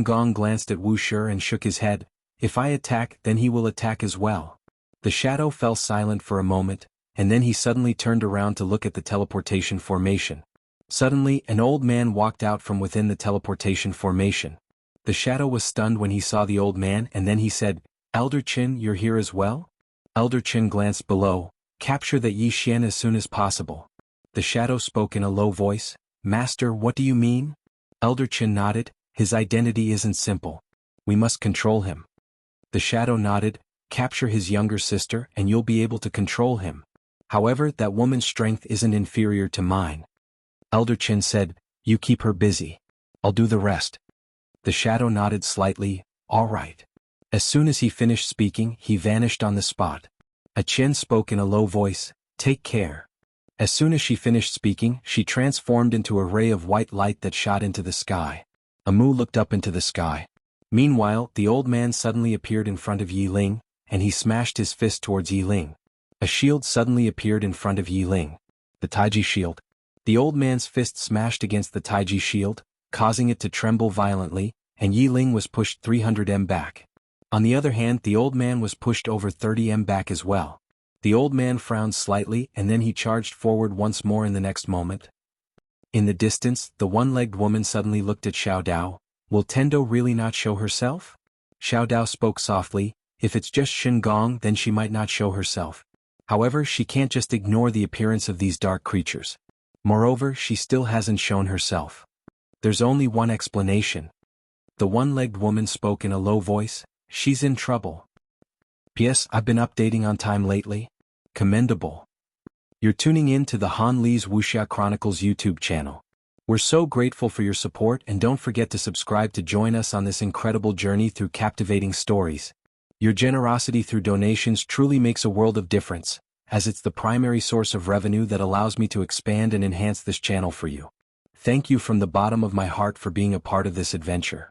Gong glanced at Wuxia and shook his head. "If I attack, then he will attack as well." The shadow fell silent for a moment, and then he suddenly turned around to look at the teleportation formation. Suddenly, an old man walked out from within the teleportation formation. The shadow was stunned when he saw the old man and then he said, "Elder Qin, you're here as well?" Elder Qin glanced below. "Capture that Yi Xian as soon as possible." The shadow spoke in a low voice, "Master, what do you mean?" Elder Qin nodded. "His identity isn't simple. We must control him." The shadow nodded. "Capture his younger sister and you'll be able to control him. However, that woman's strength isn't inferior to mine." Elder Qin said, "You keep her busy. I'll do the rest." The shadow nodded slightly. "All right." As soon as he finished speaking, he vanished on the spot. A Qian spoke in a low voice, "Take care." As soon as she finished speaking, she transformed into a ray of white light that shot into the sky. Amu looked up into the sky. Meanwhile, the old man suddenly appeared in front of Yi Ling, and he smashed his fist towards Yi Ling. A shield suddenly appeared in front of Yi Ling. The Taiji shield. The old man's fist smashed against the Taiji shield, causing it to tremble violently, and Yi Ling was pushed 300 m back. On the other hand, the old man was pushed over 30 m back as well. The old man frowned slightly and then he charged forward once more in the next moment. In the distance, the one-legged woman suddenly looked at Xiao Dao. Will Tendo really not show herself? Xiao Dao spoke softly. If it's just Shen Gong, then she might not show herself. However, she can't just ignore the appearance of these dark creatures. Moreover, she still hasn't shown herself. There's only one explanation. The one-legged woman spoke in a low voice. She's in trouble. P.S. I've been updating on time lately. Commendable. You're tuning in to the Han Li's Wuxia Chronicles YouTube channel. We're so grateful for your support, and don't forget to subscribe to join us on this incredible journey through captivating stories. Your generosity through donations truly makes a world of difference, as it's the primary source of revenue that allows me to expand and enhance this channel for you. Thank you from the bottom of my heart for being a part of this adventure.